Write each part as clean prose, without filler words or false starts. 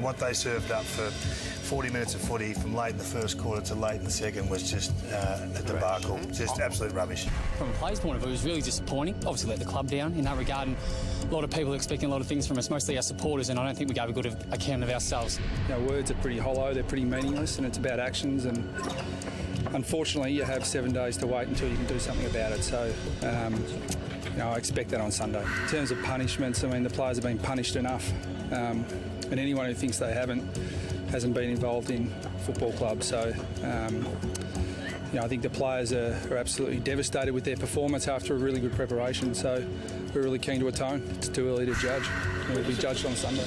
What they served up for 40 minutes of footy from late in the first quarter to late in the second was just a debacle, just absolute rubbish. From a player's point of view, it was really disappointing. Obviously let the club down in that regard, and a lot of people are expecting a lot of things from us, mostly our supporters, and I don't think we gave a good account of ourselves. You know, words are pretty hollow, they're pretty meaningless, and it's about actions, and unfortunately you have 7 days to wait until you can do something about it. So you know, I expect that on Sunday. In terms of punishments, I mean, the players have been punished enough, and anyone who thinks they hasn't been involved in football clubs. So you know, I think the players are absolutely devastated with their performance after a really good preparation. So we're really keen to atone. It's too early to judge. We'll be judged on Sunday.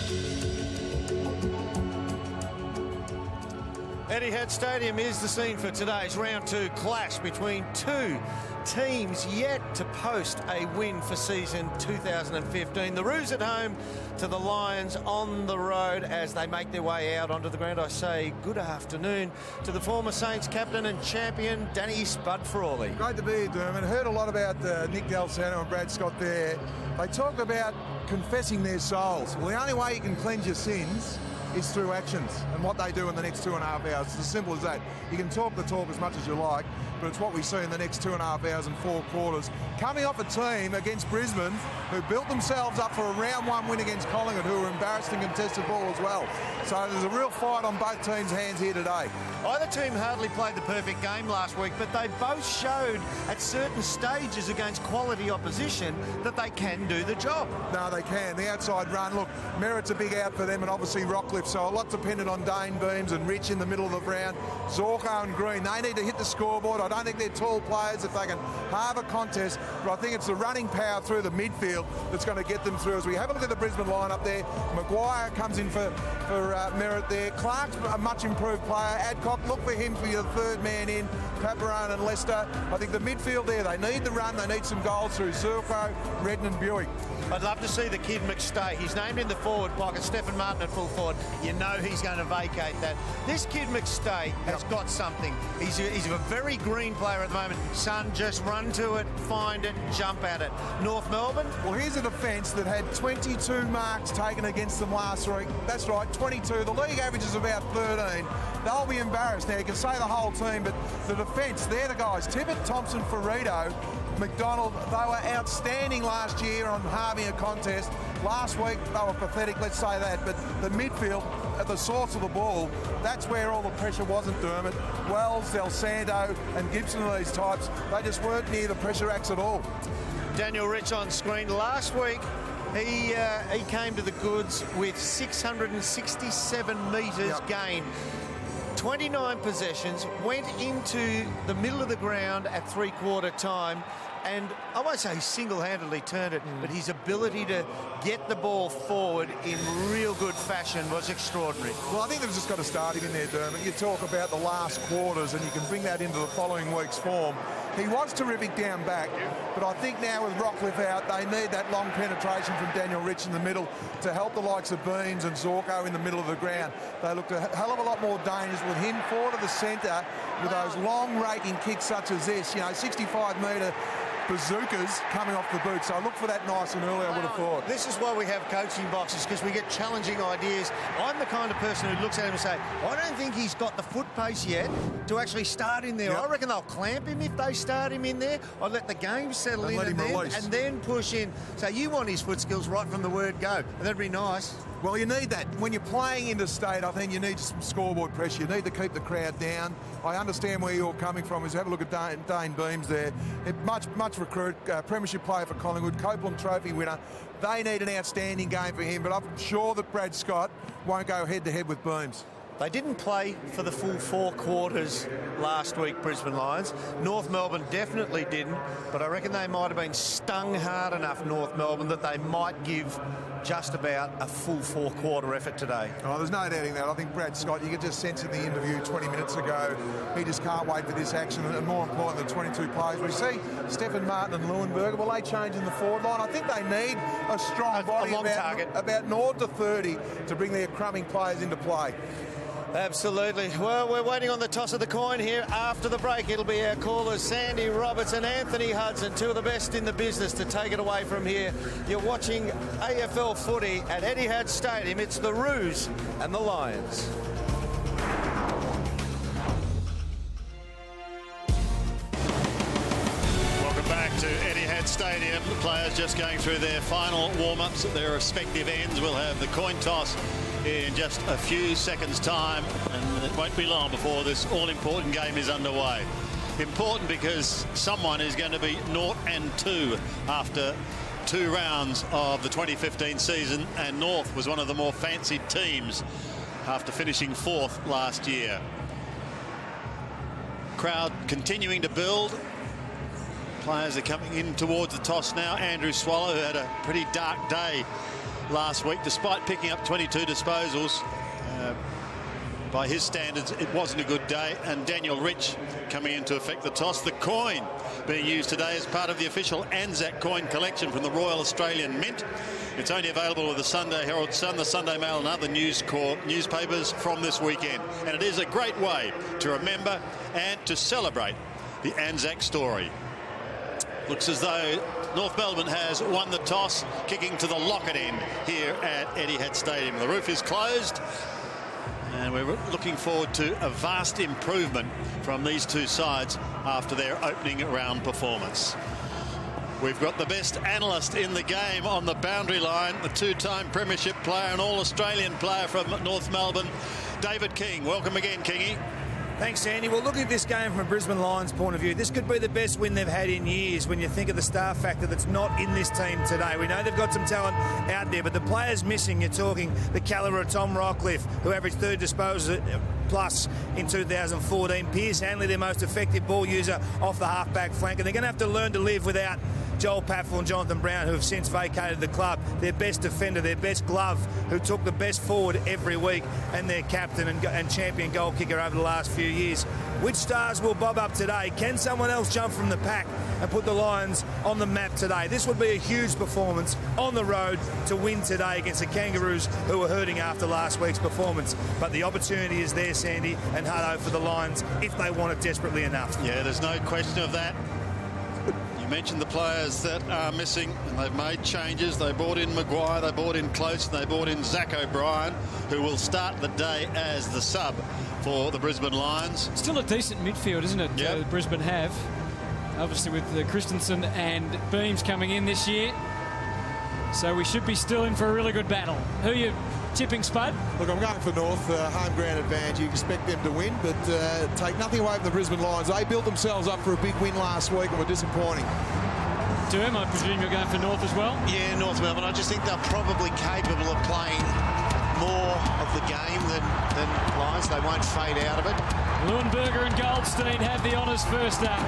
Etihad Stadium is the scene for today's round 2 clash between two teams yet to post a win for season 2015. The Roos at home to the Lions on the road as they make their way out onto the ground. I say good afternoon to the former Saints captain and champion, Danny Spud Frawley. Great to be here, Dermot. Heard a lot about Nick D'Alessandro and Brad Scott there. They talked about confessing their souls. Well, the only way you can cleanse your sins is through actions and what they do in the next 2.5 hours. It's as simple as that. You can talk the talk as much as you like, but it's what we see in the next 2.5 hours and 4 quarters. Coming off a team against Brisbane who built themselves up for a round 1 win against Collingwood, who were embarrassed and contested ball as well. So there's a real fight on both teams' hands here today. Either team hardly played the perfect game last week, but they both showed at certain stages against quality opposition that they can do the job. No, they can. The outside run, look, Merritt's a big out for them, and obviously Rockcliffe, so a lot dependent on Dane Beams and Rich in the middle of the ground. Zorko and Green, they need to hit the scoreboard. I don't think they're tall players if they can halve a contest, but I think it's the running power through the midfield that's going to get them through. As we have a look at the Brisbane lineup there, Maguire comes in for Merritt there. Clark's a much improved player. Adcock, look for him for your third man in. Paparone and Lester. I think the midfield there, they need the run, they need some goals through Zorko, Redden and Buick. I'd love to see the kid McStay. He's named in the forward pocket. Stephen Martin at full forward. You know he's going to vacate that. This kid McStay has got something. He's a very green player at the moment. Son, just run to it, find it, jump at it. North Melbourne? Well, here's a defence that had 22 marks taken against them last week. That's right, 22. The league average is about 13. They'll be embarrassed now. You can say the whole team, but the defence, they're the guys. Tippett, Thompson, Ferrito, McDonald, they were outstanding last year on halving a contest. Last week they were pathetic, let's say that, but the midfield at the source of the ball, that's where all the pressure wasn't, Dermot. Wells, Del Santo and Gibson and these types, they just weren't near the pressure acts at all. Daniel Rich on screen. Last week he came to the goods with 667 metres gained. 29 possessions, went into the middle of the ground at 3/4 time, and I won't say he single-handedly turned it, but his ability to get the ball forward in real good fashion was extraordinary. Well, I think they've just got to start him in there, Dermot. You talk about the last quarters and you can bring that into the following week's form. He was terrific down back, but I think now with Rockcliffe out, they need that long penetration from Daniel Rich in the middle to help the likes of Beams and Zorko in the middle of the ground. They looked a hell of a lot more dangerous with him forward to the centre with those long raking kicks such as this, 65-metre bazookas coming off the boot. So I look for that nice and early, I would have thought. This is why we have coaching boxes, because we get challenging ideas. I'm the kind of person who looks at him and say, I don't think he's got the foot pace yet to actually start in there. Yep. I reckon they'll clamp him if they start him in there. I'd let the game settle in and then push in. So you want his foot skills right from the word go. That'd be nice. Well, you need that. When you're playing interstate, I think you need some scoreboard pressure. You need to keep the crowd down. I understand where you're coming from. Is have a look at Dane Beams there. Much recruit, premiership player for Collingwood, Copeland Trophy winner. They need an outstanding game for him, but I'm sure that Brad Scott won't go head-to-head with Beams. They didn't play for the full 4 quarters last week, Brisbane Lions. North Melbourne definitely didn't, but I reckon they might have been stung hard enough, North Melbourne, that they might give just about a full 4-quarter effort today. Oh, there's no doubting that. I think Brad Scott, you could just sense in the interview 20 minutes ago, he just can't wait for this action, and more important than 22 players. We see Stephen Martin and Leuenberger, well, they change in the forward line. I think they need a strong body, long target. About 0 to 30 to bring their crumbing players into play. Absolutely. Well, we're waiting on the toss of the coin here after the break. It'll be our callers, Sandy Roberts and Anthony Hudson, two of the best in the business to take it away from here. You're watching AFL footy at Etihad Stadium. It's the Roos and the Lions. Welcome back to Etihad Stadium. The players just going through their final warm-ups at their respective ends. We'll have the coin toss in just a few seconds' time, and it won't be long before this all-important game is underway. Important because someone is going to be 0-2 after 2 rounds of the 2015 season, and North was one of the more fancied teams after finishing 4th last year. Crowd continuing to build. Players are coming in towards the toss now. Andrew Swallow, who had a pretty dark day last week, despite picking up 22 disposals. By his standards, it wasn't a good day. And Daniel Rich coming in to effect the toss. The coin being used today as part of the official Anzac coin collection from the Royal Australian Mint. It's only available with the Sunday Herald Sun, the Sunday Mail and other News Corp newspapers from this weekend. And it is a great way to remember and to celebrate the Anzac story. Looks as though North Melbourne has won the toss, kicking to the Lockett end here at Etihad Stadium. The roof is closed, and we're looking forward to a vast improvement from these two sides after their opening round performance. We've got the best analyst in the game on the boundary line, the 2-time premiership player and all-Australian player from North Melbourne, David King. Welcome again, Kingy. Thanks, Andy. Well, looking at this game from a Brisbane Lions point of view, this could be the best win they've had in years when you think of the star factor that's not in this team today. We know they've got some talent out there, but the players missing, you're talking the calibre of Tom Rockcliffe, who averaged 30 disposals plus in 2014. Pierce Hanley, their most effective ball user off the half-back flank, and they're going to have to learn to live without Joel Paffel and Jonathan Brown, who have since vacated the club. Their best defender, their best glove, who took the best forward every week, and their captain and champion goal kicker over the last few years. Which stars will bob up today? Can someone else jump from the pack and put the Lions on the map today? This would be a huge performance on the road to win today against the Kangaroos, who were hurting after last week's performance. But the opportunity is there, Sandy and Hutto, for the Lions if they want it desperately enough. Yeah, there's no question of that. You mentioned the players that are missing, and they've made changes. They brought in Maguire, they brought in Close, and they brought in Zach O'Brien, who will start the day as the sub for the Brisbane Lions. Still a decent midfield, isn't it? Yep. Brisbane have. Obviously with Christensen and Beams coming in this year. So we should be still in for a really good battle. Who are you tipping, Spud? Look, I'm going for North, home ground advantage. You expect them to win, but take nothing away from the Brisbane Lions. They built themselves up for a big win last week and were disappointing. Derm, I presume you're going for North as well? Yeah, North Melbourne. I just think they're probably capable of playing more of the game than Lions. They won't fade out of it. Leuenberger and Goldstein have the honours first up.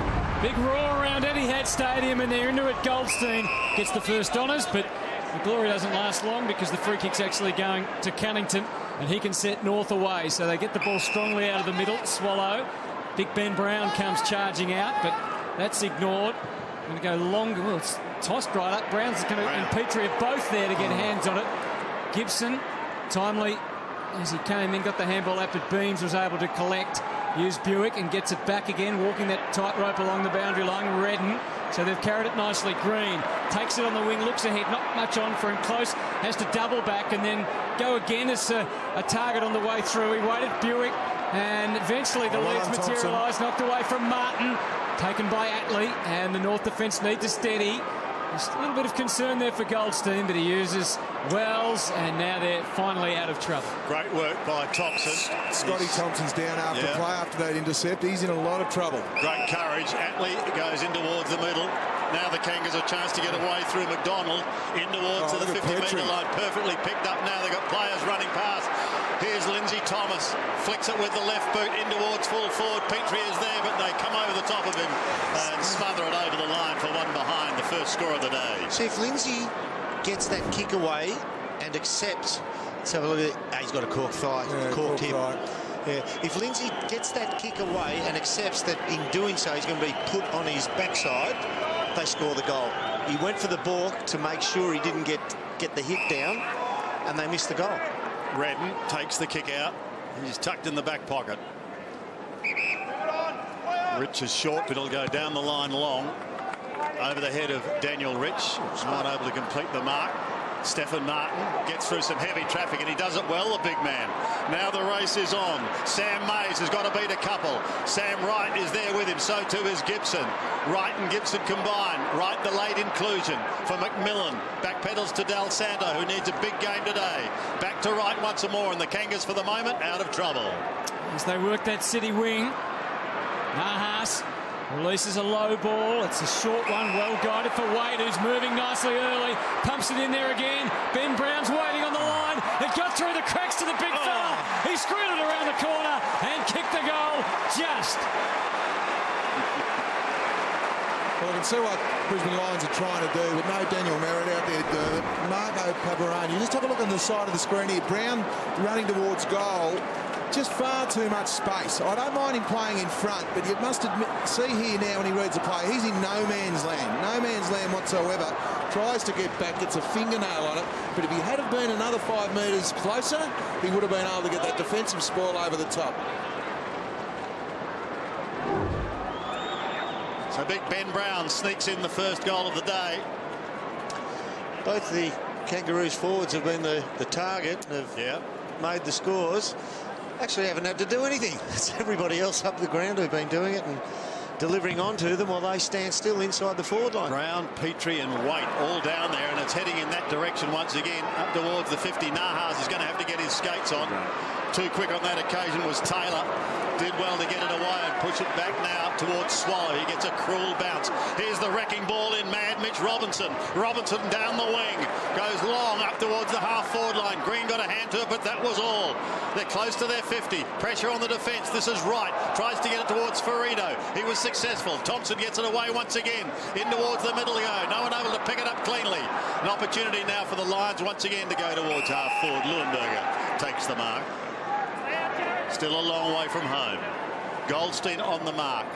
Big roar around Etihad Stadium, and they're into it. Goldstein gets the first honours, but the glory doesn't last long because the free kick's actually going to Cunnington, and he can set North away. So they get the ball strongly out of the middle. Swallow. Big Ben Brown comes charging out, but that's ignored. Going to go longer. Well, it's tossed right up. Brown's going to, and Petrie are both there to get hands on it. Gibson, timely as he came in, got the handball up, but Beams was able to collect. Use Buick and gets it back again, walking that tightrope along the boundary line. Redden, so they've carried it nicely. Green takes it on the wing, looks ahead, not much on for him. Close, has to double back and then go again as a target on the way through. He waited, Buick, and eventually the leads materialised. Knocked away from Martin, taken by Atley, and the North defence need to steady. Just a little bit of concern there for Goldstein, but he uses Wells, and now they're finally out of trouble. Great work by Thompson. Scotty Thompson's down after play after that intercept. He's in a lot of trouble. Great courage. Atley goes in towards the middle. Now the Kangas a chance to get away through McDonald in towards the 50-metre line. Perfectly picked up now. They've got players running past. Here's Lindsay Thomas. Flicks it with the left boot in towards full forward. Petrie is there, but they come over the top of him and smother it over the line for one behind, the first score of the day. See, if Lindsay gets that kick away and accepts, let's have a look at, he's got a cork thigh, corked hip. Yeah. If Lindsay gets that kick away and accepts that in doing so he's going to be put on his backside, they score the goal. He went for the balk to make sure he didn't get the hit down, and they missed the goal. Redden takes the kick out. He's tucked in the back pocket. Rich is short, but he'll go down the line long. Over the head of Daniel Rich. Not able to complete the mark. Stephen Martin gets through some heavy traffic, and he does it well, the big man. Now the race is on. Sam Mays has got to beat a couple. Sam Wright is there with him. So too is Gibson. Wright and Gibson combine. Wright the late inclusion for McMillan. Back pedals to Dal Santo, who needs a big game today. Back to Wright once more, and the Kangas for the moment out of trouble. As they work that city wing, Nahas releases a low ball. It's a short one, well guided for Wade, who's moving nicely early. Pumps it in there again. Ben Brown's waiting on the line. It got through the cracks to the big fella. He screwed it around the corner and kicked the goal just. Well, I can see what Brisbane Lions are trying to do, but no Daniel Merritt out there, Dermot. Marco Pavarone. You just have a look on the side of the screen here. Brown running towards goal. Just far too much space. I don't mind him playing in front, but you must admit, see here now when he reads the play, he's in no man's land. No man's land whatsoever. Tries to get back, gets a fingernail on it, but if he had have been another 5 metres closer, he would have been able to get that defensive spoil over the top. So big Ben Brown sneaks in the first goal of the day. Both the Kangaroos forwards have been the target, have made the scores. Actually haven't had to do anything. It's everybody else up the ground who've been doing it and delivering onto them while they stand still inside the forward line. Brown, Petrie and Waite all down there, and it's heading in that direction once again up towards the 50. Nahas is going to have to get his skates on. Too quick on that occasion was Taylor. Did well to get it away and push it back now towards Swallow. He gets a cruel bounce. Here's the wrecking ball in Mad Mitch Robinson. Robinson down the wing. Goes long up towards the half-forward line. Green got a hand to it, but that was all. They're close to their 50. Pressure on the defence. This is Wright. Tries to get it towards Ferrito. He was successful. Thompson gets it away once again. In towards the middle to go. No one able to pick it up cleanly. An opportunity now for the Lions once again to go towards half-forward. Leuenberger takes the mark. Still a long way from home. Goldstein on the mark.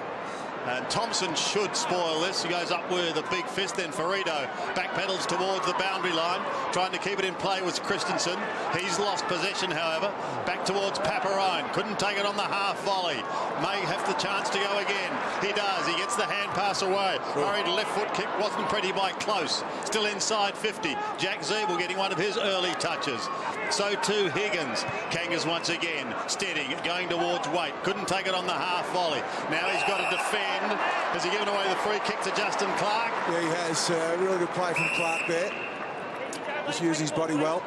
And Thompson should spoil this. He goes up with a big fist, then Ferrito backpedals towards the boundary line. Trying to keep it in play was Christensen. He's lost possession, however. Back towards Paparone. Couldn't take it on the half volley. May have the chance to go again. He does. He gets the hand pass away. Hurried left foot kick wasn't pretty by close. Still inside 50. Jack Zeeble getting one of his early touches. So too Higgins. Kangas once again steadying it, going towards Waite. Couldn't take it on the half volley. Now he's got to defend. Has he given away the free kick to Justin Clark? Yeah, he has. Really good play from Clark there. Just used his body well.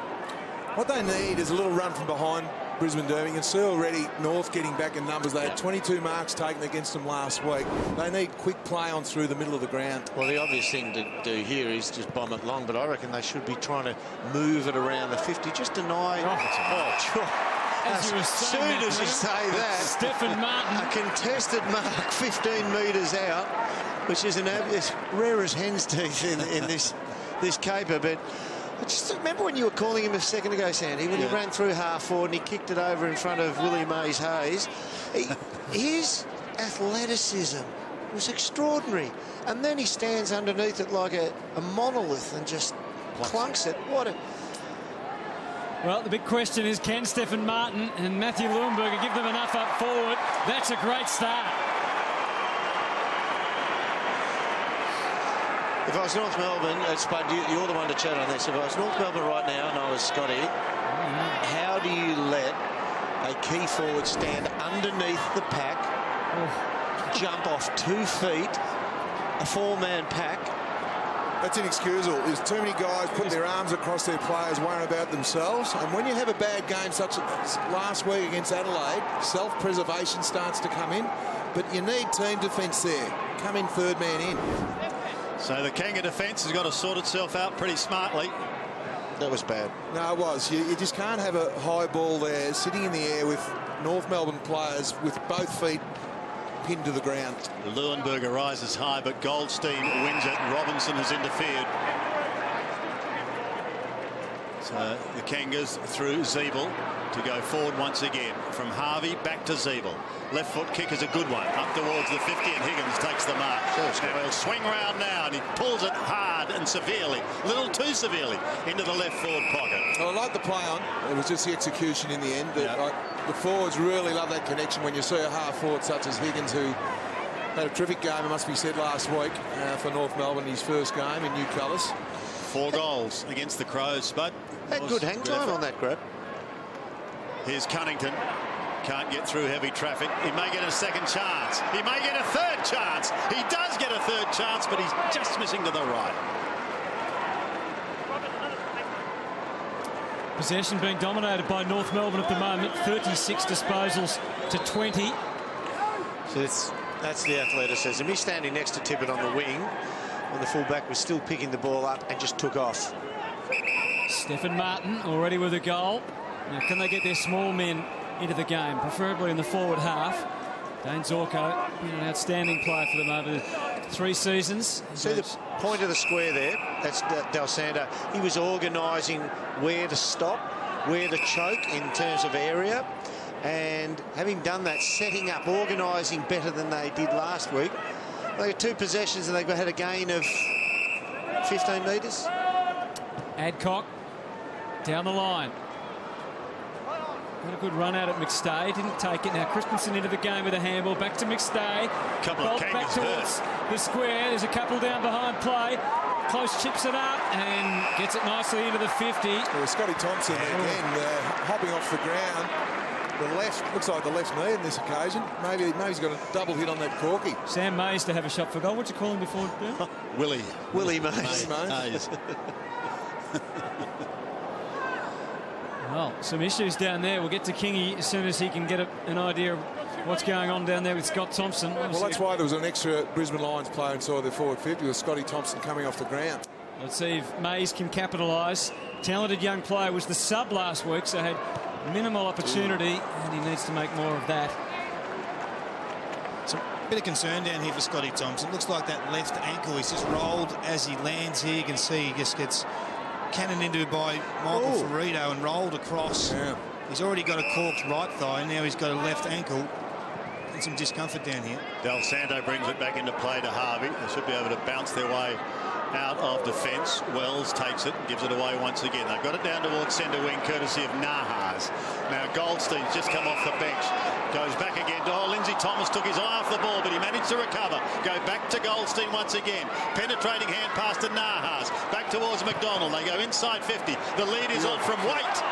What they need is a little run from behind Brisbane Derby. You can see already North getting back in numbers. They had 22 marks taken against them last week. They need quick play on through the middle of the ground. Well, the obvious thing to do here is just bomb it long, but I reckon they should be trying to move it around the 50. Just deny. As soon as you say that, Stephen Martin. A contested mark 15 metres out, which is as rare as hen's teeth in this caper. But I just remember when you were calling him a second ago, Sandy, when he ran through half forward and he kicked it over in front of Willie Mays Hayes. His athleticism was extraordinary. And then he stands underneath it like a monolith and just clunks it. Well, the big question is, can Stephen Martin and Matthew Leuenberger give them enough up forward? That's a great start. If I was North Melbourne, Spud, you're the one to chat on this. If I was North Melbourne right now and I was Scotty, how do you let a key forward stand underneath the pack, jump off 2 feet, a 4-man pack? That's inexcusable. There's too many guys putting their arms across their players, worrying about themselves. And when you have a bad game such as last week against Adelaide, self-preservation starts to come in. But you need team defence there. Come in third man in. So the Kanga defence has got to sort itself out pretty smartly. That was bad. No, it was. You just can't have a high ball there sitting in the air with North Melbourne players with both feet pinned to the ground. Leuenberger rises high, but Goldstein wins it. Robinson has interfered. So the Kangas through Zeeble to go forward once again. From Harvey back to Zeeble. Left foot kick is a good one. Up towards the 50 and Higgins takes the mark. Now he'll swing round now and he pulls it hard and severely, a little too severely, into the left forward pocket. Well, I like the play on. It was just the execution in the end. The forwards really love that connection when you see a half forward such as Higgins, who had a terrific game, it must be said, last week for North Melbourne, his first game in new colours. 4 goals against the Crows, Spud. Had good hang time on that grab. Here's Cunnington. Can't get through heavy traffic. He may get a second chance. He may get a third chance. He does get a third chance, but he's just missing to the right. Possession being dominated by North Melbourne at the moment. 36 disposals to 20. So that's the athleticism. He's standing next to Tippett on the wing, and the fullback was still picking the ball up and just took off. Stephen Martin already with a goal. Now, can they get their small men into the game, preferably in the forward half? Dane Zorko, been an outstanding player for them over 3 seasons. See the point of the square there? That's Del Sando. He was organising where to stop, where to choke in terms of area. And having done that, setting up, organising better than they did last week. They had 2 possessions and they had a gain of 15 metres. Adcock down the line. Had a good run out at McStay, didn't take it. Now Christensen into the game with a handball, back to McStay. Couple of back towards the square. There's a couple down behind play. Close chips it up and gets it nicely into the 50. Well, Scotty Thompson again hopping off the ground. The left, looks like the left knee in this occasion. Maybe he's got a double hit on that corky. Sam Mays to have a shot for goal. What'd you call him before? Willie Mays. Well, some issues down there. We'll get to Kingy as soon as he can get an idea of what's going on down there with Scott Thompson. Well, that's why there was an extra Brisbane Lions player inside their forward 50 with Scotty Thompson coming off the ground. Let's see if Mays can capitalise. Talented young player, was the sub last week, so had minimal opportunity, and he needs to make more of that. It's a bit of concern down here for Scotty Thompson. Looks like that left ankle, he's just rolled as he lands here. You can see he just gets cannoned into by Michael Ferrito and rolled across. Yeah. He's already got a corked right thigh, now he's got a left ankle. And some discomfort down here. Del Santo brings it back into play to Harvey. They should be able to bounce their way out of defence. Wells takes it and gives it away once again. They've got it down towards centre wing, courtesy of Nahas. Now Goldstein's just come off the bench. Goes back again. Lindsay Thomas took his eye off the ball, but he managed to recover. Go back to Goldstein once again. Penetrating hand pass to Nahas. Back towards McDonald. They go inside 50. The lead is on from Waite.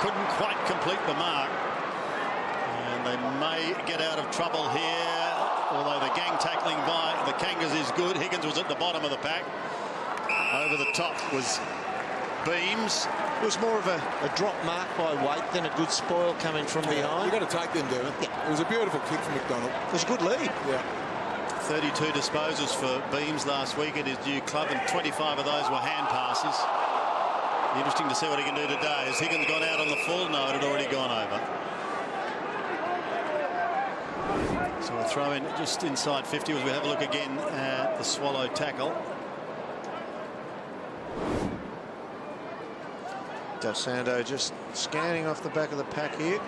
Couldn't quite complete the mark. And they may get out of trouble here, although the gang tackling by the Kangas is good. Higgins was at the bottom of the pack. Over the top was Beams. It was more of a drop mark by Waite than a good spoil coming from behind. You've got to take them, Devon. Yeah. It was a beautiful kick from McDonald. It was a good lead. Yeah. 32 disposals for Beams last week at his new club, and 25 of those were hand passes. Interesting to see what he can do today. Has Higgins gone out on the full? No, it had already gone over. So we'll throw in just inside 50 as we have a look again at the Swallow tackle. Del Sando just scanning off the back of the pack here.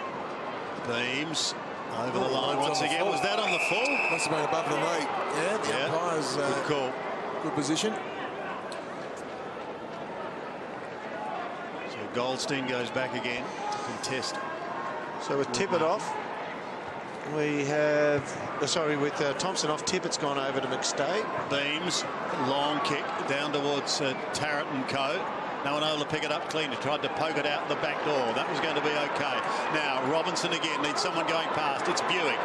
Beams over the line once again. Was that on the full? Must have been above the knee. Yeah, the umpire's good call. Good position. So Goldstein goes back again to contest. So with Tippett off, we have, with Thompson off, Tippett's gone over to McStay. Beams, long kick down towards Tarrant and co. No one able to pick it up clean. He tried to poke it out the back door. That was going to be okay. Now Robinson again needs someone going past. It's Buick.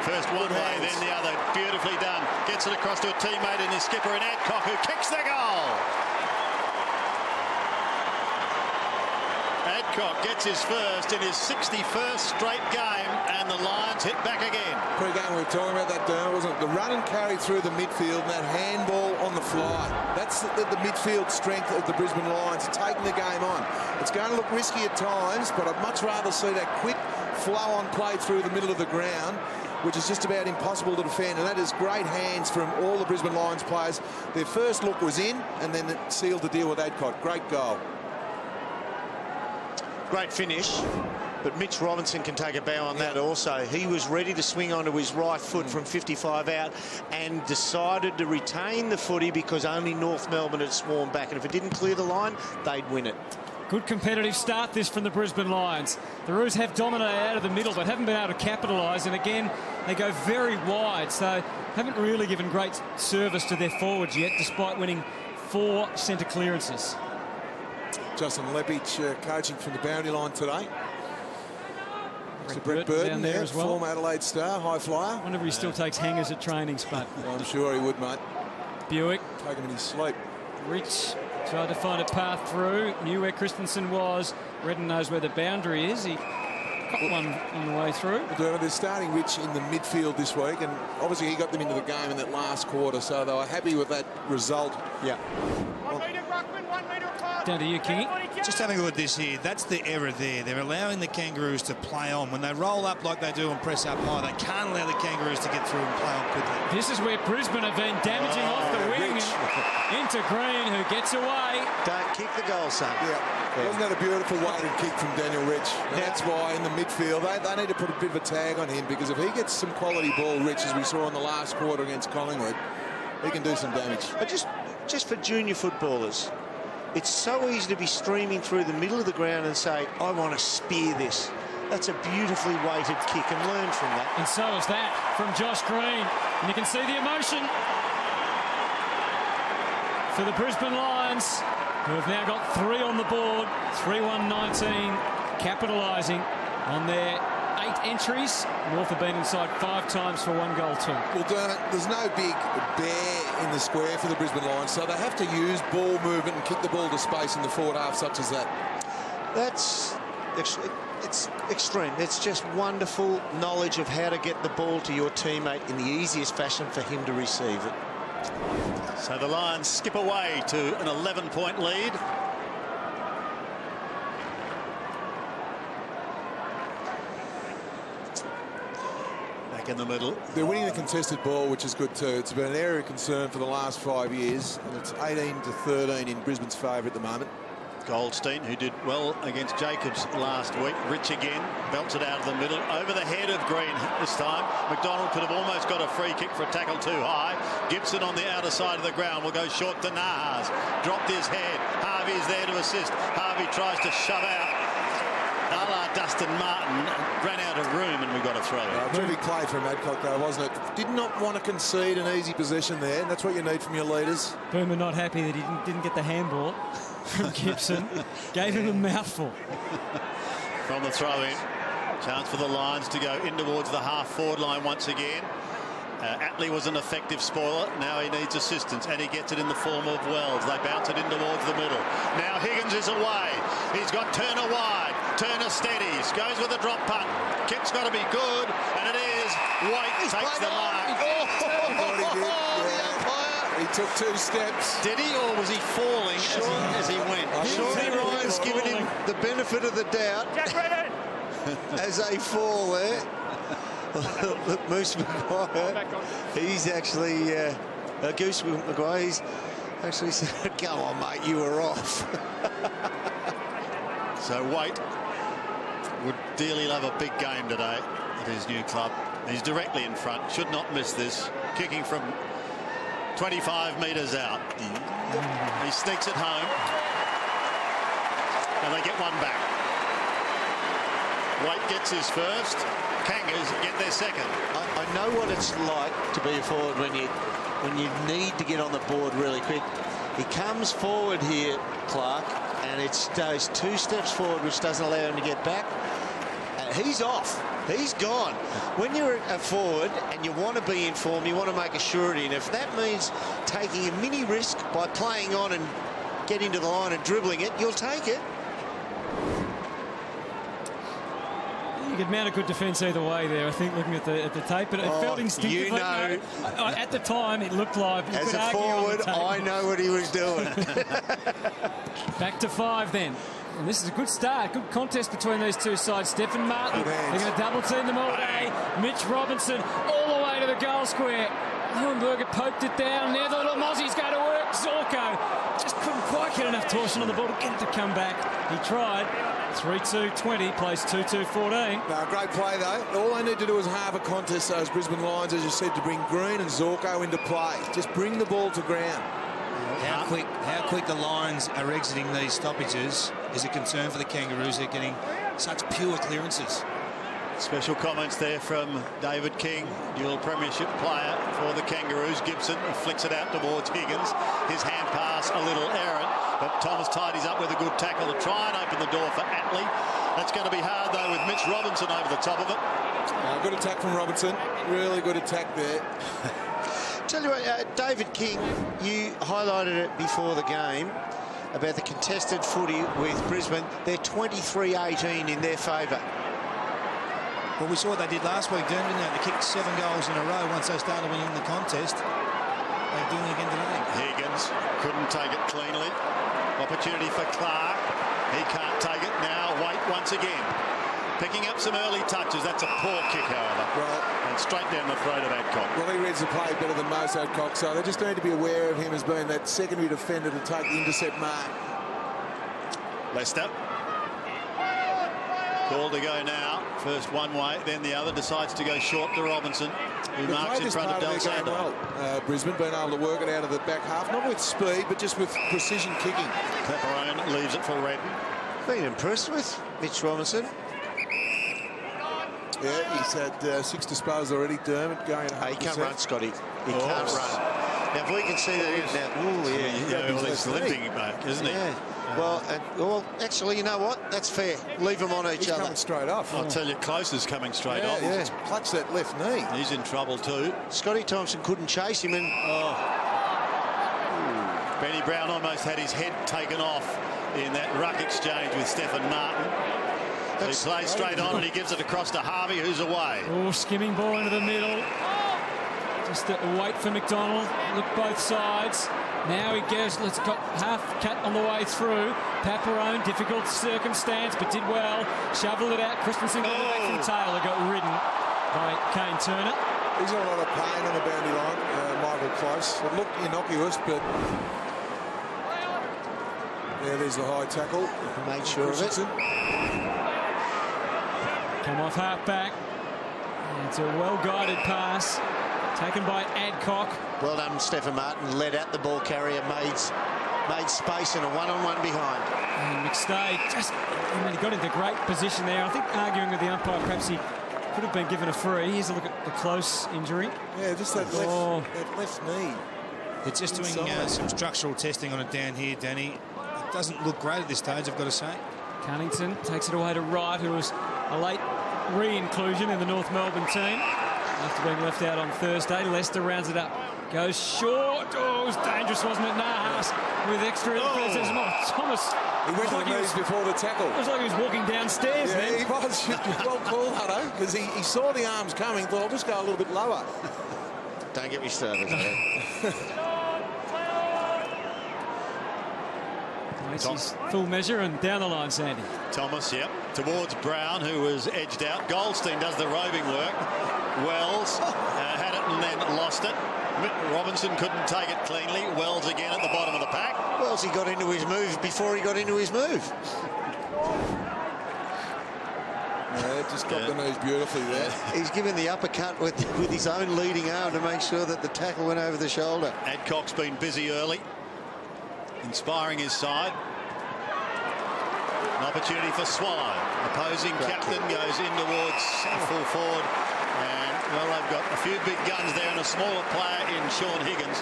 First one way, then the other. Beautifully done. Gets it across to a teammate in his skipper in Adcock, who kicks the goal. Adcock gets his first in his 61st straight game, and the Lions hit back again. Pre-game we were talking about that, wasn't it? The run and carry through the midfield and that handball on the fly. That's the midfield strength of the Brisbane Lions, taking the game on. It's going to look risky at times, but I'd much rather see that quick flow-on play through the middle of the ground, which is just about impossible to defend, and that is great hands from all the Brisbane Lions players. Their first look was in, and then it sealed the deal with Adcock. Great goal. Great finish. But Mitch Robinson can take a bow on that also. He was ready to swing onto his right foot from 55 out and decided to retain the footy because only North Melbourne had swarmed back. And if it didn't clear the line, they'd win it. Good competitive start this from the Brisbane Lions. The Roos have dominated out of the middle but haven't been able to capitalise, and again they go very wide, so haven't really given great service to their forwards yet despite winning 4 centre clearances. Justin Lepich coaching from the boundary line today. Brett Burton there as well. Former Adelaide star, high flyer. Wonder if he still takes hangers at training, Spud. I'm sure he would, mate. Buick. Take him in his sleep. Rich tried to find a path through. Knew where Christensen was. Redden knows where the boundary is. He got one on the way through. They're starting Rich in the midfield this week, and obviously he got them into the game in that last quarter, so they were happy with that result. Yeah. Down to you, Kingy. Just having a look at this here, that's the error there. They're allowing the Kangaroos to play on. When they roll up like they do and press up high, they can't allow the Kangaroos to get through and play on quickly. This is where Brisbane have been damaging off the wing into Green, who gets away. Don't kick the goal, son. Yeah. Wasn't that a beautiful weighted kick from Daniel Rich? And that's why in the midfield, they need to put a bit of a tag on him, because if he gets some quality ball, Rich, as we saw in the last quarter against Collingwood, he can do some damage. But just for junior footballers, it's so easy to be streaming through the middle of the ground and say, I want to spear this. That's a beautifully weighted kick, and learn from that. And so is that from Josh Green. And you can see the emotion for the Brisbane Lions, who have now got 3 on the board, 3-1-19, capitalising on their 8 entries. North have been inside 5 times for 1 goal too. Well, Dermot, there's no big bear in the square for the Brisbane Lions, so they have to use ball movement and kick the ball to space in the forward half, such as that. It's extreme. It's just wonderful knowledge of how to get the ball to your teammate in the easiest fashion for him to receive it. So the Lions skip away to an 11-point lead. Back in the middle. They're winning the contested ball, which is good too. It's been an area of concern for the last 5 years, and it's 18-13 in Brisbane's favour at the moment. Goldstein, who did well against Jacobs last week. Rich again, belts it out of the middle, over the head of Green this time. McDonald could have almost got a free kick for a tackle too high. Gibson on the outer side of the ground will go short to Nahas. Dropped his head. Harvey's there to assist. Harvey tries to shove out. A la Dustin Martin, ran out of room, and we got a throw. Terrific play from Adcock, though, wasn't it? Did not want to concede an easy possession there. That's what you need from your leaders. Boomer not happy that he didn't get the handball from Gibson. Gave him a mouthful. From the throw-in. Chance for the Lions to go in towards the half-forward line once again. Atley was an effective spoiler. Now he needs assistance, and he gets it in the form of Wells. They bounce it in towards the middle. Now Higgins is away. He's got Turner wide. Turner steadies. Goes with a drop punt. Kick's got to be good, and it is. White takes the mark. He took 2 steps. Did he, or was he falling as he went? Surely Ryan's given him the benefit of the doubt as a fall there. Look, Moose McGuire, he's actually, Goose McGuire, he's actually said, come on, mate, you were off. So White would dearly love a big game today at his new club. He's directly in front, should not miss this. Kicking from 25 metres out. He sneaks it home, and they get one back. White gets his first. Kangas get their second. I know what it's like to be a forward when you need to get on the board really quick. He comes forward here, Clark, and it's those 2 steps forward which doesn't allow him to get back. He's off. He's gone. When you're a forward and you want to be in form, you want to make a surety, and if that means taking a mini risk by playing on and getting to the line and dribbling it, you'll take it. You could mount a good defence either way there, I think, looking at the tape, but it felt instinctively. You know, at the time, it looked like you as could a forward, I know what he was doing. Back to 5 then. And this is a good start, good contest between these two sides. Stephen Martin, they're going to double team them all day. Mitch Robinson all the way to the goal square. Hohenberger poked it down. Now the little Mozzie's going to work. Zorko just couldn't quite quite get enough torsion on the ball to get it to come back. He tried. 3-2-20, plays 2-2-14. No, great play, though. All they need to do is halve a contest, those Brisbane Lions, as you said, to bring Green and Zorko into play. Just bring the ball to ground. How quick the Lions are exiting these stoppages is a concern for the Kangaroos. They're getting such pure clearances. Special comments there from David King, dual premiership player for the Kangaroos. Gibson flicks it out towards Higgins. His hand pass a little errant, but Thomas tidies up with a good tackle to try and open the door for Atley. That's going to be hard, though, with Mitch Robinson over the top of it. Good attack from Robinson. Really good attack there. Tell you what, David King, you highlighted it before the game about the contested footy with Brisbane. They're 23-18 in their favour. Well, we saw what they did last week, didn't they? They kicked 7 goals in a row once they started winning the contest. They're doing it again today. Higgins couldn't take it cleanly. Opportunity for Clark. He can't take it now. Wait once again. Picking up some early touches. That's a poor kick, however. Right. And straight down the throat of Adcock. Well, he reads the play better than most, Adcock, so they just need to be aware of him as being that secondary defender to take the intercept mark. Leicester. Call to go now. First one way, then the other. Decides to go short to Robinson, who marks in front of Del Sando. Well, Brisbane being able to work it out of the back half, not with speed, but just with precision kicking. Pepperone leaves it for Redden. Been impressed with Mitch Robinson. Yeah, he's had 6 disposals already, Dermot, going 100%. He can't run, Scotty. He can't run. Now, if we can see that now... Well, he's limping back, isn't he? Yeah. Well, actually, you know what? That's fair. Leave them on each other. Coming straight off. I'll tell you, Close is coming straight off. Yeah, just clutch that left knee. He's in trouble too. Scotty Thompson couldn't chase him, and Benny Brown almost had his head taken off in that ruck exchange with Stephen Martin. He plays straight on and he gives it across to Harvey, who's away. Oh, skimming ball into the middle. Just wait for McDonald. Look both sides. Now he goes, let's got half cut on the way through. Paparone, difficult circumstance, but did well. Shoveled it out. Christensen got it back from Taylor, got ridden by Kane Turner. He's got a lot of pain on the boundary line, Michael Close. It looked innocuous, but... Yeah, there's the high tackle. Made sure of it. Come off half-back. It's a well-guided pass. Taken by Adcock. Well done, Stephen Martin. Led out the ball carrier, made space and a one-on-one behind. And McStay just he got into great position there. I think arguing with the umpire, perhaps he could have been given a free. Here's a look at the Close injury. Yeah, just that left knee. They're just doing some structural testing on it down here, Danny. It doesn't look great at this stage, I've got to say. Cunnington takes it away to Wright, who was a late re-inclusion in the North Melbourne team after being left out on Thursday. Leicester rounds it up, goes short. Oh, it was dangerous, wasn't it? Nahas with extra Thomas. He went to the knees before the tackle. It was like he was walking downstairs. Yeah, then. he was. Well called, Hutto, because he saw the arms coming, thought, I'll just go a little bit lower. Don't get me started. His full measure and down the line, Sandy. Thomas, yep, towards Brown, who was edged out. Goldstein does the roving work. Wells had it and then lost it. Robinson couldn't take it cleanly. Wells again at the bottom of the pack. Wells, he got into his move before he got into his move. Yeah, just got the knees beautifully there. He's given the uppercut with his own leading arm to make sure that the tackle went over the shoulder. Adcock's been busy early, inspiring his side. An opportunity for Swallow. Opposing captain goes in towards full forward. And, well, they've got a few big guns there and a smaller player in Sean Higgins.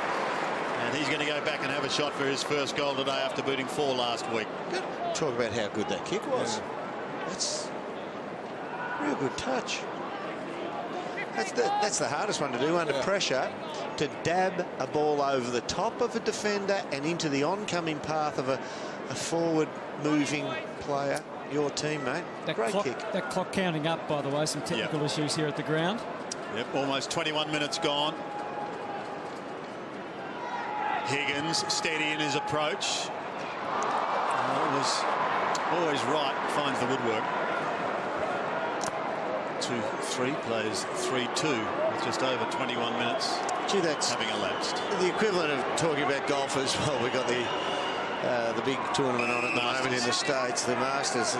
And he's going to go back and have a shot for his first goal today after booting 4 last week. Good. Talk about how good that kick was. Yeah. That's a real good touch. That's the hardest one to do under pressure, to dab a ball over the top of a defender and into the oncoming path of a forward-moving player. Your team, mate. Great kick. That clock counting up, by the way. Some technical issues here at the ground. Yep, almost 21 minutes gone. Higgins steady in his approach. Always right, finds the woodwork. 2-3, plays 3-2 with just over 21 minutes Gee, that's having elapsed. The equivalent of talking about golfers. Well, we got the the big tournament on at the moment in the States, the Masters.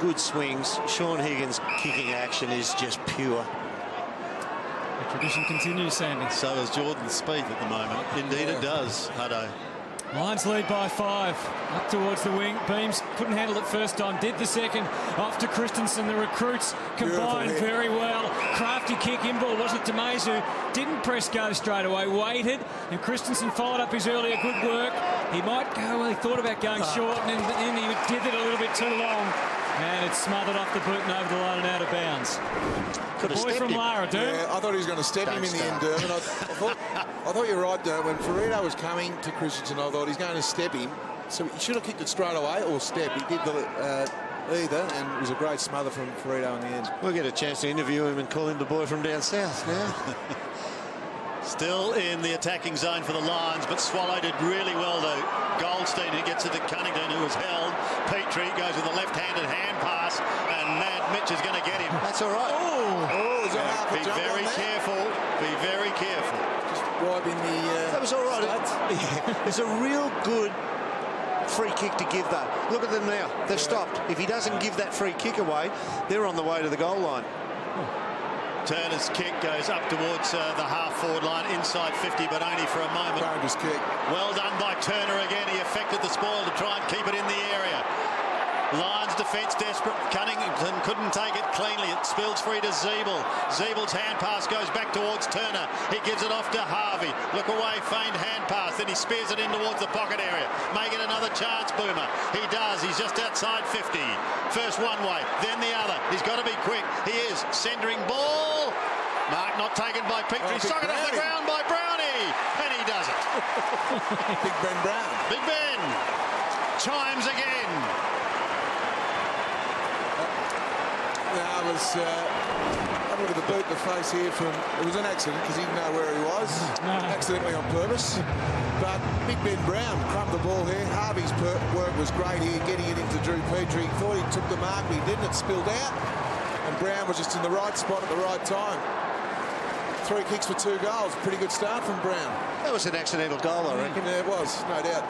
Good swings. Sean Higgins' kicking action is just pure. The tradition continues, Sandy. So does Jordan Spieth at the moment. Indeed it does, Hutto. Lions lead by 5. Up towards the wing. Beams couldn't handle it first time. Did the second. Off to Christensen. The recruits combined very well. Crafty kick in ball. Wasn't it to Mazu? Didn't press go straight away. Waited. And Christensen followed up his earlier good work. He might go. Well, he thought about going short. And then he did it a little bit too long. And it's smothered off the boot and over the line and out of bounds. The boy from Lara, Derm. Yeah, I thought he was going to step him in the end, Derm. I thought you're right, Derm. When Ferrito was coming to Christensen, I thought he's going to step him. So he should have kicked it straight away or step. He did either, and it was a great smother from Ferrito in the end. We'll get a chance to interview him and call him the boy from down south now. Still in the attacking zone for the Lions, but Swallow did really well to Goldstein, who gets it to Cunnington, who was held. Petrie goes with a left-handed hand pass, and Mad Mitch is going to get him. That's all right. Is there half a Be jump very on there? careful. Be very careful. Just wiping the... That was all right. It's a real good free kick to give, though. Look at them now. They've stopped. If he doesn't give that free kick away, they're on the way to the goal line. Turner's kick goes up towards the half-forward line, inside 50, but only for a moment. Dangerous kick. Well done by Turner again. He affected the spoil to try and keep it in the area. Lions defence desperate. Cunnington couldn't take it cleanly. It spills free to Zeeble. Zeeble's hand pass goes back towards Turner. He gives it off to Harvey. Look away, feigned hand pass. Then he spears it in towards the pocket area. Making another chance, Boomer. He does. He's just outside 50. First one way, then the other. He's got to be quick. He is. Centering ball. Mark not taken by Petrie. Socket off the ground by Brownie. And he does it. Big Ben Brown. Big Ben chimes again. I was having a look at the boot in the face here from... It was an accident because he didn't know where he was. Accidentally on purpose. But Big Ben Brown crumbed the ball here. Harvey's work was great here, getting it into Drew Petrie. He thought he took the mark, but he didn't. It spilled out. And Brown was just in the right spot at the right time. 3 kicks for 2 goals. Pretty good start from Brown. That was an accidental goal, I reckon. Yeah, it was, no doubt.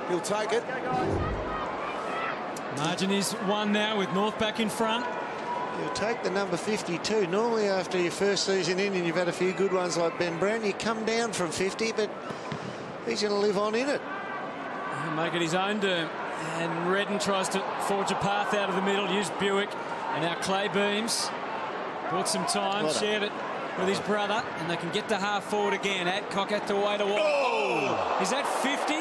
He'll take it. Margin is 1 now with North back in front. You'll take the number 52. Normally after your first season in and you've had a few good ones like Ben Brown, you come down from 50, but he's going to live on in it. He'll make it his own, Derm. And Redden tries to forge a path out of the middle, use Buick. And now Clay Beams bought some time, shared it with his brother, and they can get to half forward again. Adcock at the way to wall. Oh! Is that 50?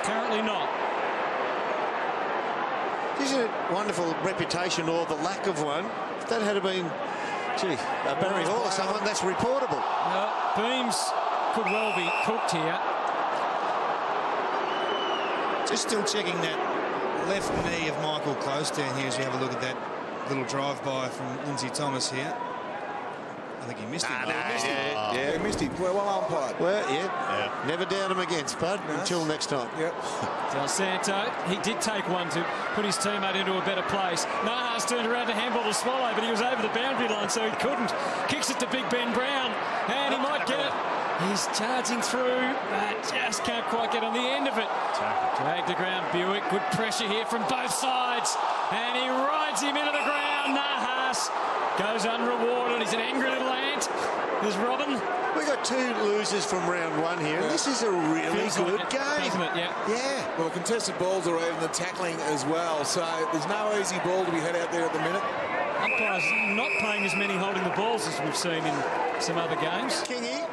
Apparently not. Isn't it wonderful reputation or the lack of one? If that had been, gee, Barry Hall or someone, that's reportable. Beams could well be cooked here. Just still checking that left knee of Michael Close down here as you have a look at that little drive-by from Lindsay Thomas here. I think he missed him. He missed him. Well umpired. Well, yeah. Never doubt him again, Spud, until next time. Yep. Del Santo, he did take one to put his teammate into a better place. Nahas turned around to handball to Swallow, but he was over the boundary line, so he couldn't. Kicks it to Big Ben Brown, and he might get it. He's charging through, but just can't quite get on the end of it. Dragged the ground, Buick. Good pressure here from both sides, and he rides him into the ground. Nahas goes unrewarded. He's an angry little ant. There's Robin. We got 2 losers from round 1 here. Yeah. This is a really good game. Doesn't it? Yeah. Well, contested balls are even the tackling as well, so there's no easy ball to be had out there at the minute. Umpires not playing as many holding the balls as we've seen in some other games. Kingy.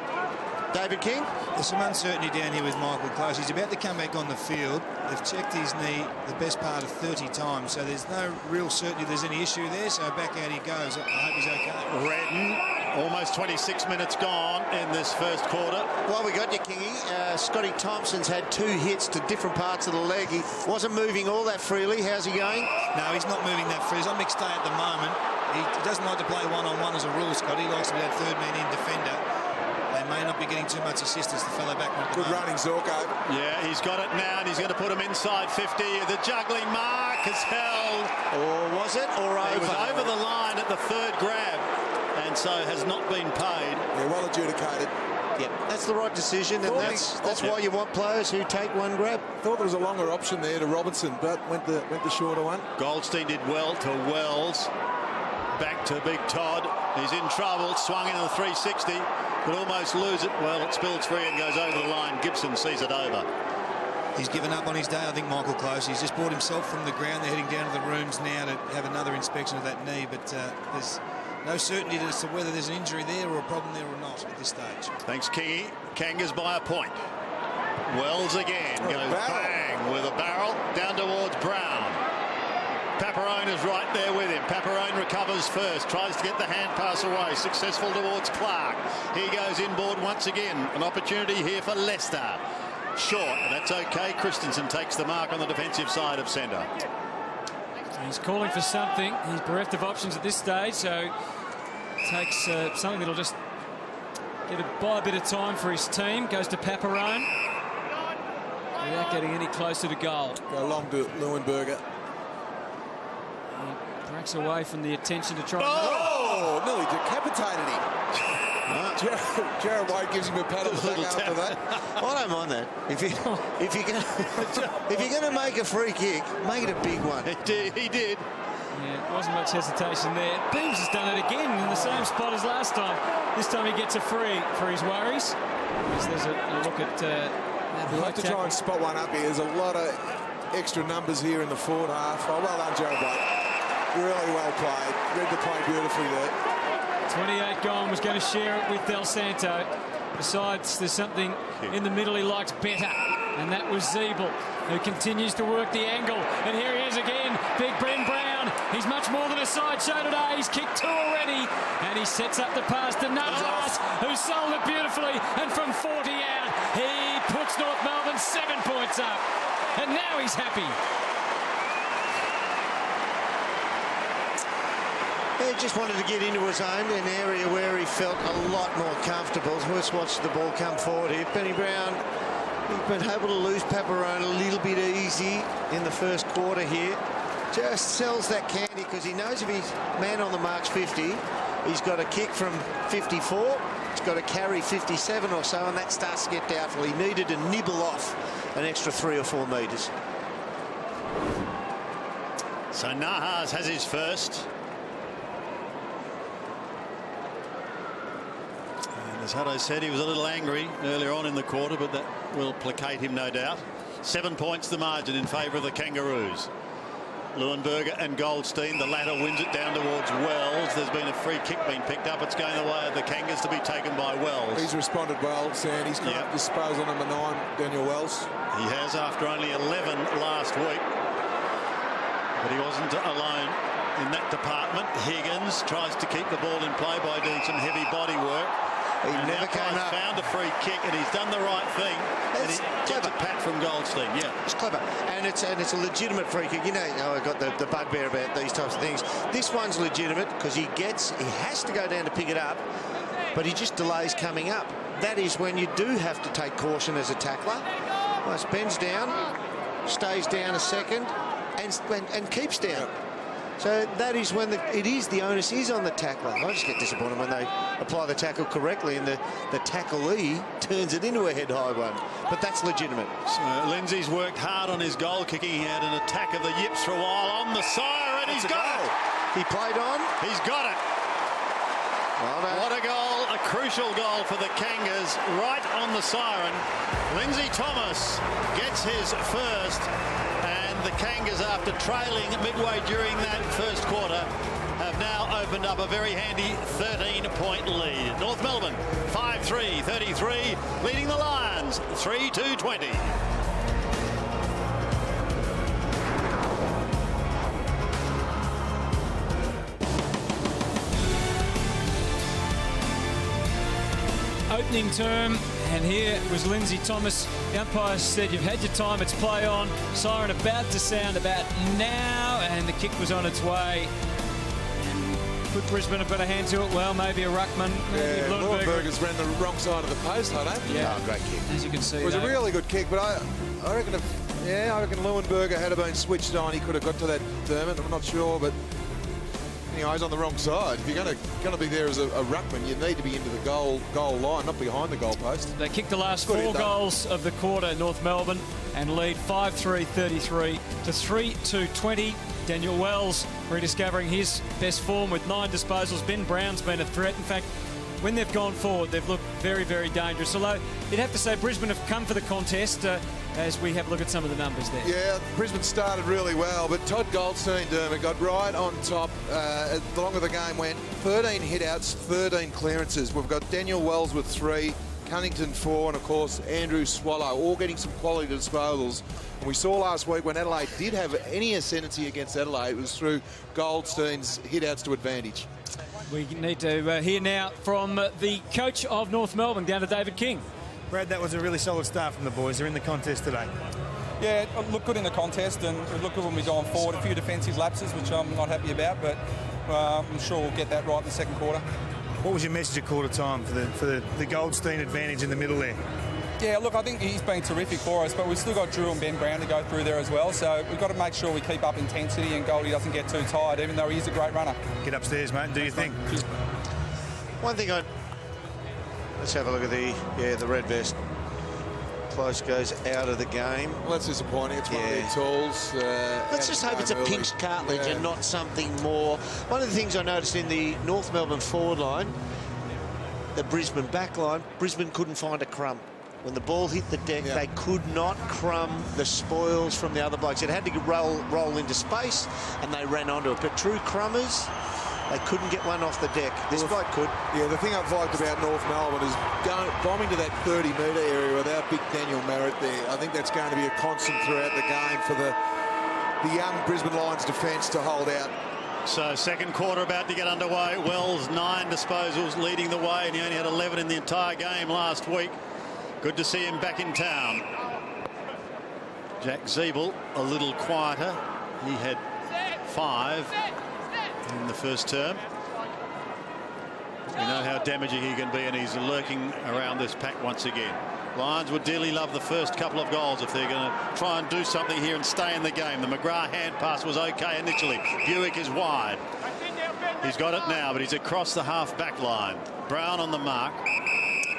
David King. There's some uncertainty down here with Michael Close. He's about to come back on the field. They've checked his knee the best part of 30 times, so there's no real certainty there's any issue there, so back out he goes. I hope he's okay. Redden, almost 26 minutes gone in this first quarter. While we got you, Kingy, Scotty Thompson's had 2 hits to different parts of the leg. He wasn't moving all that freely. How's he going? No, he's not moving that freely. He's on mixed day at the moment. He doesn't like to play one-on-one as a rule, Scotty. He likes to be that third man in defender. They may not be getting too much assistance, the fellow back. Good running, Zorko. Yeah, he's got it now, and he's going to put him inside 50. The juggling mark is held. Or was it? Or over? He was over the line at the third grab. and so has not been paid. Yeah, well adjudicated. Yep, that's the right decision, and that's why you want players who take one grab. Thought there was a longer option there to Robertson, but went the shorter one. Goldstein did well to Wells. Back to Big Todd. He's in trouble. Swung into the 360. Could almost lose it. Well, it spills free and goes over the line. Gibson sees it over. He's given up on his day, I think, Michael Close. He's just brought himself from the ground. They're heading down to the rooms now to have another inspection of that knee, but there's no certainty as to whether there's an injury there or a problem there or not at this stage. Thanks, Kingy. Kangas by a point. Wells again goes bang with a barrel down towards Brown. Paparone is right there with him. Paparone recovers first, tries to get the hand pass away, successful towards Clark. He goes inboard once again. An opportunity here for Leicester. Short, that's okay. Christensen takes the mark on the defensive side of centre. He's calling for something. He's bereft of options at this stage, so takes something that'll just buy a bit of time for his team. Goes to Paparone without getting any closer to goal. Go long to Leuenberger. He breaks away from the attention to try. Nearly decapitated him. Jared White gives him a pat on the back after that. I don't mind that. If you're going to make a free kick, make it a big one. He did. Yeah, it wasn't much hesitation there. Beams has done it again in the same spot as last time. This time he gets a free for his worries. As there's a look at I'd like to try and spot one up here. There's a lot of extra numbers here in the forward half. Oh, well done, Jared White. Really well played. Read the play beautifully there. 28 gone, was going to share it with Del Santo. Besides, there's something in the middle he likes better, and that was Zeeble, who continues to work the angle. And here he is again, Big Ben Brown. He's much more than a sideshow today. He's kicked 2 already, and he sets up the pass to Navas, who sold it beautifully. And from 40 out, he puts North Melbourne 7 points up. And now he's happy. He just wanted to get into his own, an area where he felt a lot more comfortable. Let's watch the ball come forward here. Benny Brown, he's been able to lose Paparone a little bit easy in the first quarter here. Just sells that candy because he knows if his man on the mark's 50, he's got a kick from 54. He's got to carry 57 or so, and that starts to get doubtful. He needed to nibble off an extra 3 or 4 metres. So Nahas has his first. As Hutto said, he was a little angry earlier on in the quarter, but that will placate him, no doubt. 7 points the margin in favour of the Kangaroos. Leuenberger and Goldstein, the latter wins it down towards Wells. There's been a free kick being picked up. It's going the way of the Kangas to be taken by Wells. He's responded well, Sand. He's got to dispose on number 9, Daniel Wells. He has, after only 11 last week. But he wasn't alone in that department. Higgins tries to keep the ball in play by doing some heavy body work. He never came up. Found a free kick, and he's done the right thing. And he gets a pat from Goldstein. Yeah, it's clever, and it's a legitimate free kick. You know, I got the bugbear about these types of things. This one's legitimate because he has to go down to pick it up, but he just delays coming up. That is when you do have to take caution as a tackler. Well, bends down, stays down a second, and keeps down. So that is when the onus is on the tackler. I just get disappointed when they apply the tackle correctly and the tacklee turns it into a head-high one. But that's legitimate. So Lindsay's worked hard on his goal kicking. He had an attack of the yips for a while on the siren. He's got it. He played on. He's got it. What a goal, a crucial goal for the Kangas right on the siren. Lindsay Thomas gets his first. The Kangas, after trailing midway during that first quarter, have now opened up a very handy 13-point lead. North Melbourne 5-3-33, leading the Lions 3-2-20. Opening term, and here was Lindsay Thomas. The umpire said, you've had your time, it's play on. Siren about to sound about now, and the kick was on its way. Could Brisbane have got a hand to it? Well, maybe a ruckman. Yeah, Leuenberger's ran the wrong side of the post, I don't. Yeah, great kick. As you can see, it was a really good kick, but I reckon Leuenberger had been switched on, he could have got to that Dermot. I'm not sure, but You know, he's on the wrong side. If you're going to be there as a ruckman, you need to be into the goal line, not behind the goalpost. They kicked the last 4 goals of the quarter, North Melbourne, and lead 5-3-33 to 3-2-20. Daniel Wells rediscovering his best form with 9 disposals. Ben Brown's been a threat. In fact, when they've gone forward, they've looked very, very dangerous. Although you'd have to say Brisbane have come for the contest as we have a look at some of the numbers there. Yeah, Brisbane started really well, but Todd Goldstein, Dermot, got right on top the longer the game went. 13 hit-outs, 13 clearances. We've got Daniel Wells with 3, Cunnington 4, and of course Andrew Swallow, all getting some quality disposals. And we saw last week when Adelaide did have any ascendancy against Adelaide, it was through Goldstein's hit-outs to advantage. We need to hear now from the coach of North Melbourne, down to David King. Brad, that was a really solid start from the boys. They're in the contest today. Yeah, it looked good in the contest, and it looked good when we gone forward. A few defensive lapses, which I'm not happy about, but I'm sure we'll get that right in the second quarter. What was your message at quarter time for the Goldstein advantage in the middle there? Yeah, look, I think he's been terrific for us, but we've still got Drew and Ben Brown to go through there as well, so we've got to make sure we keep up intensity and Goldie doesn't get too tired, even though he is a great runner. Get upstairs, mate, and do your thing. One thing let's have a look at the red vest. Close goes out of the game. Well, that's disappointing. It's one of their tools. Let's just hope it's a pinched cartilage and not something more. One of the things I noticed in the North Melbourne forward line, the Brisbane back line, Brisbane couldn't find a crumb. When the ball hit the deck, they could not crumb the spoils from the other blokes. It had to roll into space, and they ran onto it. But true crummers, they couldn't get one off the deck. This bloke could. Yeah, the thing I've liked about North Melbourne is bombing to that 30-metre area without big Daniel Merritt there. I think that's going to be a constant throughout the game for the young Brisbane Lions defence to hold out. So second quarter about to get underway. Wells 9 disposals leading the way, and he only had 11 in the entire game last week. Good to see him back in town. Jack Zeeble a little quieter. He had 5 in the first term. We know how damaging he can be, and he's lurking around this pack once again. Lions would dearly love the first couple of goals if they're going to try and do something here and stay in the game. The McGrath hand pass was okay initially. Buick is wide. He's got it now, but he's across the half-back line. Brown on the mark.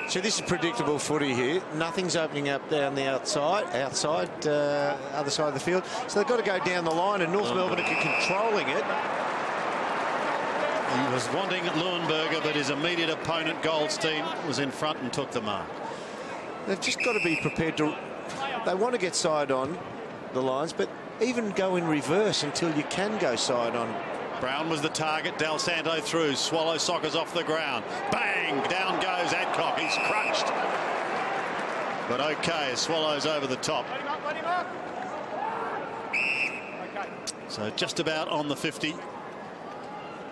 So this is predictable footy here. Nothing's opening up down the outside, other side of the field. So they've got to go down the line, and North Melbourne are controlling it. He was wanting Leuenberger, but his immediate opponent, Goldstein, was in front and took the mark. They've just got to be prepared to... They want to get side on the Lions, but even go in reverse until you can go side on. Brown was the target. Del Santo through. Swallow sockers off the ground. Bang! Down goes Adcock. He's crunched. But okay, Swallow's over the top. So just about on the 50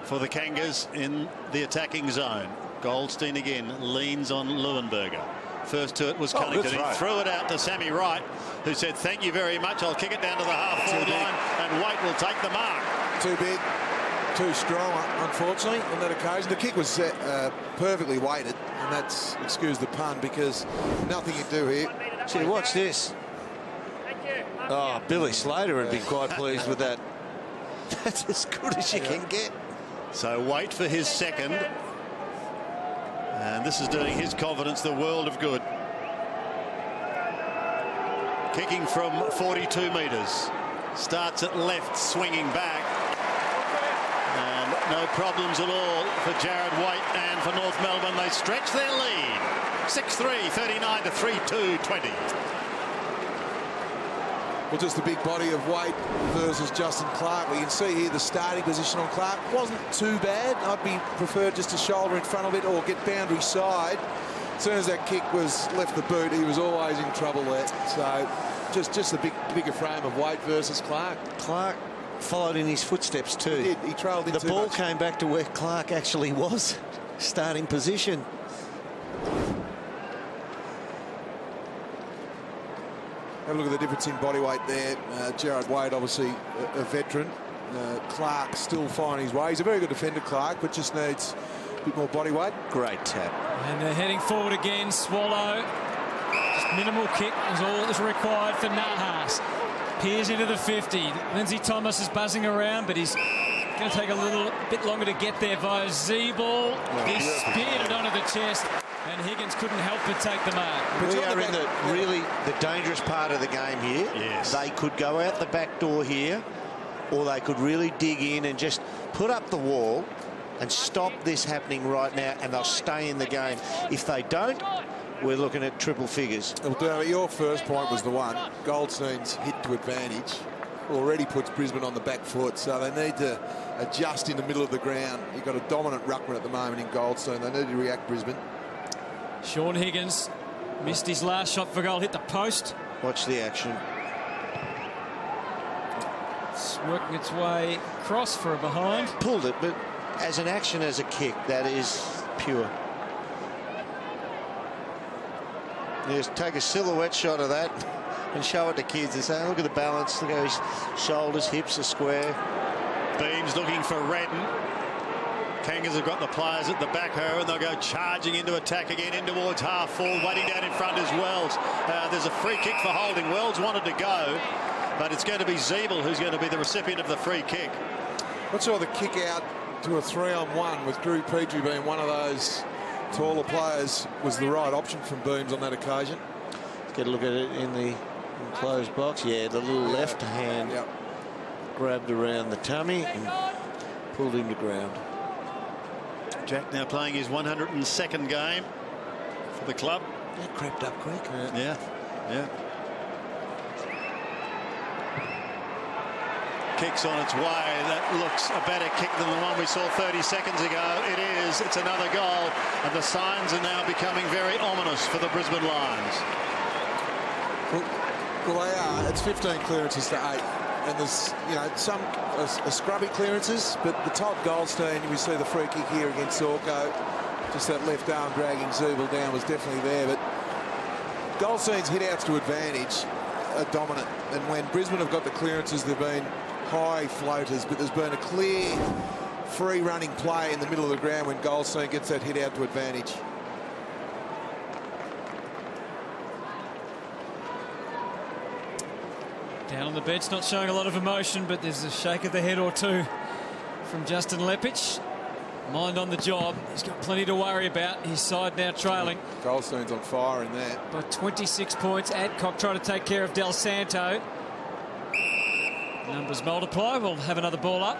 for the Kangas in the attacking zone. Goldstein again leans on Leuenberger. First to it was Cunnington. He threw it out to Sammy Wright, who said, "Thank you very much. I'll kick it down to the half-forward line, and Waite will take the mark." Too big, too strong, unfortunately, on that occasion. The kick was perfectly weighted, and that's, excuse the pun, because nothing you do here. See, watch this. Oh, Billy Slater would be quite pleased with that. That's as good as you can get. So Waite for his second. And this is doing his confidence the world of good. Kicking from 42 metres. Starts at left, swinging back. And no problems at all for Jared Waite and for North Melbourne. They stretch their lead. 6-3, 39 to 3-2, 20. Well, just the big body of Waite versus Justin Clark. We can see here the starting position on Clark wasn't too bad. I'd be preferred just to shoulder in front of it or get boundary side. As soon as that kick was left the boot, he was always in trouble there. So just the bigger frame of Waite versus Clark. Clark followed in his footsteps too. He did. He trailed in the too ball much. Came back to where Clark actually was, starting position. Have a look at the difference in body weight there. Jared Waite, obviously a veteran. Clark still finding his way. He's a very good defender, Clark, but just needs a bit more body weight. Great tap. And they're heading forward again. Swallow. Just minimal kick is all that's required for Nahas. Peers into the 50. Lindsay Thomas is buzzing around, but he's going to take a little bit longer to get there via Zeeble. He speared it onto the chest, and Higgins couldn't help but take the mark. We are in the dangerous part of the game here. Yes. They could go out the back door here, or they could really dig in and just put up the wall and stop this happening right now, and they'll stay in the game. If they don't, we're looking at triple figures. Well, Dermot, your first point was the one. Goldstein's hit to advantage already puts Brisbane on the back foot, so they need to adjust in the middle of the ground. You've got a dominant ruckman at the moment in Goldstein. They need to react, Brisbane. Sean Higgins missed his last shot for goal, hit the post. Watch the action. It's working its way across for a behind. Pulled it, but as an action, as a kick, that is pure. Just take a silhouette shot of that and show it to kids and say, look at the balance, look at his shoulders, hips are square. Beams looking for Redden. Kangas have got the players at the back her, and they'll go charging into attack again in towards half forward. Waiting down in front is Wells. There's a free kick for holding. Wells wanted to go, but it's going to be Zeeble who's going to be the recipient of the free kick. What saw the kick out to a 3-on-1 with Drew Petrie being one of those taller players was the right option from Beams on that occasion. Let's get a look at it in the enclosed box. Yeah, the little left hand grabbed around the tummy and pulled him to ground. Jack now playing his 102nd game for the club. That crept up quick. Yeah. Kicks on its way. That looks a better kick than the one we saw 30 seconds ago. It is. It's another goal, and the signs are now becoming very ominous for the Brisbane Lions. Well, they are. It's 15 clearances to 8. And there's, some scrubby clearances, but the top Goldstein, we see the free kick here against Sorko. Just that left arm dragging Zeeble down was definitely there, but Goldstein's hit-outs to advantage are dominant. And when Brisbane have got the clearances, they've been high floaters, but there's been a clear free running play in the middle of the ground when Goldstein gets that hit-out to advantage. Down on the bench, not showing a lot of emotion, but there's a shake of the head or two from Justin Lepich. Mind on the job. He's got plenty to worry about. His side now trailing. Goldstein's on fire in that. By 26 points. Adcock trying to take care of Del Santo. Numbers multiply. We'll have another ball up.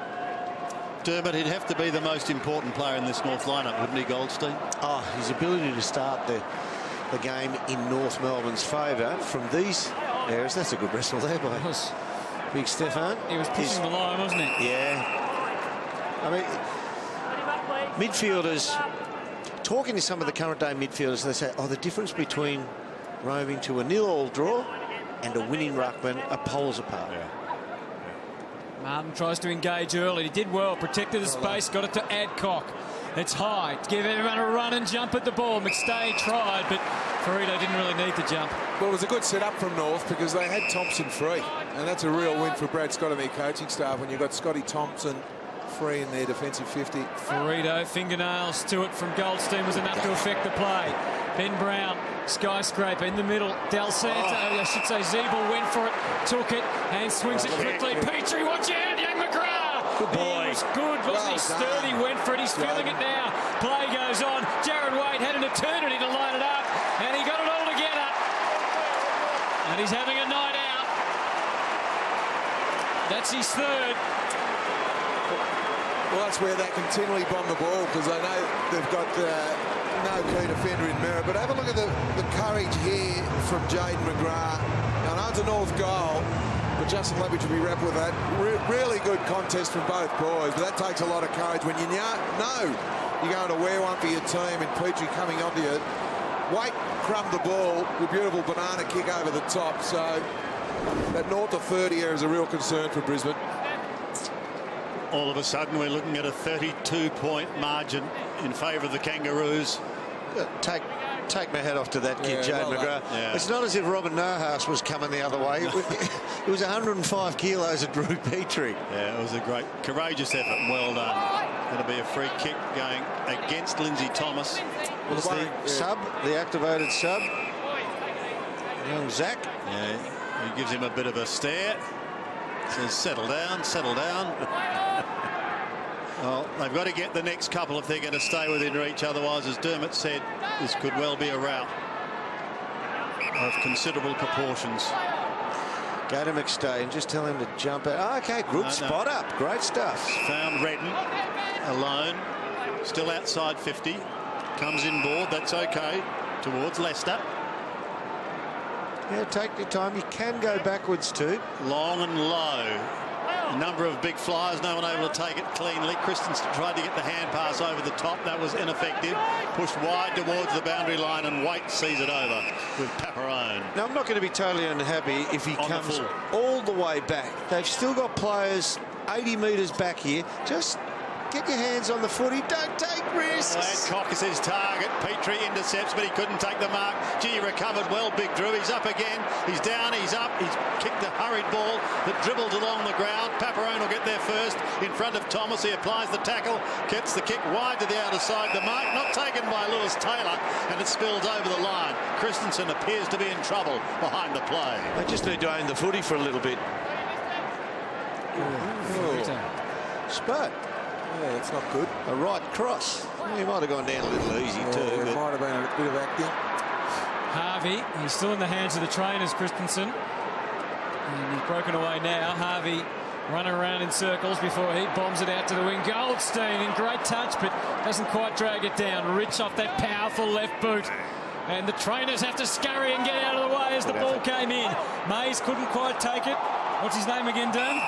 Dermot, he'd have to be the most important player in this North lineup, wouldn't he, Goldstein? Oh, his ability to start the game in North Melbourne's favour from these areas. That's a good wrestle there by Big Stefan. He was pushing the line, wasn't he? Yeah. I mean, midfielders, talking to some of the current day midfielders, they say, the difference between roving to a 0-all draw and a winning ruckman are poles apart. Yeah. Martin tries to engage early. He did well, protected the space, got it to Adcock. It's high. Give everyone a run and jump at the ball. McStay tried, but Ferrito didn't really need to jump. Well, it was a good setup from North because they had Thompson free, and that's a real win for Brad Scott and their coaching staff when you've got Scotty Thompson free in their defensive 50. Ferrito, fingernails to it from Goldstein was enough to affect the play. Ben Brown, skyscraper in the middle. Del Santo, I should say Zeeble went for it, took it, and swings it quickly. Petrie, watch out, young McGrath. Good boy. He was good, wasn't he? Sturdy went for it. He's feeling it now. Play goes on. Jared Wade had an eternity to line it up, and he got it all together. And he's having a night out. That's his third. Well, that's where they continually bomb the ball because they know they've got no key defender in Merritt. But have a look at the courage here from Jaden McGrath. Now, I know it's a North goal, but Justin Lepich will be wrapped with that. Really good contest from both boys, but that takes a lot of courage when you know you're going to wear one for your team and Petrie coming onto you. Wait, crumb the ball, the beautiful banana kick over the top. So that north of 30 here is a real concern for Brisbane. All of a sudden, we're looking at a 32-point margin in favour of the Kangaroos. Take my hat off to that kid, Jade McGrath. Yeah. It's not as if Robin Nahas was coming the other way. It was 105 kilos of Drew Petrie. Yeah, it was a great, courageous effort and well done. It'll be a free kick going against Lindsay Thomas. Was the sub, the activated sub, young Zach. Yeah, he gives him a bit of a stare. Says, settle down, settle down. Well, they've got to get the next couple if they're going to stay within reach. Otherwise, as Dermot said, this could well be a rout of considerable proportions. Go to McStay and just tell him to jump out. Okay, good spot up. Great stuff. Found Redden alone. Still outside 50. Comes inboard. That's okay. Towards Leicester. Yeah, take your time. You can go backwards too. Long and low. A number of big flyers, no one able to take it cleanly. Christensen tried to get the hand pass over the top. That was ineffective. Pushed wide towards the boundary line, and Waite sees it over with Paparone. Now, I'm not going to be totally unhappy if he comes all the way back. They've still got players 80 metres back here. Just get your hands on the footy. Don't take risks. Adcock is his target. Petrie intercepts, but he couldn't take the mark. Gee, recovered well, Big Drew. He's up again. He's down. He's up. He's kicked a hurried ball that dribbled along the ground. Paparone will get there first in front of Thomas. He applies the tackle. Gets the kick wide to the outer side. The mark not taken by Lewis Taylor, and it spills over the line. Christensen appears to be in trouble behind the play. They just need to own the footy for a little bit. Spud. Yeah, it's not good. A right cross. Well, he might have gone down a little easy too. It might have been a bit of acting. Harvey, he's still in the hands of the trainers, Christensen. And he's broken away now. Harvey running around in circles before he bombs it out to the wing. Goldstein in great touch, but doesn't quite drag it down. Rich off that powerful left boot. And the trainers have to scurry and get out of the way as the ball came in. Mays couldn't quite take it. What's his name again, Dan?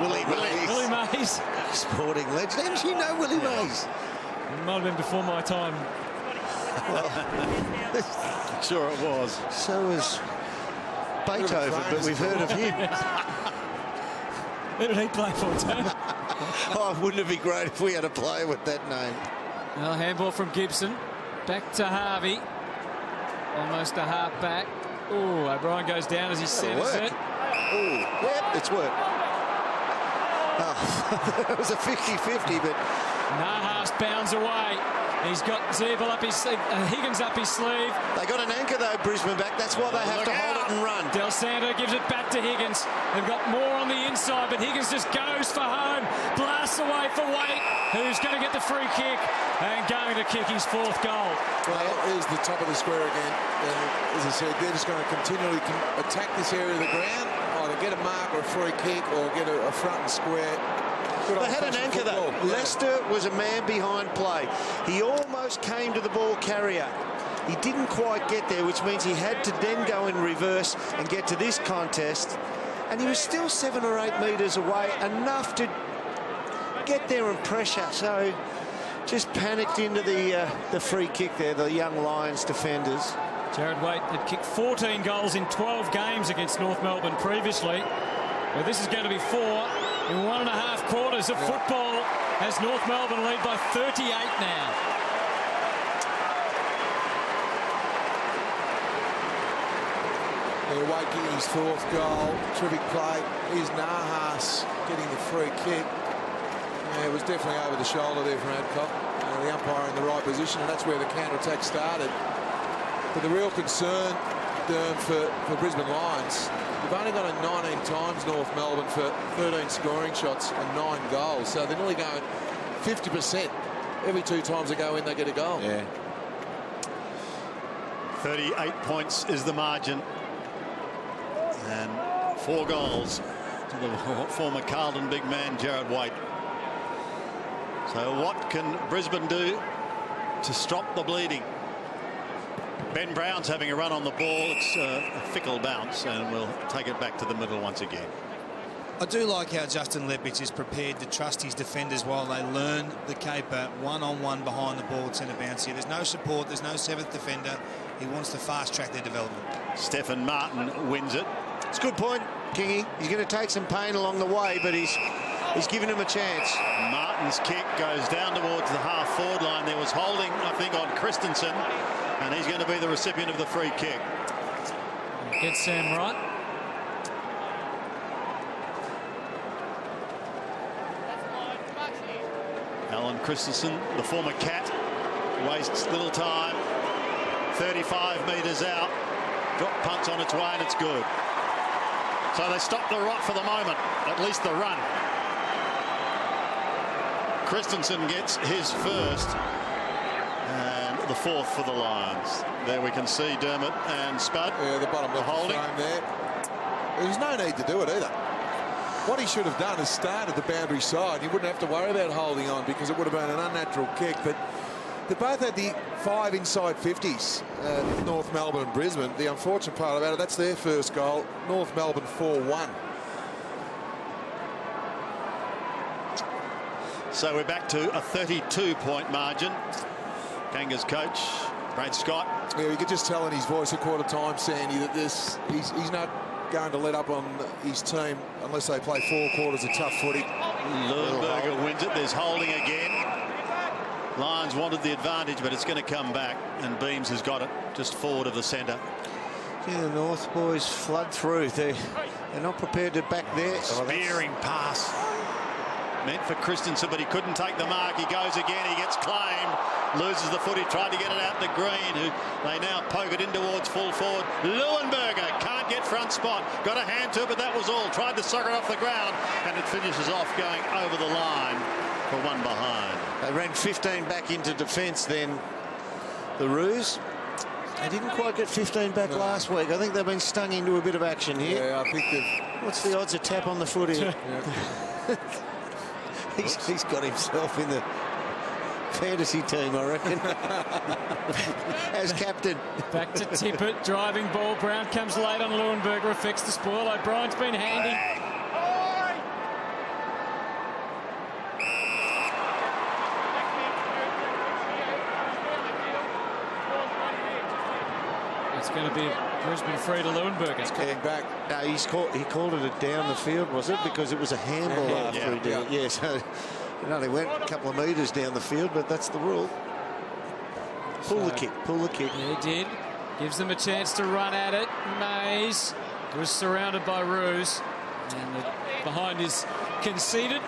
Willie Mays. Sporting legend. How did you know Willie Mays? It might have been before my time. Well, sure it was. So was Beethoven, but we've heard of him. Who did he play for, Dan? Oh, wouldn't it be great if we had a player with that name? Well, handball from Gibson. Back to Harvey. Almost a half back. Oh, O'Brien goes down as he centres it. Oh, yep, it's worked. Oh, it was a 50-50, but Nahas bounds away. He's got Zeeble up his sleeve, Higgins up his sleeve. They got an anchor though, Brisbane back. That's why they have to hold it and run. Del Santo gives it back to Higgins. They've got more on the inside, but Higgins just goes for home. Blasts away for Waite, who's going to get the free kick and going to kick his fourth goal. Well, here's the top of the square again. And as I said, they're just going to continually attack this area of the ground, either get a mark or a free kick or get a front and square. They had an anchor though. Yeah. Leicester was a man behind play. He almost came to the ball carrier. He didn't quite get there, which means he had to then go in reverse and get to this contest. And he was still 7 or 8 metres away, enough to get there and pressure. So just panicked into the free kick there, the young Lions defenders. Jared Waite had kicked 14 goals in 12 games against North Melbourne previously. Well, this is going to be 4 in 1.5 quarters of football as North Melbourne lead by 38 now. Yeah, Waite getting his 4th goal. Terrific play. Here's Nahas getting the free kick. Yeah, it was definitely over the shoulder there from Adcock. The umpire in the right position, and that's where the counter-attack started. But the real concern for Brisbane Lions, they've only got it 19 times, North Melbourne, for 13 scoring shots and 9 goals. So they're nearly going 50%. Every 2 times they go in, they get a goal. Yeah. 38 points is the margin. And 4 goals to the former Carlton big man, Jared Waite. So what can Brisbane do to stop the bleeding? Ben Brown's having a run on the ball. It's a fickle bounce, and we'll take it back to the middle once again. I do like how Justin Lepich is prepared to trust his defenders while they learn the caper one-on-one behind the ball at centre bounce here. There's no support, there's no 7th defender. He wants to fast-track their development. Stephen Martin wins it. It's a good point, Kingy. He's going to take some pain along the way, but he's given him a chance. Martin's kick goes down towards the half-forward line. There was holding, I think, on Christensen, and he's going to be the recipient of the free kick. Gets Sam right. Alan Christensen, the former Cat, wastes little time. 35 metres out. Drop punt's on its way, and it's good. So they stop the rot for the moment, at least the run. Christensen gets his first. And the fourth for the Lions. There we can see Dermott and Spud. Yeah, the bottom left holding frame there. There's no need to do it either. What he should have done is started the boundary side. He wouldn't have to worry about holding on because it would have been an unnatural kick. But they both had the 5 inside 50s, North Melbourne and Brisbane. The unfortunate part about it, that's their first goal. North Melbourne 4-1. So we're back to a 32-point margin. Kangas coach, Brad Scott. Yeah, you could just tell in his voice at quarter time, Sandy, that he's not going to let up on his team unless they play 4 quarters of tough footy. Leuenberger wins it. There's holding again. Lions wanted the advantage, but it's going to come back, and Beams has got it just forward of the centre. Yeah, the North boys flood through. They're not prepared to back there. Spearing pass. Meant for Christensen, but he couldn't take the mark. He goes again. He gets claimed. Loses the foot. He tried to get it out to Green, who they now poke it in towards full forward. Leuenberger can't get front spot. Got a hand to it, but that was all. Tried to sucker it off the ground, and it finishes off going over the line for one behind. They ran 15 back into defence then, the Roos. They didn't quite get 15 back last week. I think they've been stung into a bit of action here. Yeah, I think they've... What's the odds of tap on the foot here? He's got himself in the fantasy team, I reckon, as captain. Back to Tippett, driving ball. Brown comes late on Leuenberger, affects the spoil. O'Brien's been handy. It's going to be Brisbane free to Leuenberger. It's coming back. No, he called it a down the field, was it? Because it was a handball after he did it. Yeah, so it only went a couple of metres down the field, but that's the rule. Pull the kick. Yeah, he did. Gives them a chance to run at it. Mays was surrounded by Roos, and the behind is conceded,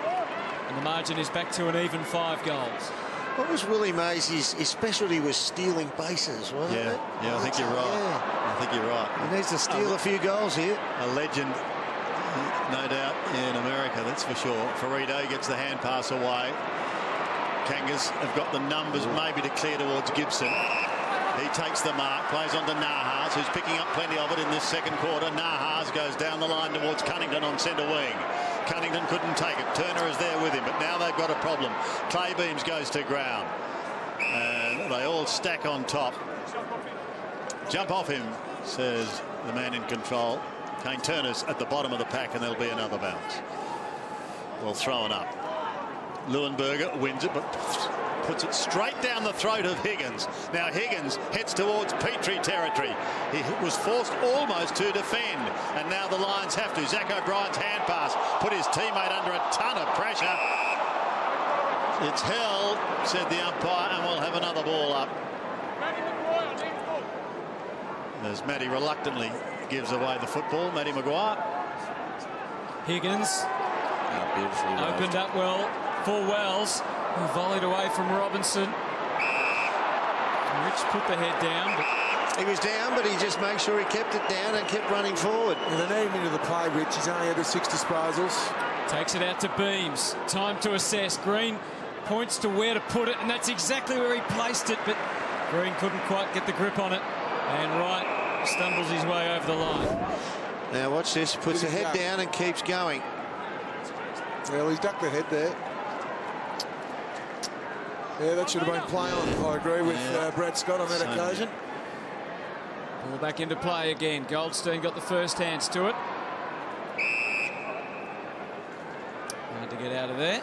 and the margin is back to an even 5 goals. What was Willie Mays? His specialty was stealing bases, wasn't it? Yeah, I think you're right. Yeah. I think you're right. He needs to steal a few goals here. A legend, no doubt, in America, that's for sure. Ferrito gets the hand pass away. Kangas have got the numbers maybe to clear towards Gibson. He takes the mark, plays on to Nahas, who's picking up plenty of it in this second quarter. Nahas goes down the line towards Cunnington on centre wing. Cunnington couldn't take it. Turner is there with him, but now they've got a problem. Clay Beams goes to ground. And they all stack on top. Jump off him, says the man in control. Kane Turner's at the bottom of the pack, and there'll be another bounce. Well thrown up. Leuenberger wins it, but puts it straight down the throat of Higgins. Now Higgins heads towards Petrie territory. He was forced almost to defend, and now the Lions have to. Zach O'Brien's hand pass put his teammate under a ton of pressure. It's held, said the umpire, and we'll have another ball up. As Matty reluctantly gives away the football. Matty Maguire. Higgins opened up well for Wells, who volleyed away from Robinson. Rich put the head down, but he was down, but he just made sure he kept it down and kept running forward. And they need him into the play, Rich. He's only had the 6 disposals. Takes it out to Beams. Time to assess. Green points to where to put it, and that's exactly where he placed it, but Green couldn't quite get the grip on it. And Wright stumbles his way over the line. Now watch this. Puts the head down and keeps going. Well, he's ducked the head there. Yeah, that should have been play on. I agree with Brad Scott on that occasion. Ball back into play again. Goldstein got the first hands to it. Hard to get out of there.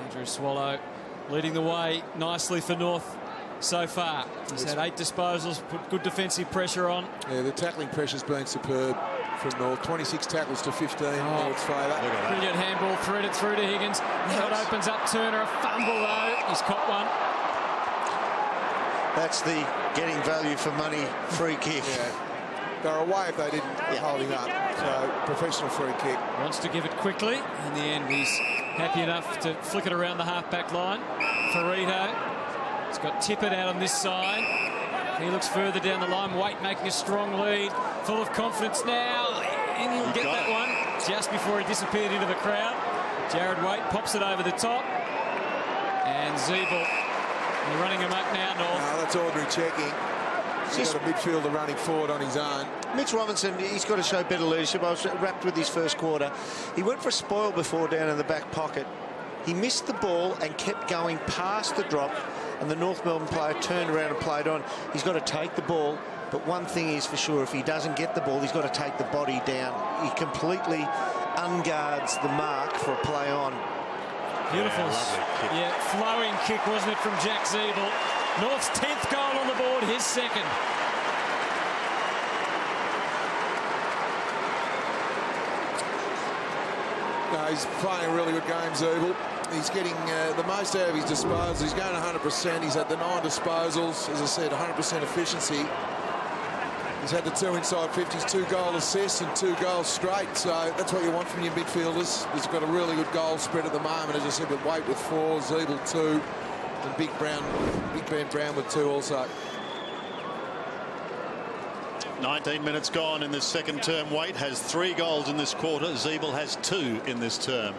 Andrew Swallow leading the way nicely for North so far. He's had 8 disposals, put good defensive pressure on. Yeah, the tackling pressure's been superb from North. 26 tackles to 15 in North's favour. Brilliant handball threaded through to Higgins. Now it opens up Turner. A fumble though. He's caught one. That's the getting value for money free kick. Yeah. They're away if they didn't hold him up. So professional free kick. Wants to give it quickly. In the end, he's happy enough to flick it around the half-back line. Ferrito. He's got Tippett out on this side. He looks further down the line. Waite making a strong lead. Full of confidence now. And he'll get that one just before he disappeared into the crowd. Jared Waite pops it over the top. And Zeeble, they're running him up now, North. No, that's Audrey checking. He's got a midfielder running forward on his own. Mitch Robinson, he's got to show better leadership. I was wrapped with his first quarter. He went for a spoil before down in the back pocket. He missed the ball and kept going past the drop, and the North Melbourne player turned around and played on. He's got to take the ball, but one thing is for sure, if he doesn't get the ball, he's got to take the body down. He completely unguards the mark for a play on. Beautiful. Yeah, flowing kick, wasn't it, from Jack Zeeble? North's 10th goal on the board, his second. No, he's playing a really good game, Zeeble. He's getting the most out of his disposals. He's going 100%. He's had the 9 disposals. As I said, 100% efficiency. He's had the 2 inside 50s, 2 goal assists and 2 goals straight. So that's what you want from your midfielders. He's got a really good goal spread at the moment, as I said, with Waite with 4, Zeeble 2, and Big Ben Brown with 2 also. 19 minutes gone in this second term. Waite has 3 goals in this quarter. Zeeble has 2 in this term.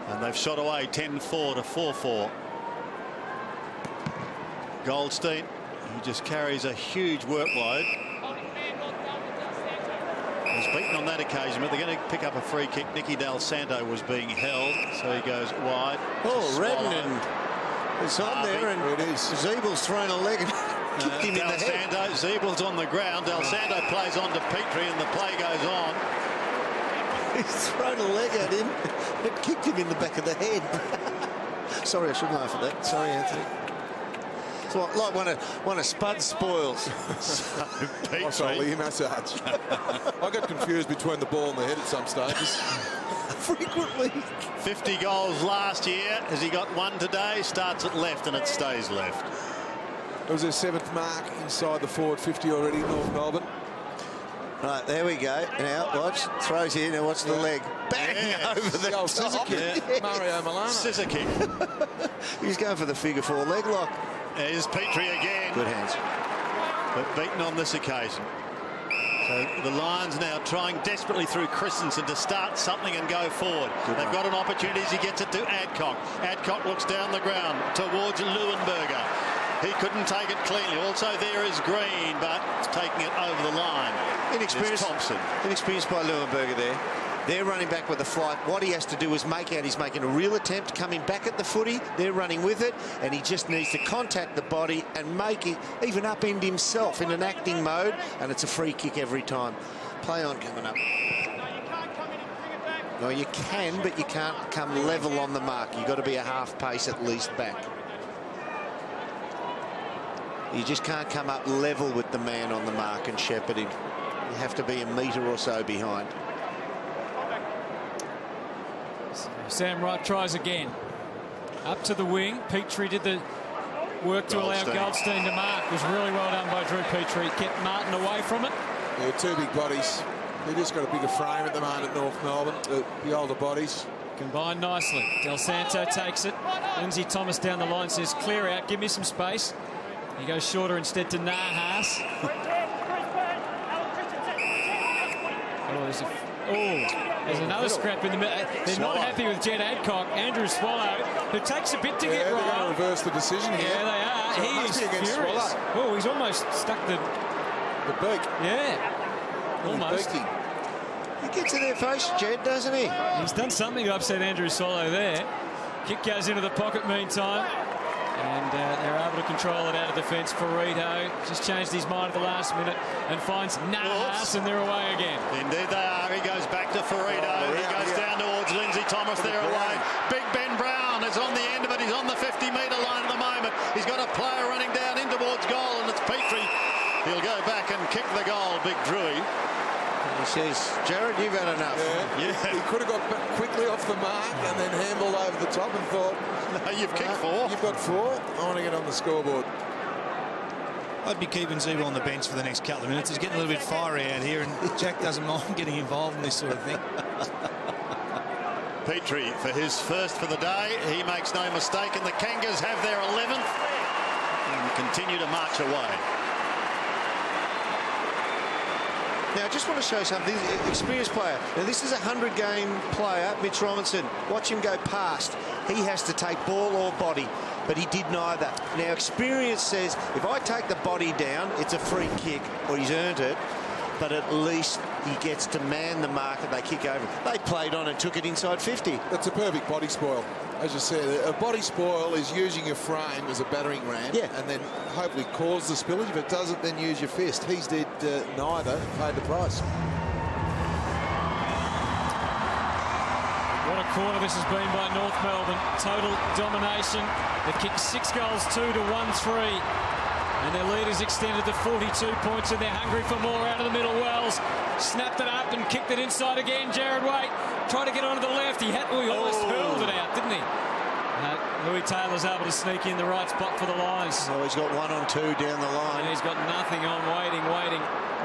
And they've shot away 10-4 to 4-4. Goldstein, who just carries a huge workload. He's beaten on that occasion, but they're going to pick up a free kick. Nicky Del Santo was being held, so he goes wide. Oh, Redden. It's on there, and it is. Zeeble's thrown a leg and kicked him in the head. Del Santo, Zeeble's on the ground. Del Santo plays on to Petrie, and the play goes on. He's thrown a leg at him and kicked him in the back of the head. Sorry, I shouldn't laugh at that. Sorry, Anthony. It's like one of Spud's spoils. Nice old massage. I got confused between the ball and the head at some stages. Frequently. 50 goals last year. Has he got 1 today? Starts at left and it stays left. It was their 7th mark inside the forward 50 already, North Melbourne. Right, there we go. Now, watch. Throws here. Now, watch the leg. Bang! Over the old scissor kick. Yeah. Mario Milano. Scissor kick. He's going for the figure 4 leg lock. There's Petrie again. Good hands. But beaten on this occasion. So the Lions now trying desperately through Christensen to start something and go forward. They've got an opportunity as he gets it to Adcock. Adcock looks down the ground towards Leuenberger. He couldn't take it cleanly. Also there is Green, but taking it over the line. Inexperienced Thompson. Inexperienced by Leuenberger there. They're running back with the flight. What he has to do is make out he's making a real attempt, coming back at the footy. They're running with it, and he just needs to contact the body and make it, even upend himself in an acting mode, and it's a free kick every time. Play on coming up. Well, you can, but you can't come level on the mark. You've got to be a half pace at least back. You just can't come up level with the man on the mark and shepherd him. You have to be a metre or so behind. Sam Wright tries again. Up to the wing. Petrie did the work to allow Goldstein to mark. It was really well done by Drew Petrie. Kept Martin away from it. Yeah, 2 big bodies. They just got a bigger frame at the moment at North Melbourne, the older bodies. Combined nicely. Del Santo takes it. Lindsay Thomas down the line says, clear out, give me some space. He goes shorter instead to Nahas. There's another scrap in the middle. They're not happy with Jed Adcock. Andrew Swallow, who takes a bit to get right. They're going to reverse the decision here. Yeah, they are. So he is furious. Swallow. Oh, he's almost stuck the beak. Yeah, almost. He gets in their face, Jed, doesn't he? He's done something to upset Andrew Swallow there. Kick goes into the pocket meantime. And they're able to control it out of defence. Ferrito just changed his mind at the last minute and finds Nahas, and they're away again. Indeed they are. He goes back to Ferrito. He goes down towards Lindsay Thomas. They're away. Big Ben Brown is on the end of it. He's on the 50-metre line at the moment. He's got a player running down in towards goal, and it's Petrie. He'll go back and kick the goal, Big Drewy. He says, Jared, you've had enough. Yeah. He could have got quickly off the mark and then handled over the top and thought, no, you've kicked 4. You've got 4. I want to get on the scoreboard. I'd be keeping Zeeble on the bench for the next couple of minutes. It's getting a little bit fiery out here, and Jack doesn't mind getting involved in this sort of thing. Petrie for his first for the day. He makes no mistake, and the Kangas have their 11th and continue to march away. Now, I just want to show something. Experienced player. Now, this is a 100-game player, Mitch Robinson. Watch him go past. He has to take ball or body, but he did neither. Now, experience says if I take the body down, it's a free kick, or he's earned it, but at least he gets to man the mark and they kick over. They played on and took it inside 50. That's a perfect body spoil. As you said, a body spoil is using your frame as a battering ram, and then hopefully cause the spillage. If it doesn't, then use your fist. He's did neither, paid the price. What a quarter this has been by North Melbourne. Total domination. They've kicked 6 goals, 2 to 1-3. And their lead is extended to 42 points, and they're hungry for more out of the middle. Wells snapped it up and kicked it inside again. Jared Waite tried to get onto the left. He almost hurled it out, didn't he? Louis Taylor's able to sneak in the right spot for the Lions. Oh, he's got 1 on 2 down the line. And he's got nothing on, waiting.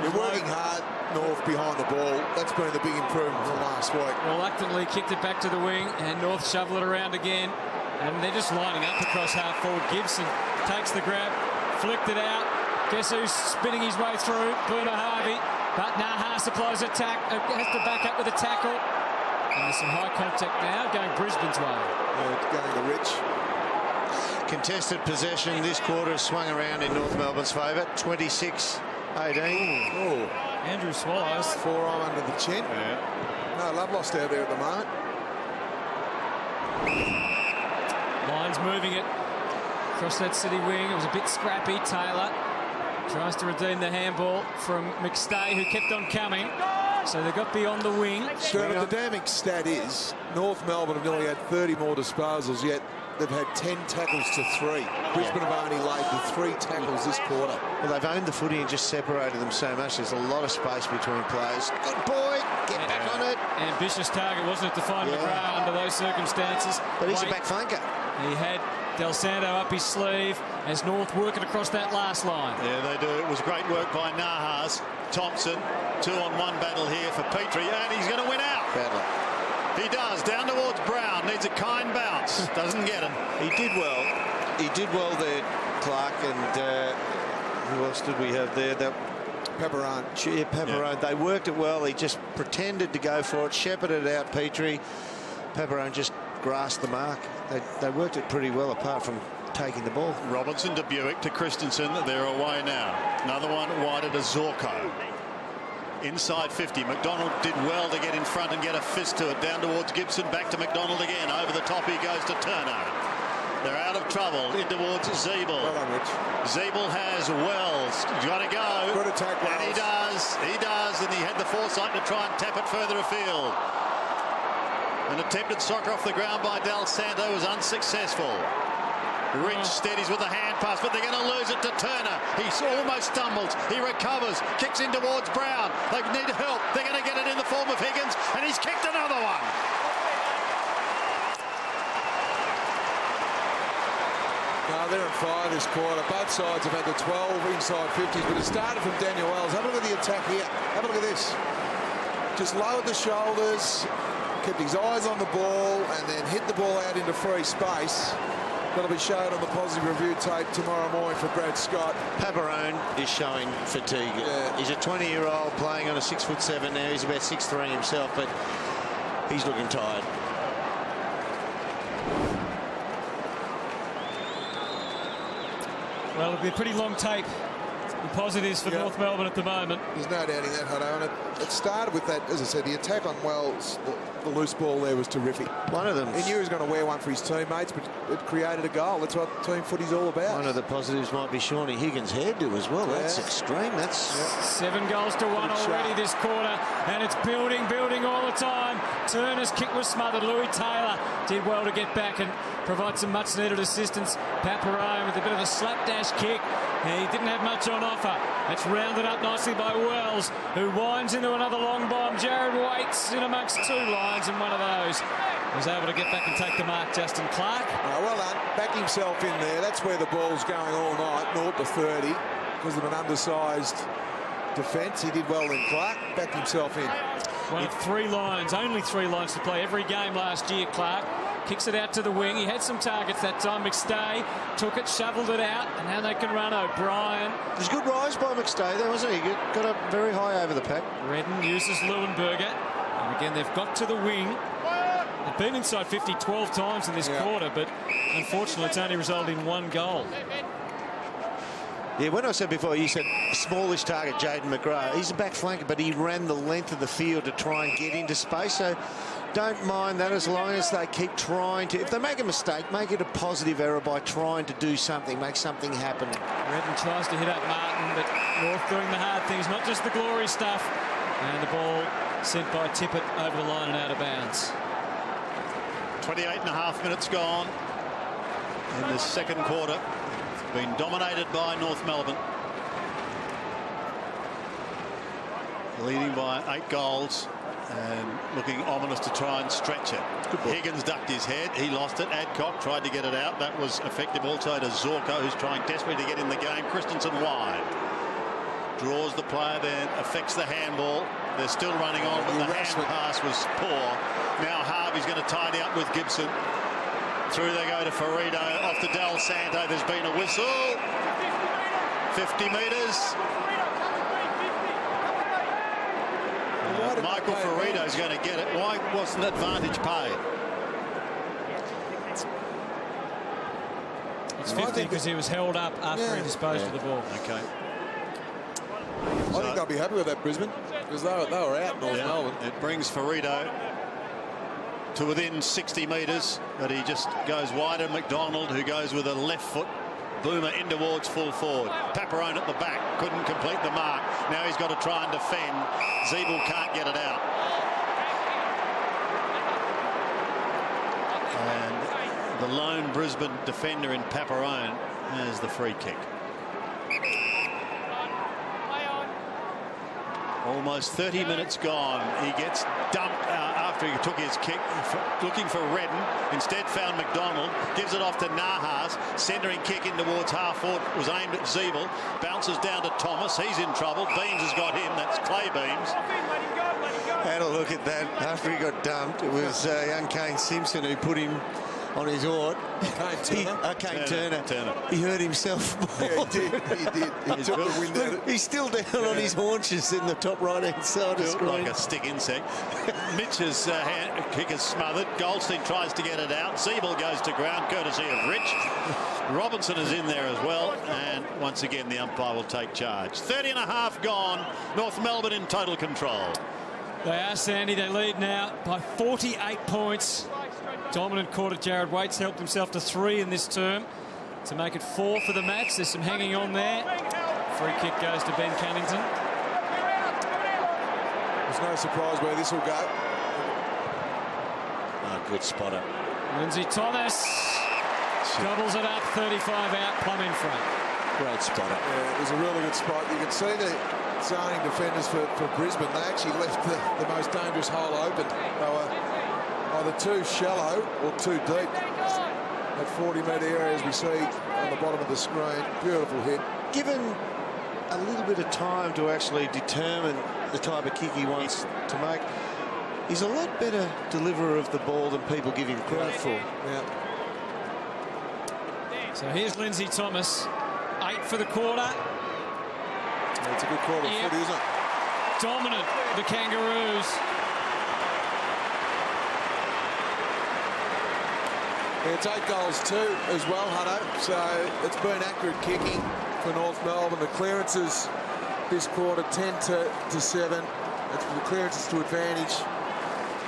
You're working hard, North, behind the ball. That's been the big improvement from last week. Reluctantly kicked it back to the wing, and North shovel it around again. And they're just lining up across half forward. Gibson takes the grab, flicked it out. Guess who's spinning his way through? Boomer Harvey. But Naha supplies attack, has to back up with a tackle. And there's some high contact now going Brisbane's way. Going to Rich. Contested possession this quarter has swung around in North Melbourne's favour. 26-18. Andrew Swallows. Forearm under the chin. No love lost out there at the moment. Lions moving it across that City wing. It was a bit scrappy. Taylor tries to redeem the handball from McStay, who kept on coming. So they got beyond the wing. The damning stat is North Melbourne have nearly had 30 more disposals, yet they've had 10 tackles to 3. Brisbane have only laid the 3 tackles this quarter. Well, they've owned the footy and just separated them so much. There's a lot of space between players. Good boy, get back on it. Ambitious target, wasn't it, to find McGrath under those circumstances? But he's a back flanker. He had Del Santo up his sleeve as North working across that last line. Yeah, they do. It was great work by Nahas. Thompson, 2-on-1 battle here for Petrie, and he's going to win out. Battle. He does, down towards Brown, needs a kind bounce, doesn't get him. He did well. He did well there, Clark, and who else did we have there? Pepperone. Yeah, Pepperone. Yeah. They worked it well. He just pretended to go for it, shepherded it out Petrie. Pepperone just grasped the mark. They worked it pretty well apart from taking the ball. Robinson to Buick to Christensen. They're away now. Another one wider to Zorko. Inside 50. McDonald did well to get in front and get a fist to it. Down towards Gibson. Back to McDonald again. Over the top he goes to Turner. They're out of trouble. In towards Zeeble. Well done, Rich. Zeeble has Wells. He's got to go. Good attack, Wells. And he does. He does. And he had the foresight to try and tap it further afield. An attempted soccer off the ground by Del Santo was unsuccessful. Rich steadies with the hand pass, but they're going to lose it to Turner. He almost stumbles. He recovers. Kicks in towards Brown. They need help. They're going to get it in the form of Higgins, and he's kicked another one. No, they're on fire this quarter. Both sides have had the 12 inside 50s, but it started from Daniel Wells. Have a look at the attack here. Have a look at this. Just lowered the shoulders, kept his eyes on the ball, and then hit the ball out into free space. That'll be shown on the positive review tape tomorrow morning for Brad Scott. Pepperone is showing fatigue. Yeah. He's a 20-year-old playing on a 6'7" now. He's about 6'3" himself, but he's looking tired. Well, it'll be a pretty long tape. The positives for North Melbourne at the moment. There's no doubting that, Hutto. And it started with that, as I said, the attack on Wells, the loose ball there was terrific. One of them. He knew he was going to wear one for his teammates, but it created a goal. That's what team footy's all about. One of the positives might be Shawnee Higgins' hairdo as well. Yeah. That's extreme. That's 7 goals to 1 already this quarter, and it's building all the time. Turner's kick was smothered. Louis Taylor did well to get back and provide some much-needed assistance. Paparone with a bit of a slapdash kick. He didn't have much on offer. It's rounded up nicely by Wells, who winds into another long bomb. Jared Waite's in amongst 2 lines, and one of those was able to get back and take the mark. Justin Clark. Oh, well done. Back himself in there. That's where the ball's going all night, 0 to 30, because of an undersized defence. He did well in Clark. Backed himself in. One of 3 lines, only 3 lines to play every game last year, Clark. Kicks it out to the wing. He had some targets that time. McStay took it, shoveled it out, and now they can run O'Brien. It was a good rise by McStay there, wasn't he? Got up very high over the pack. Redden uses Leuenberger. And again, they've got to the wing. They've been inside 50 12 times in this quarter, but unfortunately it's only resulted in 1 goal. Yeah, when I said before, you said smallish target, Jaden McGrath. He's a back flanker, but he ran the length of the field to try and get into space. So don't mind that as long as they keep trying to. If they make a mistake, make it a positive error by trying to do something, make something happen. Redden tries to hit up Martin, but North doing the hard things, not just the glory stuff. And the ball sent by Tippett over the line and out of bounds. 28.5 minutes gone in the second quarter. Been dominated by North Melbourne. Leading by 8 goals and looking ominous to try and stretch it. Higgins ducked his head. He lost it. Adcock tried to get it out. That was effective also to Zorko, who's trying desperately to get in the game. Christensen wide. Draws the player, then affects the handball. They're still running on, but the hand pass was poor. Now Harvey's going to tidy up with Gibson. Through they go to Ferrito, off to Del Santo. There's been a whistle. 50 metres. Michael Ferrito's going to get it. Why wasn't advantage paid? It's 50 because he was held up after he disposed of the ball. Okay. I think they'll be happy with that, Brisbane, because they were out North Melbourne. It brings Ferrito to within 60 metres, but he just goes wider. McDonald, who goes with a left foot boomer in towards full forward. Paparone at the back, couldn't complete the mark. Now he's got to try and defend. Zeeble can't get it out. And the lone Brisbane defender in Paparone has the free kick. Almost 30 minutes gone. He gets dumped after he took his kick, looking for Redden. Instead found McDonald. Gives it off to Nahas. Centering kick in towards half forward. Was aimed at Zeeble. Bounces down to Thomas. He's in trouble. Beams has got him. That's Clay Beams. Had a look at that after he got dumped. It was young Kane Simpson who put him on his ought. Kane Turner. He hurt himself. Yeah, he did. He took the wind out. He's still down on his haunches in the top right-hand side of the screen. Like a stick insect. Mitch's kick is smothered. Goldstein tries to get it out. Zeeble goes to ground, courtesy of Rich. Robinson is in there as well. And once again, the umpire will take charge. 30.5 gone. North Melbourne in total control. They are, Sandy. They lead now by 48 points. Dominant quarter. Jared Waite's helped himself to 3 in this term to make it 4 for the match. There's some hanging on there. Free kick goes to Ben Cunnington. There's no surprise where this will go. Good spotter. Lindsay Thomas gobbles it up, 35 out, plumb in front. Great spotter. Yeah, it was a really good spot. You can see the zoning defenders for Brisbane. They actually left the most dangerous hole open. They were either too shallow or too deep. That 40-metre area, as we see on the bottom of the screen. Beautiful hit. Given a little bit of time to actually determine the type of kick he wants to make, he's a lot better deliverer of the ball than people give him credit for. Yeah. So here's Lindsay Thomas. 8 for the quarter. Yeah, it's a good quarter of footy, isn't it? Dominant, the Kangaroos. Yeah, it's 8 goals too as well, Hutto. So it's been accurate kicking for North Melbourne. The clearances this quarter 10 to 7. It's the clearances to advantage.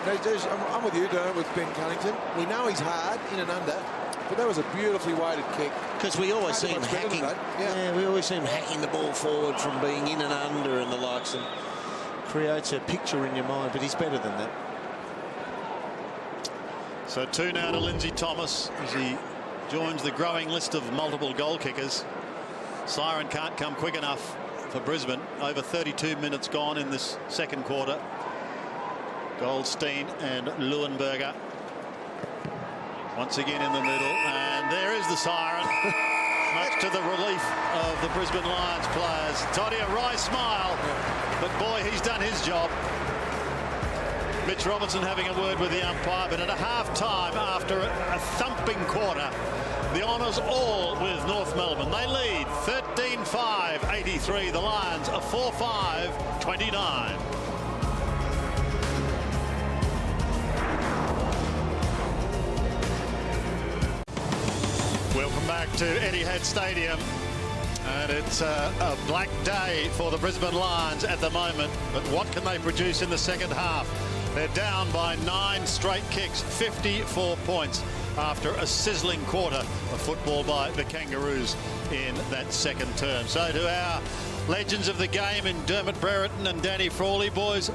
I'm with you, Dermot, with Ben Cunnington. We know he's hard in and under, but that was a beautifully weighted kick. Because we always see him hacking. Yeah, we always see him hacking the ball forward from being in and under and the likes, and creates a picture in your mind. But he's better than that. So 2 now to Lindsay Thomas as he joins the growing list of multiple goal kickers. Siren can't come quick enough for Brisbane. Over 32 minutes gone in this second quarter. Goldstein and Leuenberger once again in the middle, and there is the siren. Much to the relief of the Brisbane Lions players. Toddy, a wry smile, but boy, he's done his job. Mitch Robinson having a word with the umpire, but at a half-time, after a thumping quarter, the honours all with North Melbourne. They lead 13-5, 83. The Lions are 4-5, 29. Welcome back to Etihad Stadium. And it's a black day for the Brisbane Lions at the moment. But what can they produce in the second half? They're down by 9 straight kicks, 54 points after a sizzling quarter of football by the Kangaroos in that second term. So to our legends of the game in Dermot Brereton and Danny Frawley, boys,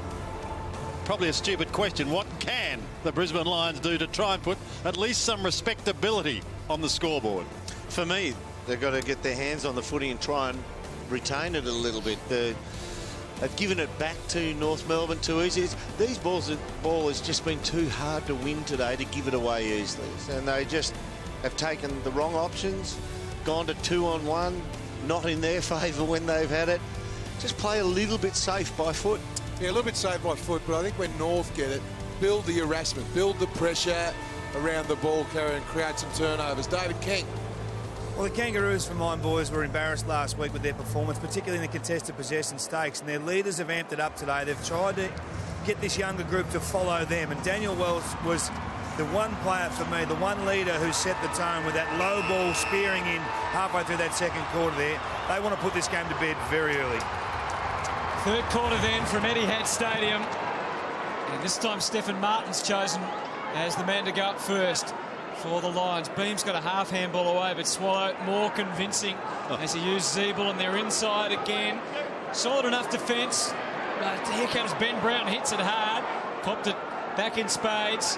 probably a stupid question. What can the Brisbane Lions do to try and put at least some respectability on the scoreboard? For me, they've got to get their hands on the footy and try and retain it a little bit. They've given it back to North Melbourne too easy. These ball has just been too hard to win today to give it away easily. And they just have taken the wrong options, gone to 2-on-1, not in their favour when they've had it. Just play a little bit safe by foot. Yeah, a little bit safe by foot, but I think when North get it, build the harassment, build the pressure around the ball carrier and create some turnovers. David King. Well, the Kangaroos, for mine, boys, were embarrassed last week with their performance, particularly in the contested possession stakes, and their leaders have amped it up today. They've tried to get this younger group to follow them, and Daniel Wells was the one player for me, the one leader who set the tone with that low ball spearing in halfway through that second quarter there. They want to put this game to bed very early. Third quarter then from Etihad Stadium. And this time Stephen Martin's chosen as the man to go up first for the Lions. Beam's got a half handball away, but Swallow more convincing as he used Zeeble, and they're inside again. Solid enough defence. But here comes Ben Brown, hits it hard. Popped it back in spades.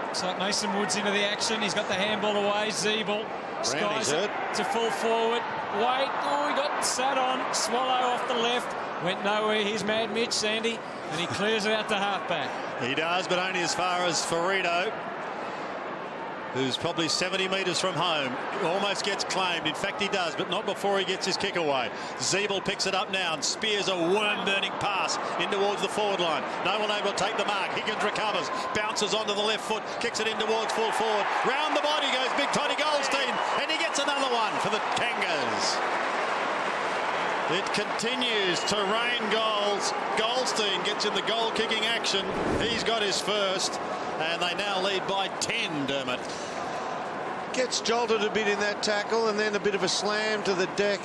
Looks like Mason Wood's into the action. He's got the handball away. Zeeble skies it to full forward. Wait, oh, he got sat on. Swallow off the left. Went nowhere. Here's Mad Mitch, Sandy, and he clears it out to halfback. He does, but only as far as Ferrito, who's probably 70 metres from home. Almost gets claimed. In fact, he does, but not before he gets his kick away. Zeeble picks it up now and spears a worm-burning pass in towards the forward line. No one able to take the mark. Higgins recovers, bounces onto the left foot, kicks it in towards full forward. Round the body goes Big Toddy Goldstein, and he gets another one for the Kangas. It continues to rain goals. Goldstein gets in the goal-kicking action. He's got his first, and they now lead by 10, Dermot. Gets jolted a bit in that tackle, and then a bit of a slam to the deck.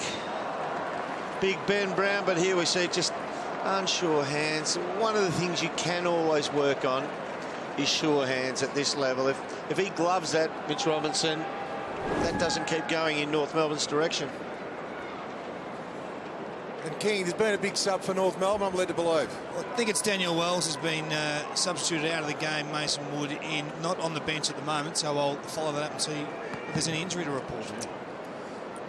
Big Ben Brown, but here we see just unsure hands. One of the things you can always work on is sure hands at this level. If he gloves that, Mitch Robinson, that doesn't keep going in North Melbourne's direction. And King, there's been a big sub for North Melbourne, I'm led to believe. Well, I think it's Daniel Wells has been substituted out of the game. Mason Wood in, not on the bench at the moment, so I'll follow that up and see if there's any injury to report.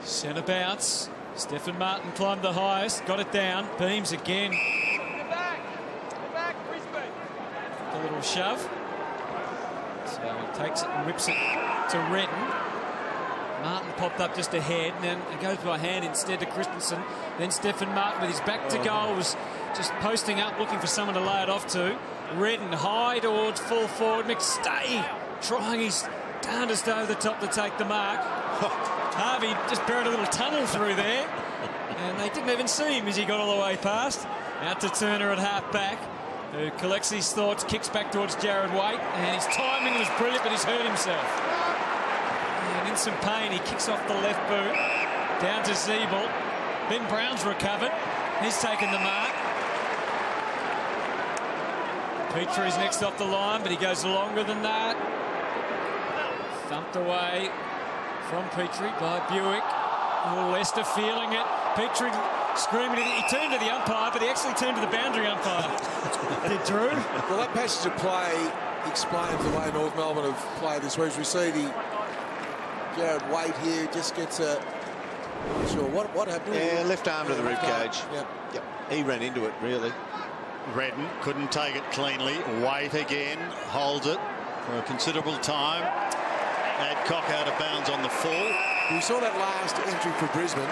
Centre bounce. Stephen Martin climbed the highest, got it down. Beams again. Get back, Brisbane. A little shove. So he takes it and whips it to Redden. Martin popped up just ahead, and then it goes by hand instead to Christensen. Then Stephen Martin with his back to goal was just posting up, looking for someone to lay it off to. Redden high towards full forward. McStay trying his darndest over the top to take the mark. Harvey just buried a little tunnel through there, and they didn't even see him as he got all the way past. Out to Turner at half back, who collects his thoughts, kicks back towards Jared Waite, and his timing was brilliant, but he's hurt himself. And in some pain, he kicks off the left boot, down to Zeeble. Ben Brown's recovered. He's taken the mark. Petrie's next off the line, but he goes longer than that. Thumped away from Petrie by Buick. Oh, Lester feeling it. Petrie screaming it. He turned to the umpire, but he actually turned to the boundary umpire. Did Drew? Well, that passage of play explains the way North Melbourne have played this week. We see the Jared Waite here just gets a... Not sure what happened. Yeah, left arm to the rib cage. Yep. He ran into it, really. Redden couldn't take it cleanly. Waite again holds it for a considerable time. Adcock out of bounds on the full. We saw that last entry for Brisbane.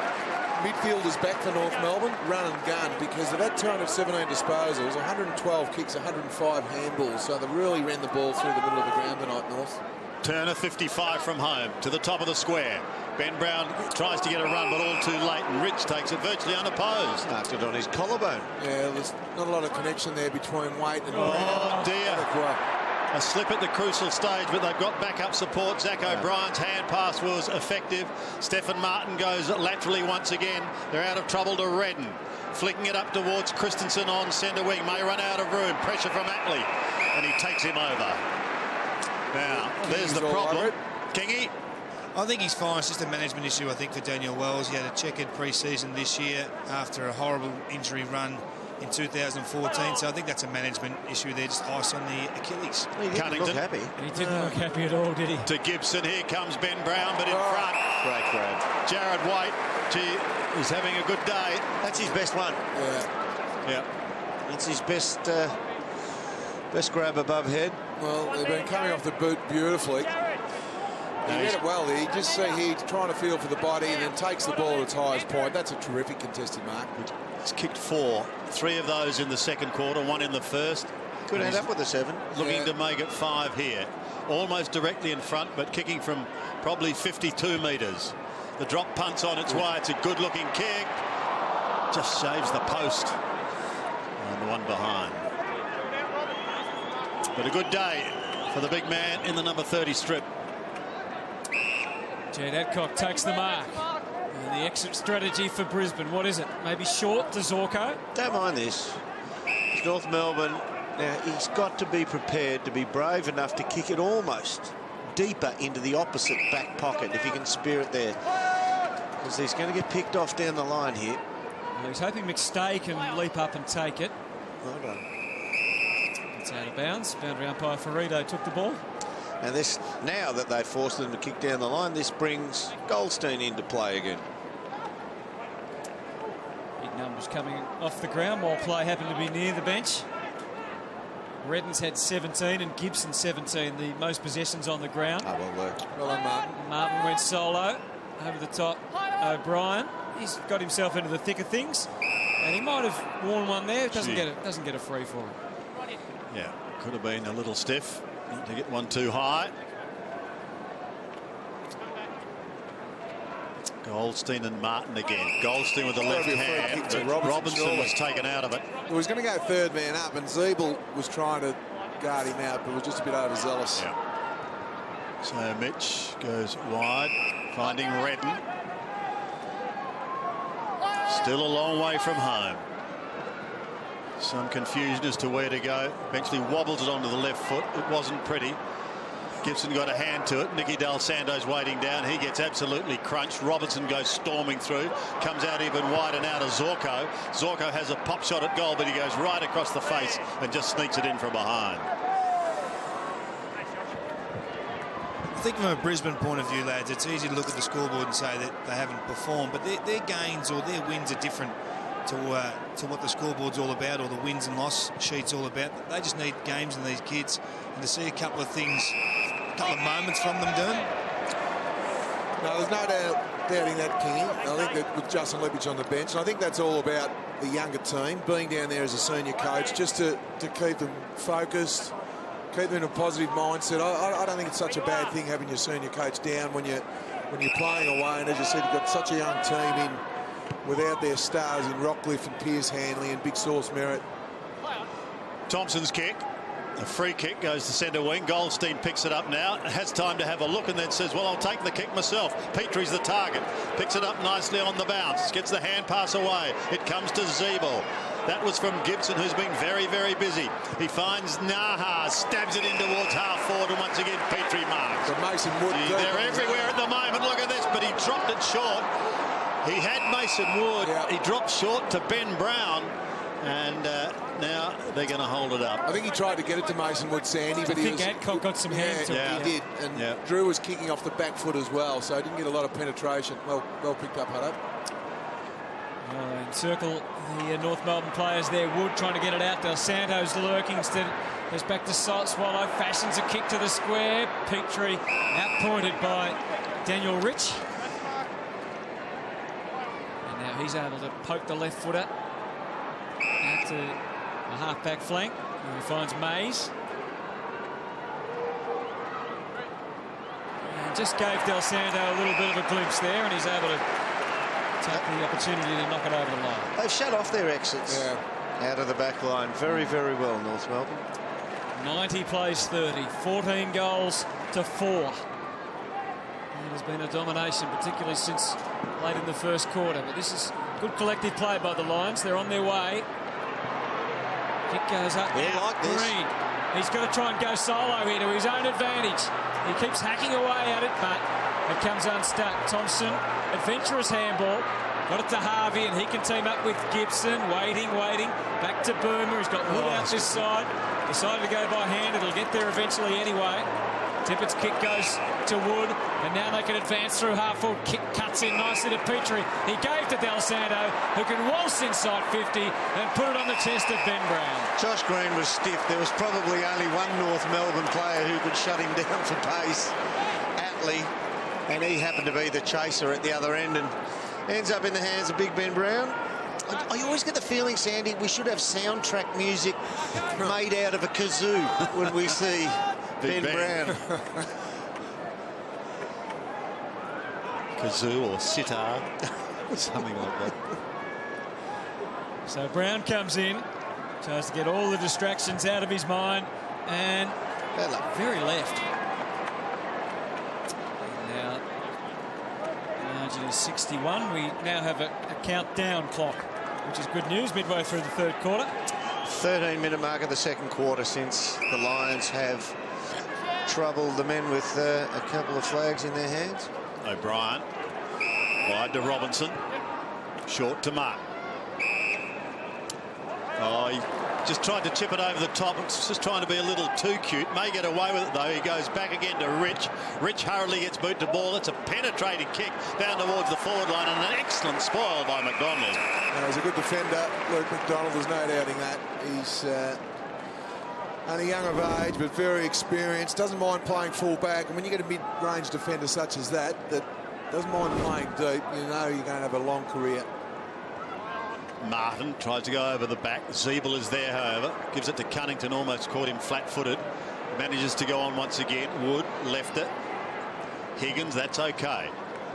midfielders back for North Melbourne, run and gun, because they've had 217 disposals, 112 kicks, 105 handballs, so they really ran the ball through the middle of the ground tonight, North. Turner 55 from home to the top of the square. Ben Brown tries to get a run, but all too late, and Rich takes it virtually unopposed. Knocked it on his collarbone. Yeah, there's not a lot of connection there between Waite and Brown. Oh, dear. A slip at the crucial stage, but they've got backup support. Zach O'Brien's hand pass was effective. Stephen Martin goes laterally once again. They're out of trouble to Redden. Flicking it up towards Christensen on centre wing. May run out of room. Pressure from Ackley. And he takes him over. Now, there's the problem. Kingy. I think he's fine. It's just a management issue, I think, for Daniel Wells. He had a checkered pre-season this year after a horrible injury run in 2014. So I think that's a management issue there, just ice on the Achilles. He didn't look happy. He didn't look happy at all, did he? To Gibson. Here comes Ben Brown, but in front. Great grab. Jared White, he's having a good day. That's his best one. Yeah. That's his best grab above head. Well, they've been coming off the boot beautifully. He read it well there. You just see he's trying to feel for the body and then takes the ball at its highest point. That's a terrific contested mark. He's kicked 4. 3 of those in the second quarter, 1 in the first. Could end up with a 7. Looking to make it 5 here. Almost directly in front, but kicking from probably 52 metres. The drop punt's on its way. It's a good-looking kick. Just saves the post. And the one behind. But a good day for the big man in the number 30 strip. Jed Adcock takes the mark. And the exit strategy for Brisbane, what is it? Maybe short to Zorko? Don't mind this. It's North Melbourne. Now, he's got to be prepared to be brave enough to kick it almost deeper into the opposite back pocket if he can spear it there. Because he's going to get picked off down the line here. Well, he's hoping McStay can leap up and take it. Well done. It's out of bounds. Boundary umpire Ferrito took the ball. And this, now that they've forced them to kick down the line, this brings Goldstein into play again. Big numbers coming off the ground while play happened to be near the bench. Redden's had 17 and Gibson 17, the most possessions on the ground. Oh, well worked. Well done, Martin. Martin went solo over the top. O'Brien, he's got himself into the thick of things, and he might have worn one there. Doesn't get a free for him. Yeah, could have been a little stiff to get one too high. Goldstein and Martin again. Goldstein with the left hand, but Robinson was taken out of it. He was going to go third man up, and Zeeble was trying to guard him out, but was just a bit overzealous. Yeah. So Mitch goes wide, finding Redden. Still a long way from home. Some confusion as to where to go. Eventually wobbles it onto the left foot. It wasn't pretty. Gibson got a hand to it. Nicky Del Sando's waiting down. He gets absolutely crunched. Robertson goes storming through. Comes out even wide and out of Zorko. Zorko has a pop shot at goal, but he goes right across the face and just sneaks it in from behind. I think from a Brisbane point of view, lads, it's easy to look at the scoreboard and say that they haven't performed, but their gains or their wins are different to what the scoreboard's all about or the wins and loss sheet's all about. They just need games in these kids, and to see a couple of things, a couple of moments from them doing. No, there's no doubting that, Kingy. I think that with Justin Leppich on the bench, and I think that's all about the younger team being down there as a senior coach, just to keep them focused, keep them in a positive mindset. I don't think it's such a bad thing having your senior coach down when you're playing away. And as you said, you've got such a young team in without their stars in Rockcliffe and Piers Hanley and Big Source Merritt. Thompson's kick. A free kick goes to centre wing. Goldstein picks it up now. Has time to have a look and then says, well, I'll take the kick myself. Petrie's the target. Picks it up nicely on the bounce. Gets the hand pass away. It comes to Zeeble. That was from Gibson, who's been very, very busy. He finds Naha, stabs it in towards half forward, and once again, Petrie marks. But Mason Wood... They're everywhere at the moment. Look at this, but he dropped it short. He had Mason Wood. Yeah. He dropped short to Ben Brown, and now they're going to hold it up. I think he tried to get it to Mason Wood, Sandy, but I think Adcock got some hands to it. He did, and Drew was kicking off the back foot as well, so he didn't get a lot of penetration. Well picked up, Hutto. Encircle the North Melbourne players there. Wood trying to get it out. Del Santo's lurking. Instead, goes back to Swallow. Fashions a kick to the square. Petrie outpointed by Daniel Rich. And now he's able to poke the left footer out to the half-back flank, where he finds Mays. And just gave Del Santo a little bit of a glimpse there, and he's able to take the opportunity to knock it over the line. They've shut off their exits out of the back line very, very well, North Melbourne. 90 plays 30, 14 goals to 4. It has been a domination, particularly since late in the first quarter. But this is good collective play by the Lions. They're on their way. Kick goes up now. Like this. Green. He's got to try and go solo here to his own advantage. He keeps hacking away at it, but it comes unstuck. Thompson, adventurous handball. Got it to Harvey, and he can team up with Gibson. Waiting. Back to Boomer. He's got Wood out this side. Decided to go by hand. It'll get there eventually anyway. Tippett's kick goes to Wood, and now they can advance through half-forward. Kick cuts in nicely to Petrie. He gave to Del Santo, who can waltz inside 50 and put it on the chest of Ben Brown. Josh Green was stiff. There was probably only one North Melbourne player who could shut him down for pace, Atley, and he happened to be the chaser at the other end and ends up in the hands of Big Ben Brown. I always get the feeling, Sandy, we should have soundtrack music made out of a kazoo when we see Ben Brown. Kazoo or sitar, something like that. So Brown comes in, tries to get all the distractions out of his mind, and very left. Now, margin is 61. We now have a countdown clock, which is good news midway through the third quarter. 13-minute mark of the second quarter since the Lions have troubled the men with a couple of flags in their hands. O'Brien wide to Robinson, short to Mark. Oh, he just tried to chip it over the top. It's just trying to be a little too cute. May get away with it though. He goes back again to Rich. Rich hurriedly gets boot to ball. It's a penetrating kick down towards the forward line, and an excellent spoil by McDonald. He's a good defender, Luke McDonald. There's no doubting that. He's only young of age, but very experienced. Doesn't mind playing full back. And when you get a mid-range defender such as that doesn't mind playing deep, you know you're going to have a long career. Martin tries to go over the back. Zeeble is there, however. Gives it to Cunnington, almost caught him flat-footed. Manages to go on once again. Wood left it. Higgins, that's okay.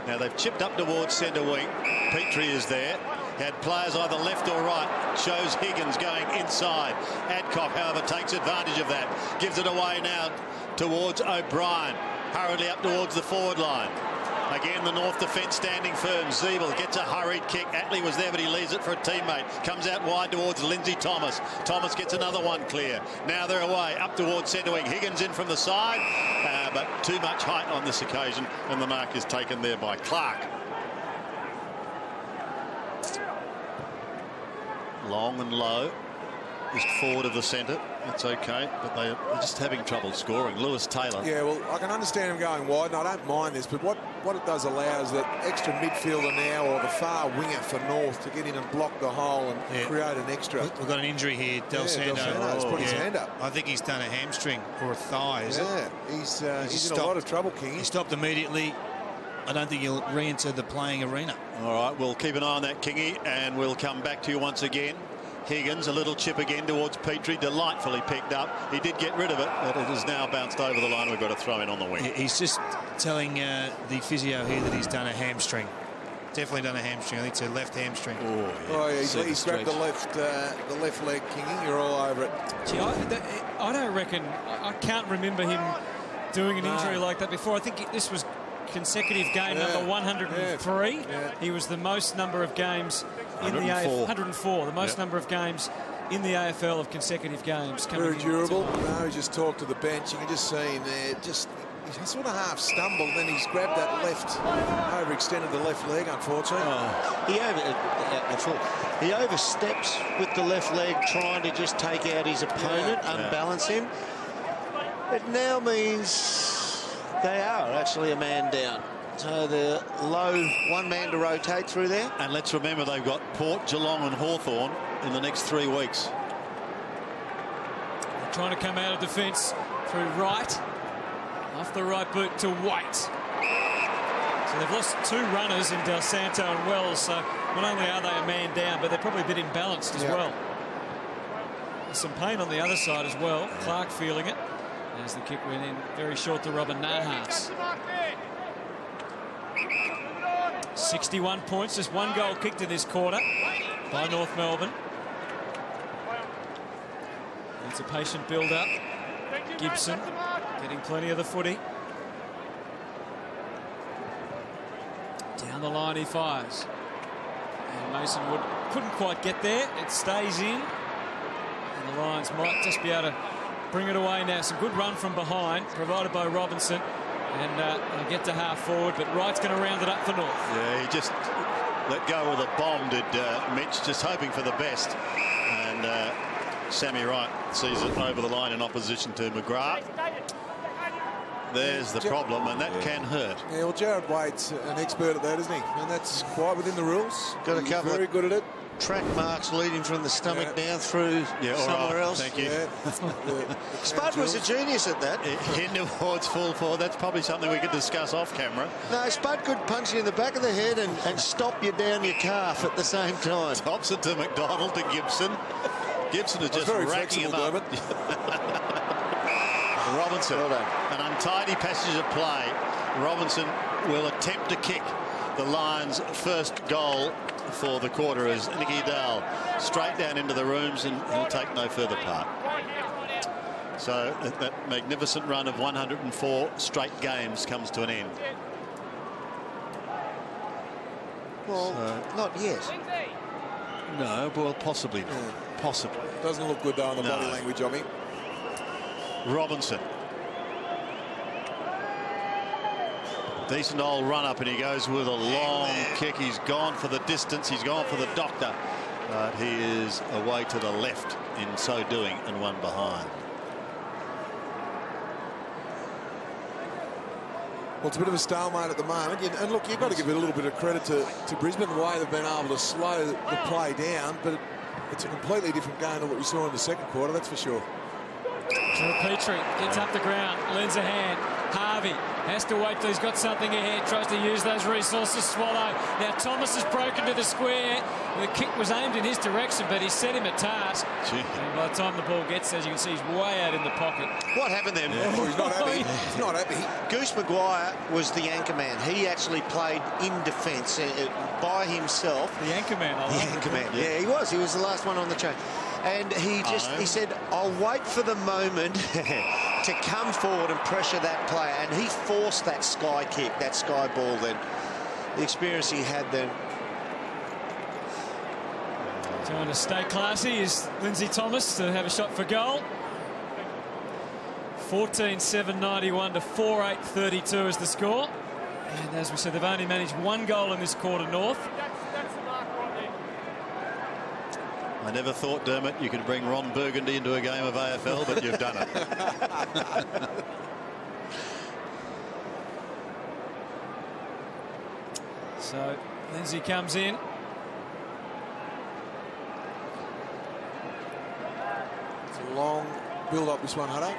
Now they've chipped up towards centre wing. Petrie is there. Had players either left or right. Shows Higgins going inside. Adcock, however, takes advantage of that. Gives it away now towards O'Brien. Hurriedly up towards the forward line. Again, the North defence standing firm. Zeeble gets a hurried kick. Atley was there, but he leaves it for a teammate. Comes out wide towards Lindsay Thomas. Thomas gets another one clear. Now they're away, up towards centre wing. Higgins in from the side, but too much height on this occasion, and the mark is taken there by Clark. Long and low. Just forward of the centre. That's okay, but they're just having trouble scoring. Lewis Taylor. Yeah, well, I can understand him going wide, and I don't mind this, but what it does allow is that extra midfielder now, or the far winger for North, to get in and block the hole and create an extra. We've got an injury here. Del Santo has put his hand up. I think he's done a hamstring or a thigh, is it? He's in a lot of trouble, King. He stopped immediately. I don't think he'll re-enter the playing arena. All right, we'll keep an eye on that, Kingy, and we'll come back to you once again. Higgins, a little chip again towards Petrie, delightfully picked up. He did get rid of it, but it has now bounced over the line. We've got to throw in on the wing. He's just telling the physio here that he's done a hamstring. Definitely done a hamstring. I think it's a left hamstring. He's grabbed the left leg, Kingy. You're all over it. Gee, I don't reckon. I can't remember him doing an injury like that before. I think this was consecutive game number 103. He was the most number of games in the AFL. 104. The most number of games in the AFL of consecutive games. Very durable. No, he just talked to the bench. You can just see him there. He sort of half stumbled, then he's grabbed that left, overextended the left leg, unfortunately. He oversteps with the left leg, trying to just take out his opponent, unbalance him. It now means they are actually a man down. So the low one man to rotate through there. And let's remember they've got Port, Geelong and Hawthorn in the next 3 weeks. They're trying to come out of defence through right. Off the right boot to White. So they've lost 2 runners in Del Santo and Wells. So not only are they a man down, but they're probably a bit imbalanced as well. There's some pain on the other side as well. Clark feeling it as the kick went in very short to Robin Nahas. 61 points, just one goal kicked in this quarter by North Melbourne. It's a patient build-up. Gibson getting plenty of the footy. Down the line he fires. And Mason Wood couldn't quite get there. It stays in. And the Lions might just be able to bring it away now. Some good run from behind, provided by Robinson. And they'll get to half forward, but Wright's going to round it up for North. Yeah, he just let go with a bomb, did Mitch, just hoping for the best. And Sammy Wright sees it over the line in opposition to McGrath. There's the problem, and that can hurt. Yeah, well, Jared Waite's an expert at that, isn't he? And that's quite within the rules. Got a couple very good at it. Track marks leading from the stomach down through somewhere else. Thank you. Yeah. Spud was a genius at that. In towards full forward. That's probably something we could discuss off camera. No, Spud could punch you in the back of the head and stop you down your calf at the same time. Thompson to McDonald to Gibson. Gibson is just racking him up. Robinson, an untidy passage of play. Robinson will attempt to kick the Lions' first goal for the quarter as Nicky Dale straight down into the rooms, and he'll take no further part. So that magnificent run of 104 straight games comes to an end. Well, not yet. No, well, possibly not. Yeah. Possibly. Doesn't look good, though, on the body language of him. Robinson. Decent old run up, and he goes with a long kick. He's gone for the distance. He's gone for the doctor. But he is away to the left in so doing, and one behind. Well, it's a bit of a stalemate at the moment. And look, you've got to give it a little bit of credit to Brisbane, the way they've been able to slow the play down. But it's a completely different game than what we saw in the second quarter, that's for sure. So Petrie gets up the ground, lends a hand. Harvey has to wait till he's got something ahead, tries to use those resources. Swallow. Now Thomas has broken to the square. The kick was aimed in his direction, but he set him a task. And by the time the ball gets there, as you can see, he's way out in the pocket. What happened there? Yeah. Oh, he's not happy. He's not happy. Goose Maguire was the anchor man. He actually played in defence by himself. The anchor man. The anchor man. Yeah, he was. He was the last one on the chain. And he said, I'll wait for the moment to come forward and pressure that player. And he forced that sky kick, that sky ball then. The experience he had then. Trying to stay classy is Lindsay Thomas to have a shot for goal. 14-7-91 to 4-8-32 is the score. And as we said, they've only managed one goal in this quarter, North. I never thought, Dermot, you could bring Ron Burgundy into a game of AFL, but you've done it. So Lindsay comes in. It's a long build-up, this one, Hutto.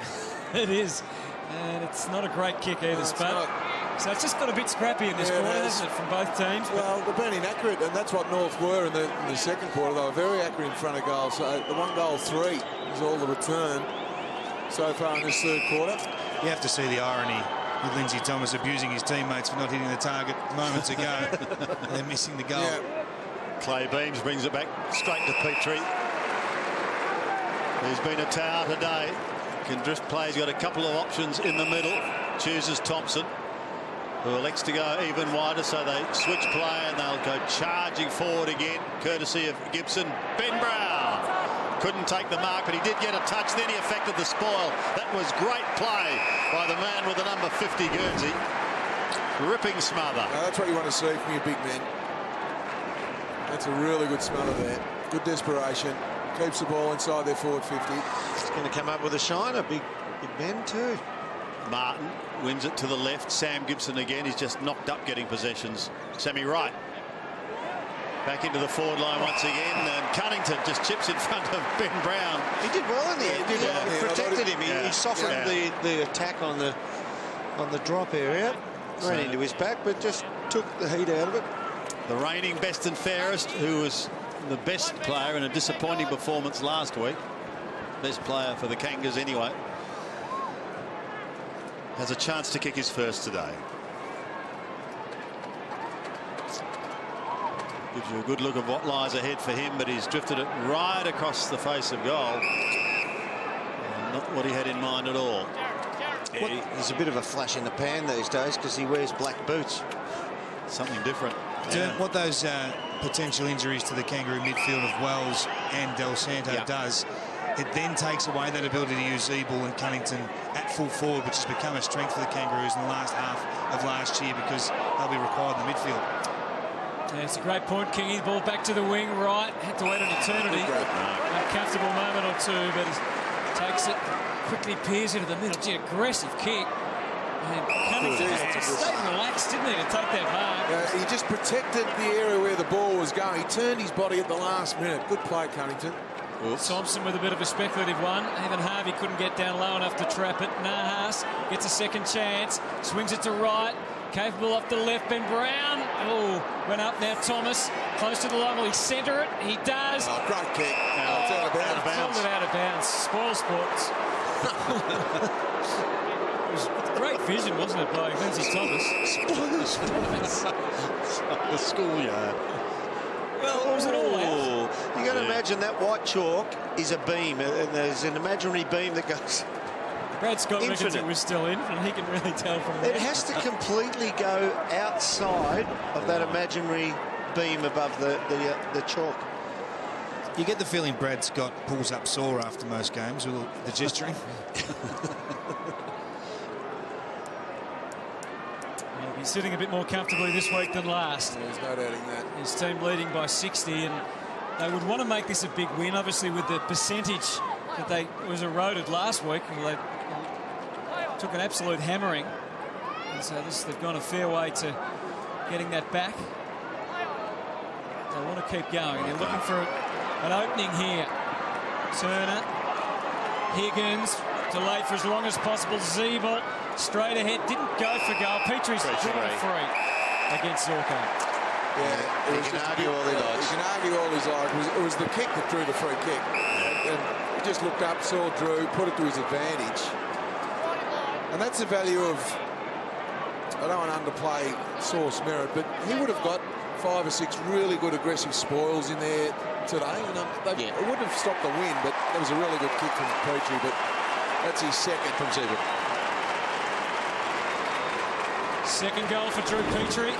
It is. And it's not a great kick either, Spud. So it's just got a bit scrappy in this quarter, hasn't it, from both teams? Well, they've been inaccurate, and that's what North were in the second quarter. They were very accurate in front of goal. So the 1-goal-3 is all the return so far in this third quarter. You have to see the irony with Lindsay Thomas abusing his teammates for not hitting the target moments ago. And they're missing the goal. Yeah. Clay Beams brings it back straight to Petrie. He's been a tower today. Can drift play. He's got a couple of options in the middle. Chooses Thompson, who elects to go even wider, so they switch play and they'll go charging forward again, courtesy of Gibson. Ben Brown couldn't take the mark, but he did get a touch. Then he affected the spoil. That was great play by the man with the number 50 Guernsey. Ripping smother. Now, that's what you want to see from your big men. That's a really good smother there. Good desperation. Keeps the ball inside their forward 50. He's going to come up with a shiner. Big Ben too. Martin wins it to the left. Sam Gibson again. He's just knocked up getting possessions. Sammy Wright back into the forward line once again, and Cunnington just chips in front of Ben Brown. He did well in the end. He protected him. He softened the attack on the drop area. Ran into his back, but just took the heat out of it. The reigning best and fairest, who was the best player in a disappointing performance last week. Best player for the Kangas anyway. Has a chance to kick his first today. Gives you a good look of what lies ahead for him, but he's drifted it right across the face of goal. Not what he had in mind at all. There's a bit of a flash in the pan these days because he wears black boots. Something different. What those potential injuries to the Kangaroo midfield of Wells and Del Santo does, it then takes away that ability to use Ebel and Cunnington at full forward, which has become a strength for the Kangaroos in the last half of last year because they'll be required in the midfield. Yeah, it's a great point, Kingy. The ball back to the wing right. Had to wait an eternity. A comfortable moment or two, but he takes it, quickly peers into the middle. Gee, aggressive kick. And Cunnington just stayed relaxed, didn't he, to take that mark? He just protected the area where the ball was going. He turned his body at the last minute. Good play, Cunnington. Thompson with a bit of a speculative one. Even Harvey couldn't get down low enough to trap it. Nahas gets a second chance. Swings it to right. Capable off the left. Ben Brown. Oh, went up now. Thomas close to the line. Will he centre it? He does. Oh, great kick. It's out of bounds. Pulled it out of bounds. Spoil sports. It was great vision, wasn't it, by Lindsay Thomas? Spoil sports. The schoolyard. Well, was it all out? You got to imagine that white chalk is a beam, and there's an imaginary beam that goes. Brad Scott reckons it was still in, and he can really tell from there. It has to completely go outside of that imaginary beam above the chalk. You get the feeling Brad Scott pulls up sore after most games with the gesturing. He'll be sitting a bit more comfortably this week than last. There's no doubting that. His team leading by 60, and they would want to make this a big win, obviously, with the percentage that was eroded last week. They took an absolute hammering, and so they've gone a fair way to getting that back. They want to keep going. They're looking for an opening here. Turner, Higgins, delayed for as long as possible. Zeeble straight ahead, didn't go for goal. Petrie's drawn free against Zorko. Yeah, he can argue all he likes. He can argue all his likes. It was the kick that drew the free kick. And he just looked up, saw Drew, put it to his advantage. And that's the value of, I don't want to underplay Sauce Merritt, but he would have got 5 or 6 really good aggressive spoils in there today. And it wouldn't have stopped the win, but that was a really good kick from Petrie. But that's his second from Zeeble. Second goal for Drew Petrie.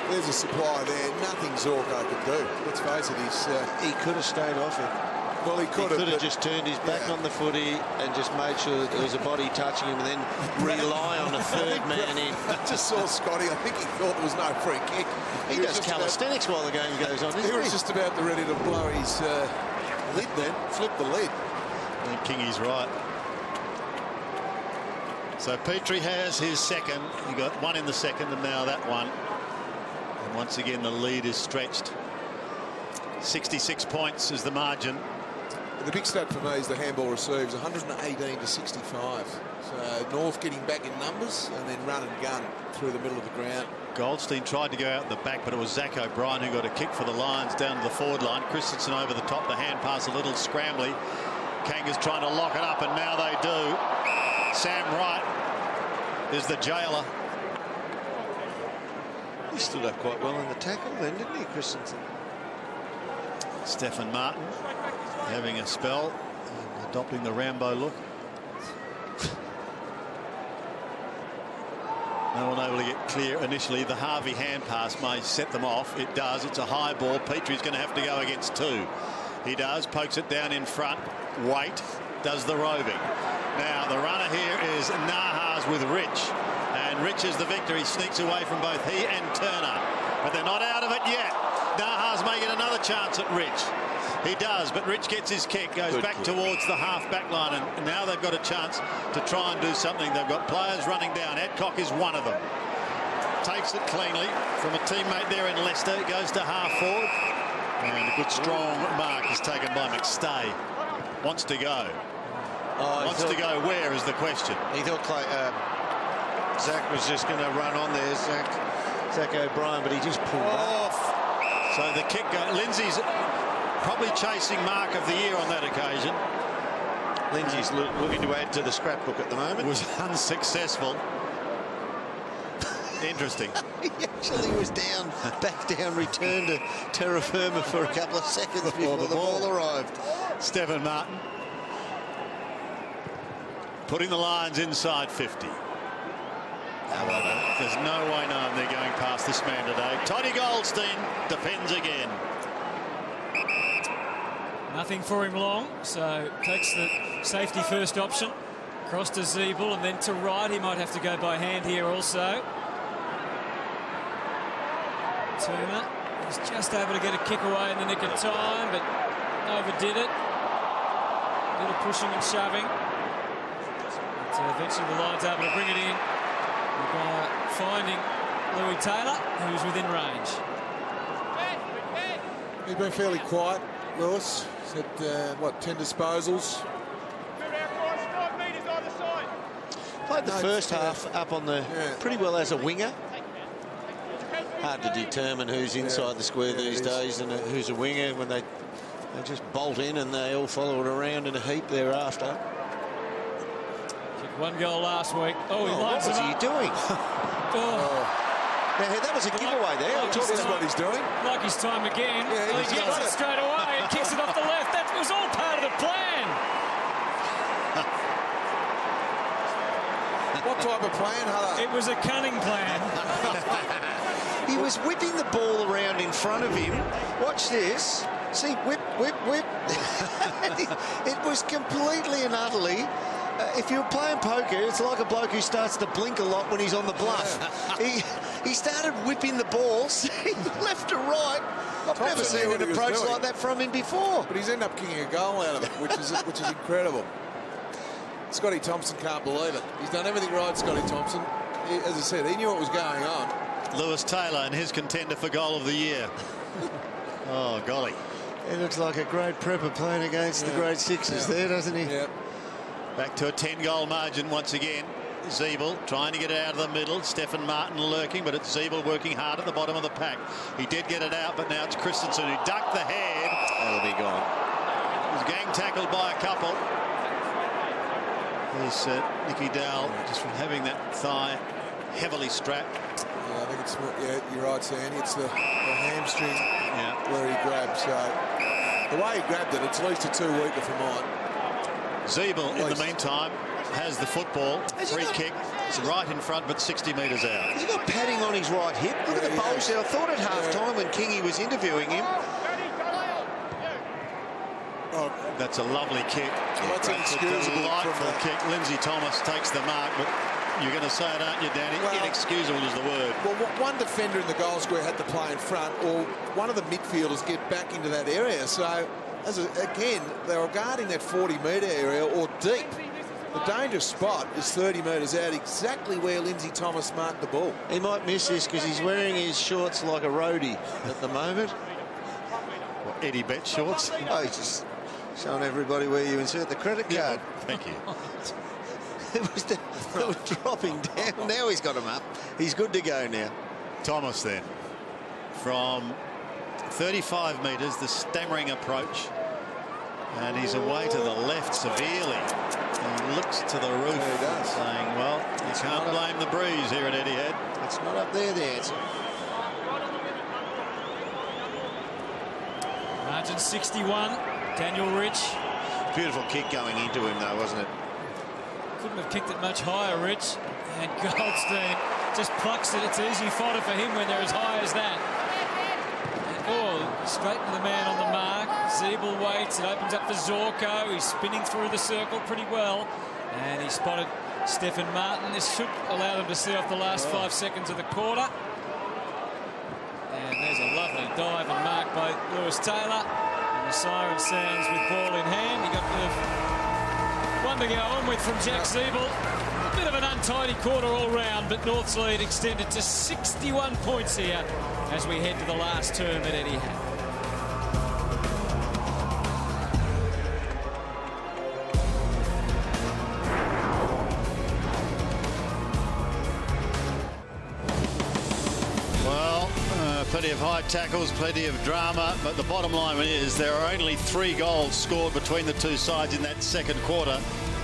There's a supply there. Nothing Zorko could do. Let's face it, he could have stayed off him. Well, he could have just turned his back on the footy and just made sure that there was a body touching him and then rely on a third man in. I just saw Scotty. I think he thought there was no free kick. He does calisthenics while the game goes on, he was just about ready to blow his lid then, flip the lid. I think Kingy's right. So Petrie has his second. He got one in the second and now that one. And once again, the lead is stretched. 66 points is the margin. The big stat for me is the handball receives, 118 to 65. So North getting back in numbers and then run and gun through the middle of the ground. Goldstein tried to go out the back, but it was Zach O'Brien who got a kick for the Lions down to the forward line. Christensen over the top, the hand pass a little scrambly. Kangas trying to lock it up, and now they do. Sam Wright is the jailer. He stood up quite well in the tackle then, didn't he, Christensen? Stephen Martin having a spell, adopting the Rambo look. No one able to get clear initially. The Harvey hand pass may set them off. It does. It's a high ball. Petrie's going to have to go against 2. He does. Pokes it down in front. Wait. Does the roving. Now the runner here is Nahas with Rich. And Rich is the victor. He sneaks away from both he and Turner. But they're not out of it yet. Nahas may get another chance at Rich. He does, but Rich gets his kick, goes back towards the half-back line, and now they've got a chance to try and do something. They've got players running down. Adcock is one of them. Takes it cleanly from a teammate there in Leicester. Goes to half-forward. And a good strong mark is taken by McStay. Wants to go. Wants to go where is the question. He thought Zach was just going to run on there. Zach Zach O'Brien, but he just pulled off. So the kick goes. Lindsay's probably chasing mark of the year on that occasion. Lindsay's looking to add to the scrapbook at the moment. Was unsuccessful. Interesting. He actually was back down, returned to terra firma for a couple of seconds before the ball arrived. Stephen Martin putting the Lions inside 50. There's no way known they're going past this man today. Toddy Goldstein defends again. Nothing for him long, so takes the safety first option. Cross to Zeeble and then to right. He might have to go by hand here also. Turner was just able to get a kick away in the nick of time, but overdid it. A little pushing and shoving. But eventually the Lions able to bring it in by finding Louis Taylor, who's within range. He's been fairly quiet, Lewis. He's had, 10 disposals. Played the first half up on the pretty well as a winger. Hard to determine who's inside the square these days and who's a winger when they just bolt in and they all follow it around in a heap thereafter. Kicked one goal last week. Oh, what was he doing? Now, that was a giveaway there. Like that's what he's doing. Like his time again. Yeah, he gets it straight away and kicks it off the left. That was all part of the plan. What type of plan, Hello? It was a cunning plan. He was whipping the ball around in front of him. Watch this. See, whip, whip, whip. It was completely and utterly... if you're playing poker, it's like a bloke who starts to blink a lot when he's on the bluff. He started whipping the balls left to right. I've never seen an approach like that from him before. But he's ended up kicking a goal out of it, which is incredible. Scotty Thompson can't believe it. He's done everything right, Scotty Thompson. As I said, he knew what was going on. Lewis Taylor and his contender for goal of the year. Oh, golly. He looks like a great prepper playing against the grade sixes there, doesn't he? Yeah. Back to a 10-goal margin once again. Zeeble trying to get it out of the middle. Stephen Martin lurking, but it's Zeeble working hard at the bottom of the pack. He did get it out, but now it's Christensen who ducked the head. That'll be gone. He was gang tackled by a couple. There's Nicky Dowell just from having that thigh heavily strapped. Yeah, I think it's, you're right, Sandy. It's the hamstring where he grabbed. So the way he grabbed it, it's at least a 2-weeker for mine. Zeeble, in the meantime, has the football. Free kick. It's right in front, but 60 metres out. Has he got padding on his right hip? Look at the bulge there. I thought at half-time when Kingy was interviewing him. Oh, that's a lovely kick. That's an inexcusable delightful kick. Lindsay Thomas takes the mark, but you're going to say it, aren't you, Danny? Well, inexcusable is the word. Well, one defender in the goal square had to play in front, or one of the midfielders get back into that area. So, again, they were guarding that 40-metre area or deep. The dangerous spot is 30 metres out, exactly where Lindsay Thomas marked the ball. He might miss this because he's wearing his shorts like a roadie at the moment. What, Eddie Bet shorts? Oh, he's just showing everybody where you insert the credit card. Yeah, thank you. It was dropping down. Now he's got him up. He's good to go now. Thomas then. From 35 metres, the stammering approach. And he's away to the left severely. He looks to the roof saying, well, you can't blame the breeze here at Etihad. It's not up there, the answer. Margin 61. Daniel Rich. Beautiful kick going into him, though, wasn't it? Couldn't have kicked it much higher, Rich. And Goldstein just plucks it. It's easy fodder for him when they're as high as that. Oh, straight to the man on the mark. Zeeble waits. It opens up for Zorko. He's spinning through the circle pretty well. And he spotted Stephen Martin. This should allow them to see off the last 5 seconds of the quarter. And there's a lovely dive and mark by Lewis Taylor. And the siren sounds with ball in hand. He got a bit of one to go on with from Jack Zeeble. A bit of an untidy quarter all round, but North's lead extended to 61 points here as we head to the last term at Etihad. Plenty of high tackles, plenty of drama, but the bottom line is there are only 3 goals scored between the two sides in that second quarter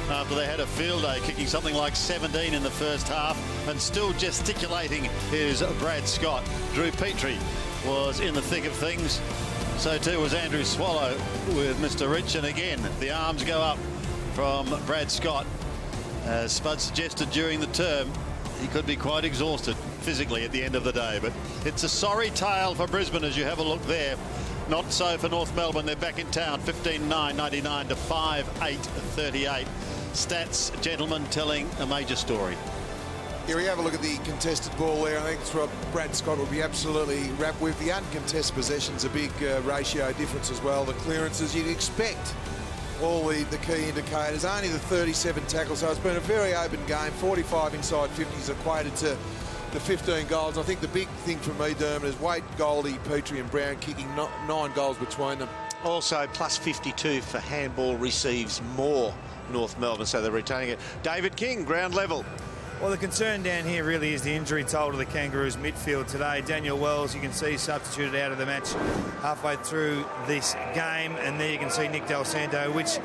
after they had a field day, kicking something like 17 in the first half, and still gesticulating is Brad Scott. Drew Petrie was in the thick of things. So too was Andrew Swallow with Mr. Rich, and again the arms go up from Brad Scott. As Spud suggested during the term, he could be quite exhausted physically at the end of the day, but it's a sorry tale for Brisbane as you have a look there. Not so for North Melbourne. They're back in town, 15-9, 99 to 5-8, 38. Stats, gentlemen, telling a major story. Here we have a look at the contested ball there. I think it's what Brad Scott will be absolutely wrapped with. The uncontested possession's a big ratio difference as well. The clearances, you'd expect all the key indicators. Only the 37 tackles, so it's been a very open game. 45 inside 50s equated to the 15 goals. I think the big thing for me, Dermot, is Waite, Goldie, Petrie and Brown kicking 9 goals between them. Also, plus 52 for handball receives more North Melbourne, so they're retaining it. David King, ground level. Well, the concern down here really is the injury toll to the Kangaroos midfield today. Daniel Wells, you can see, substituted out of the match halfway through this game. And there you can see Nick Del Santo, which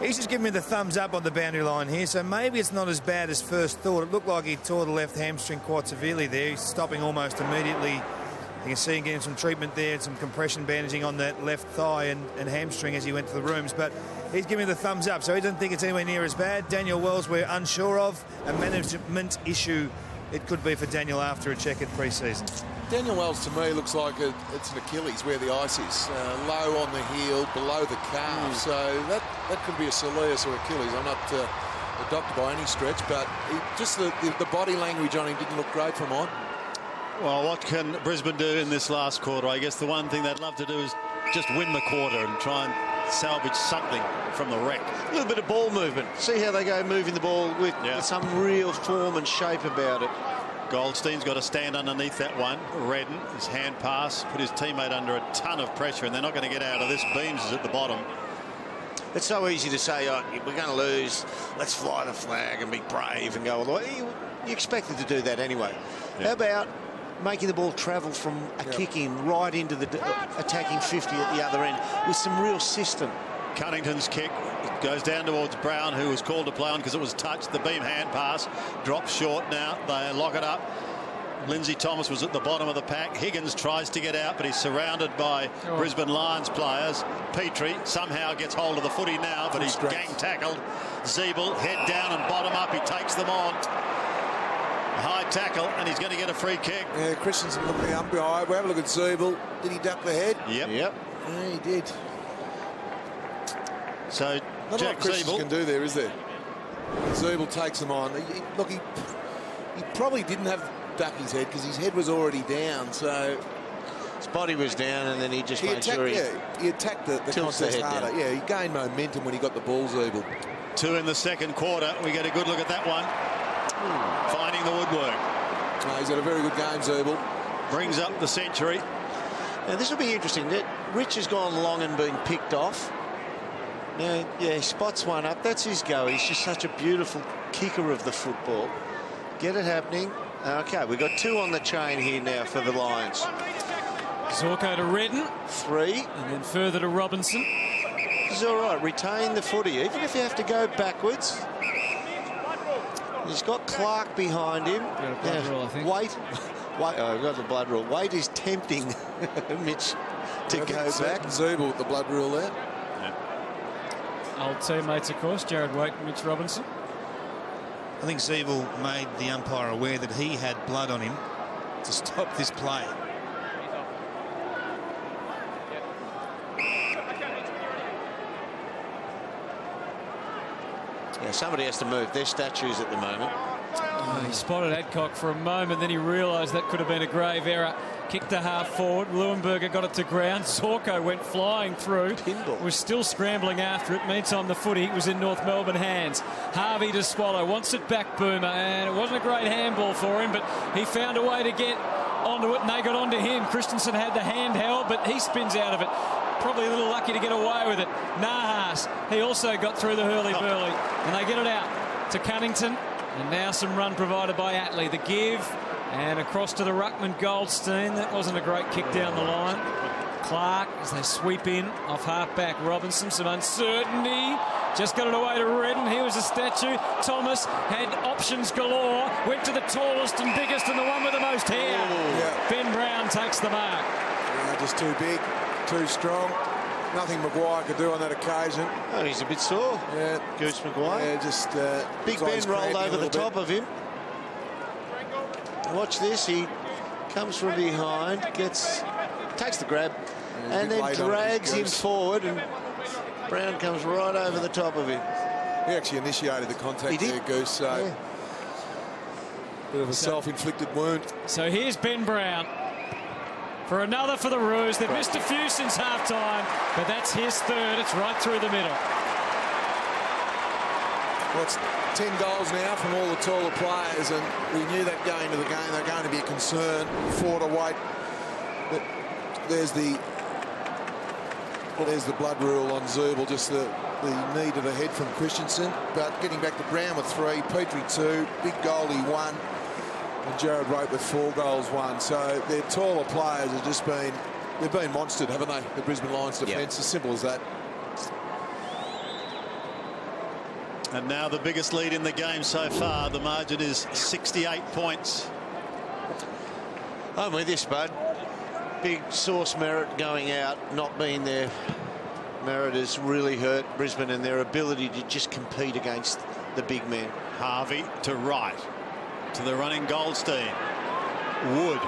he's just giving me the thumbs up on the boundary line here. So maybe it's not as bad as first thought. It looked like he tore the left hamstring quite severely there. He's stopping almost immediately. You can see him getting some treatment there, some compression bandaging on that left thigh and hamstring as he went to the rooms. But he's giving me the thumbs up, so he doesn't think it's anywhere near as bad. Daniel Wells, we're unsure of. A management issue it could be for Daniel after a check at pre-season. Daniel Wells, to me, looks like it's an Achilles where the ice is. Low on the heel, below the calf. So that could be a soleus or Achilles. I'm not a doctor by any stretch, but just the body language on him didn't look great for mine. Well, what can Brisbane do in this last quarter? I guess the one thing they'd love to do is just win the quarter and try and salvage something from the wreck. A little bit of ball movement. See how they go moving the ball with some real form and shape about it. Goldstein's got to stand underneath that one. Redden, his hand pass, put his teammate under a ton of pressure, and they're not going to get out of this. Beams is at the bottom. It's so easy to say, oh, we're going to lose, let's fly the flag and be brave and go all the way. You expected to do that anyway. How about making the ball travel from a kick in right into the attacking 50 at the other end with some real system? Cunnington's kick goes down towards Brown, who was called to play on because it was touched. The beam hand pass drops short now. They lock it up. Lindsay Thomas was at the bottom of the pack. Higgins tries to get out, but he's surrounded by Brisbane Lions players. Petrie somehow gets hold of the footy now, but he's gang tackled. Zeeble, head down and bottom up. He takes them on. High tackle, and he's going to get a free kick. Yeah, Christensen looking at the umpire. We have a look at Zeeble. Did he duck the head? Yep. Yeah, he did. So not Jack what Christensen Zeeble can do there, is there? Zeeble takes him on. He probably didn't have to duck his head because his head was already down. So his body was down, and then he just made sure he attacked the contest harder. Down. Yeah, he gained momentum when he got the ball, Zeeble. 2 in the second quarter. We get a good look at that one. Finding the woodwork. He's had a very good game, Zeeble. Brings up the century. Now this will be interesting. Rich has gone long and been picked off. Now, yeah, he spots one up. That's his go. He's just such a beautiful kicker of the football. Get it happening. Okay, we've got 2 on the chain here now for the Lions. Zorko to Redden. 3. And then further to Robinson. He's all right. Retain the footy, even if you have to go backwards. He's got Clark behind him. Got a blood rule, I think. Wait. Oh, got the blood rule. Wait is tempting Mitch to go back. Zeeble with the blood rule there. Old teammates, of course, Jared Waite and Mitch Robinson. I think Zeeble made the umpire aware that he had blood on him to stop this play. Yeah, somebody has to move. Their statues at the moment. He spotted Adcock for a moment, then he realised that could have been a grave error. Kicked to half forward. Leuenberger got it to ground. Zorko went flying through. Pinball. Was still scrambling after it. Meantime, the footy was in North Melbourne hands. Harvey to Swallow. Wants it back, Boomer. And it wasn't a great handball for him, but he found a way to get onto it, and they got onto him. Christensen had the hand held, but he spins out of it. Probably a little lucky to get away with it. Nahas, he also got through the hurly-burly. And they get it out to Cunnington. And now some run provided by Atley. The give And across to the ruckman, Goldstein. That wasn't a great kick down the line. Clark, as they sweep in off half-back Robinson, some uncertainty. Just got it away to Redden. He was a statue. Thomas had options galore. Went to the tallest and biggest and the one with the most hair. Yeah. Ben Brown takes the mark. Yeah, just too big, too strong. Nothing Maguire could do on that occasion. Oh, he's a bit sore. Yeah, Goose Maguire. Yeah, just Big Ben rolled over the top of him. Watch this. He comes from behind, takes the grab, and then drags him forward, and Brown comes right over the top of him. He actually initiated the contact there, Goose. So bit of a self-inflicted wound. So here's Ben Brown for another for the Roos. They've missed a few since half-time, but that's his third. It's right through the middle. Well, it's 10 goals now from all the taller players, and we knew that going into the game they're going to be a concern. 4 to wait. But there's the blood rule on Zubel, just the knee to the head from Christensen. But getting back to Brown with 3, Petrie 2, Big Goldie 1, and Jared Waite with 4 goals 1. So their taller players have just been, they've been monstered, haven't they? The Brisbane Lions defence, as simple as that. And now the biggest lead in the game so far. The margin is 68 points. I'm with you, Spud. Big Source Merritt going out, not being there. Merritt has really hurt Brisbane and their ability to just compete against the big men. Harvey to right, to the running Goldstein. Wood.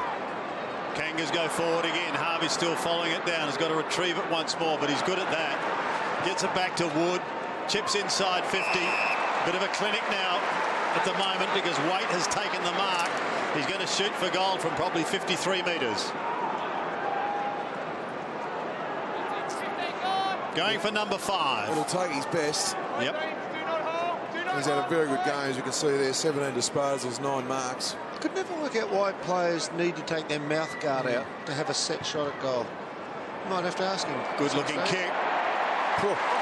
Kangas go forward again. Harvey's still following it down. He's got to retrieve it once more, but he's good at that. Gets it back to Wood. Chips inside 50. Bit of a clinic now at the moment because Waite has taken the mark. He's going to shoot for goal from probably 53 metres. Going for number 5. It'll take his best. Yep. He's had a very good game, as you can see there. 17 disposals, 9 marks. Could never work out why players need to take their mouth guard out to have a set shot at goal. Might have to ask him. Good looking kick.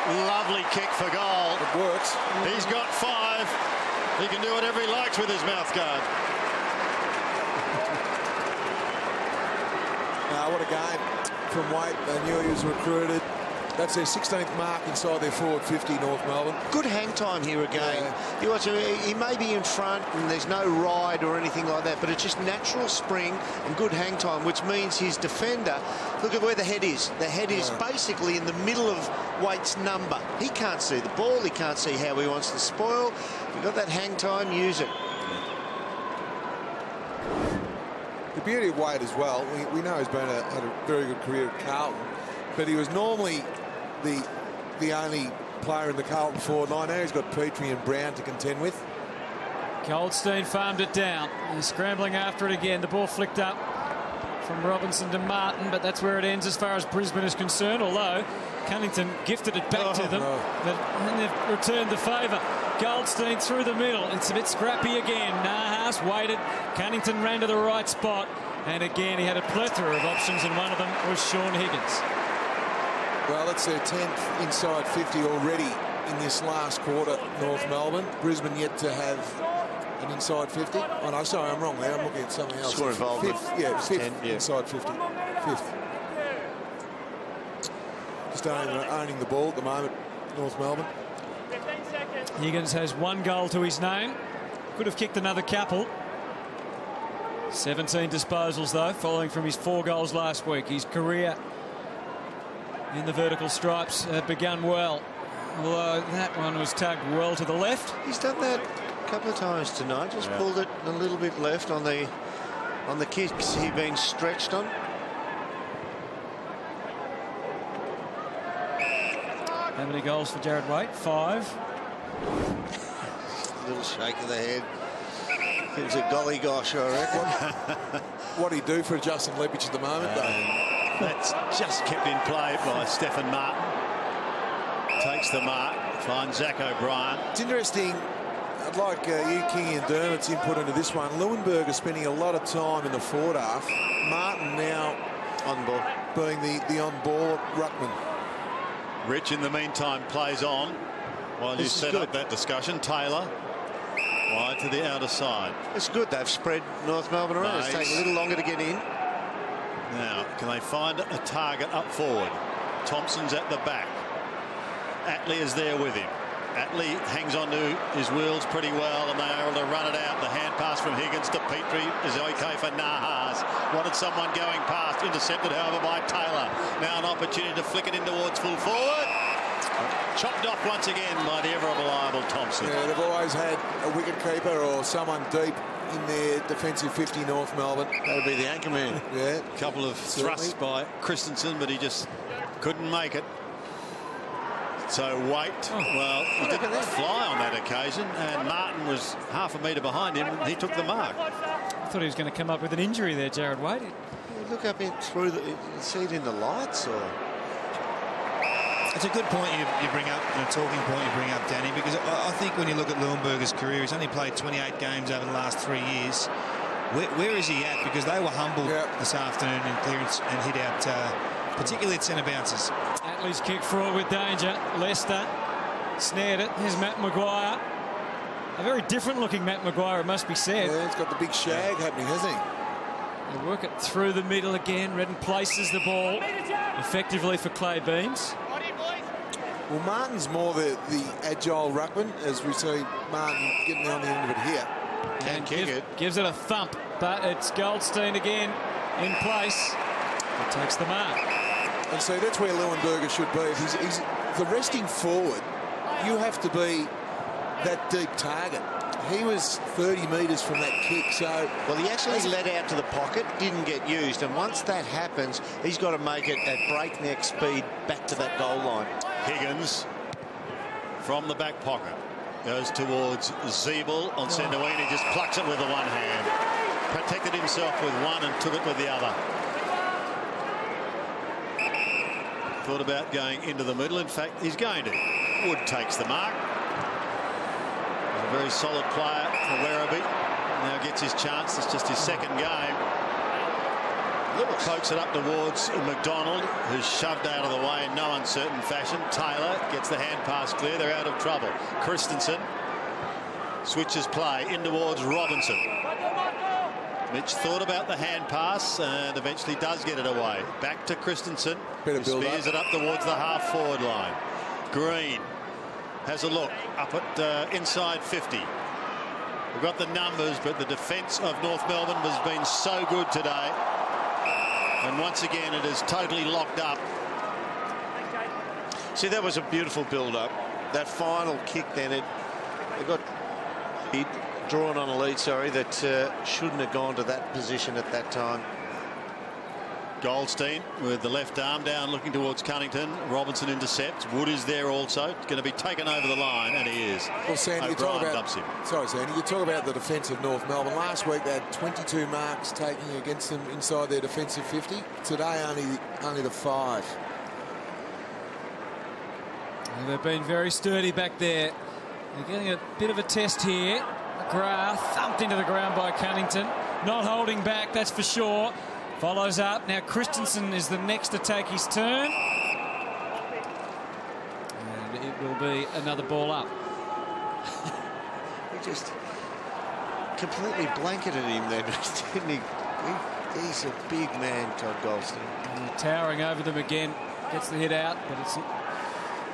Lovely kick for goal. It works. He's got 5. He can do whatever he likes with his mouth guard. What a game from Waite. They knew he was recruited. That's their 16th mark inside their forward 50, North Melbourne. Good hang time here again. You watch him, he may be in front and there's no ride or anything like that, but it's just natural spring and good hang time, which means his defender, look at where the head is. The head is basically in the middle of Waite's number. He can't see the ball. He can't see how he wants to spoil. You've got that hang time, use it. The beauty of Waite as well, we know he's had a very good career at Carlton, but he was normally the only player in the Carlton forward line. Now he's got Petrie and Brown to contend with. Goldstein farmed it down. He's scrambling after it again. The ball flicked up from Robinson to Martin, but that's where it ends as far as Brisbane is concerned, although Cunnington gifted it back to them. But then they've returned the favour. Goldstein through the middle. It's a bit scrappy again. Nahas waited. Cunnington ran to the right spot. And again, he had a plethora of options, and one of them was Sean Higgins. Well, it's their 10th inside 50 already in this last quarter, North Melbourne. Brisbane yet to have an inside 50. Oh, no, sorry, I'm wrong there. I'm looking at something else. Score involvement. Fifth inside 50. Fifth. Just owning the ball at the moment, North Melbourne. Higgins has 1 goal to his name. Could have kicked another couple. 17 disposals, though, following from his 4 goals last week. His career in the vertical stripes had begun well, although that one was tugged well to the left. He's done that a couple of times tonight. Just pulled it a little bit left on the kicks he's been stretched on. How many goals for Jared Waite? 5. A little shake of the head. It was a golly gosh, I reckon. What do you do for Justin Lepich at the moment, though? That's just kept in play by Stephen Martin. Takes the mark, finds Zach O'Brien. It's interesting. I'd like you, King, and Dermot's input into this one. Leuenberger spending a lot of time in the forward half. Martin now on ball, being the on-ball ruckman. Rich, in the meantime, plays on while you set up that discussion. Taylor Wide to the outer side. It's good. They've spread North Melbourne around. It's taken a little longer to get in. Now, can they find a target up forward? Thompson's at the back. Attlee is there with him. Attlee hangs on to his wheels pretty well, and they're able to run it out. The hand pass from Higgins to Petrie is okay for Nahas. Wanted someone going past, intercepted, however, by Taylor. Now an opportunity to flick it in towards full forward. Chopped off once again by the ever-reliable Thompson. Yeah, they've always had a wicket keeper or someone deep in their defensive 50, North Melbourne. That'll be the anchor man. Yeah. A couple of thrusts by Christensen, but he just couldn't make it. So Waite, well, he didn't fly on that occasion, and Martin was half a metre behind him, and he took the mark. I thought he was going to come up with an injury there, Jared Waite. Look up in through the, see it in the lights, or it's a good point you bring up, and a talking point you bring up, Danny, because I think when you look at Leuenberger's career, he's only played 28 games over the last 3 years. Where is he at? Because they were humbled this afternoon in clearance and hit out, particularly at centre bounces. Attlee's kick forward with danger. Leicester snared it. Here's Matt Maguire. A very different looking Matt Maguire, it must be said. Yeah, he's got the big shag happening, hasn't he? They work it through the middle again. Redden places the ball effectively for Clay Beams. Well, Martin's more the agile ruckman, as we see Martin getting on the end of it here. Can kick it. Gives it a thump, but it's Goldstein again in place. He takes the mark. And so that's where Leuenberger should be. If he's the resting forward, you have to be that deep target. He was 30 metres from that kick, so... Well, he actually led out to the pocket, didn't get used, and once that happens, he's got to make it at breakneck speed back to that goal line. Higgins from the back pocket goes towards Zeeble on centre wing. He just plucks it with the one hand. Protected himself with one and took it with the other. Thought about going into the middle. In fact, he's going to. Wood takes the mark. A very solid player for Werribee. Now gets his chance. It's just his second game. Pokes it up towards McDonald, who's shoved out of the way in no uncertain fashion. Taylor gets the hand pass clear. They're out of trouble. Christensen switches play in towards Robinson. Mitch thought about the hand pass and eventually does get it away. Back to Christensen, who spears it up towards the half-forward line. Green has a look up at inside 50. We've got the numbers, but the defence of North Melbourne has been so good today. And once again, it is totally locked up. See, that was a beautiful build-up. That final kick then, they got drawn on a lead, that shouldn't have gone to that position at that time. Goldstein with the left arm down, looking towards Cunnington. Robinson intercepts. Wood is there also. It's going to be taken over the line, and he is. Well, Sandy, you talk about, him. sorry, Sandy, you talk about the defence of North Melbourne. Last week they had 22 marks taking against them inside their defensive 50. Today only the 5. Well, they've been very sturdy back there. They're getting a bit of a test here. McGrath thumped into the ground by Cunnington. Not holding back, that's for sure. Follows up. Now Christensen is the next to take his turn. And it will be another ball up. He just completely blanketed him there, didn't he? He's a big man, Todd Goldstein. Towering over them again. Gets the hit out, but it's...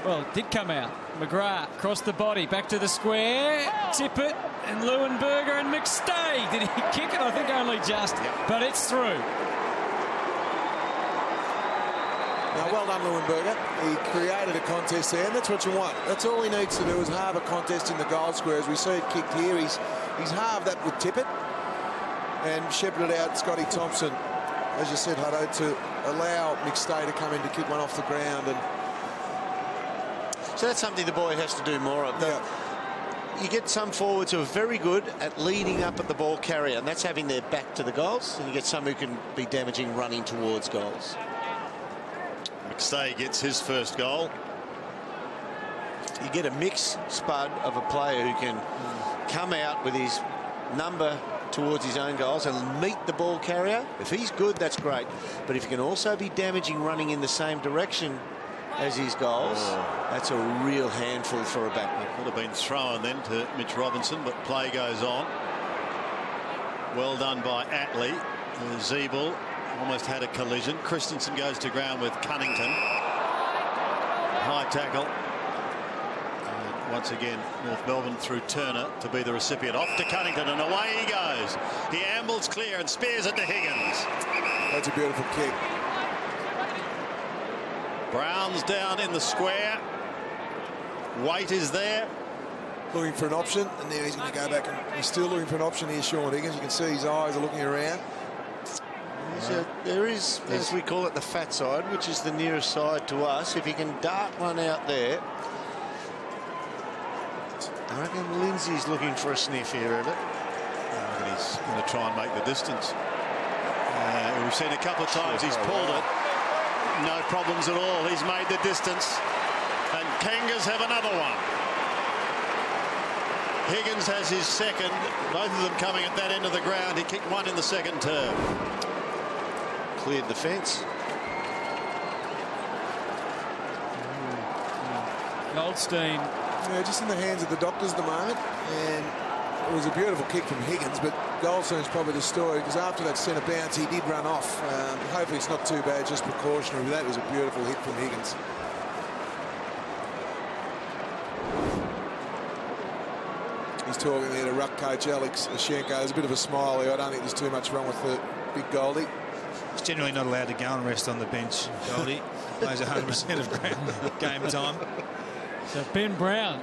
Well, it did come out. McGrath across the body, back to the square. Tippett and Leuenberger and McStay. Did he kick it? I think only just, but it's through. Now, well done, Leuenberger. He created a contest there, and that's what you want. That's all he needs to do is halve a contest in the goal square. As we see it kicked here, he's halved that with Tippett and shepherded out Scotty Thompson, as you said, Hutto, to allow McStay to come in to kick one off the ground. And so that's something the boy has to do more of. Yeah. You get some forwards who are very good at leading up at the ball carrier, and that's having their back to the goals. And you get some who can be damaging running towards goals. McStay gets his first goal. You get a mix, Spud, of a player who can come out with his number towards his own goals and meet the ball carrier. If he's good, that's great. But if he can also be damaging running in the same direction, as his goals. That's a real handful for a backman. Could have been thrown then to Mitch Robinson, but play goes on. Well done by Atley. Zeeble almost had a collision. Christensen goes to ground with Cunnington. High tackle. And once again, North Melbourne through Turner to be the recipient. Off to Cunnington, and away he goes. He ambles clear and spears it to Higgins. That's a beautiful kick. Brown's down in the square. Waite is there. Looking for an option, and now he's going to go back, and he's still looking for an option here, Sean Higgins. You can see his eyes are looking around. There is, as we call it, the fat side, which is the nearest side to us. If he can dart one out there, I reckon Lindsay's looking for a sniff here, Evan. I reckon he's going to try and make the distance. We've seen a couple of times he's pulled it. No problems at all. He's made the distance. And Kangas have another one. Higgins has his second. Both of them coming at that end of the ground. He kicked one in the second term. Cleared the fence. Goldstein. Yeah, just in the hands of the doctors at the moment. And it was a beautiful kick from Higgins, but Goldstein's probably the story, because after that centre bounce, he did run off. Hopefully it's not too bad, just precautionary. That was a beautiful hit from Higgins. He's talking there to ruck coach Alex Ashenko. There's a bit of a smile there. I don't think there's too much wrong with the big Goldie. He's generally not allowed to go and rest on the bench, Goldie. Plays 100% of game time. So Ben Brown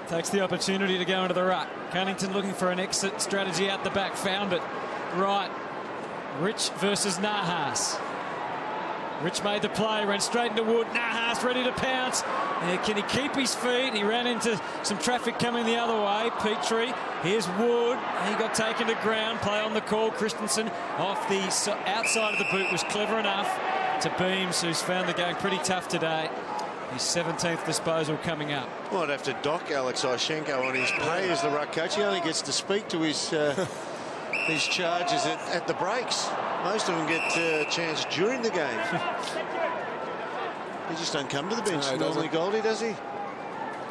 takes the opportunity to go into the ruck. Cunnington looking for an exit strategy out the back. Found it. Right. Rich versus Nahas. Rich made the play, ran straight into Wood. Nahas ready to pounce. Can he keep his feet? He ran into some traffic coming the other way. Petrie. Here's Wood. He got taken to ground. Play on the call. Christensen off the outside of the boot was clever enough to Beams, who's found the game pretty tough today. His 17th disposal coming up. Might have to dock Alex Ashenko on his pay as the ruck coach. He only gets to speak to his charges at the breaks. Most of them get a chance during the game. He just don't come to the bench normally, Goldie, does he? He's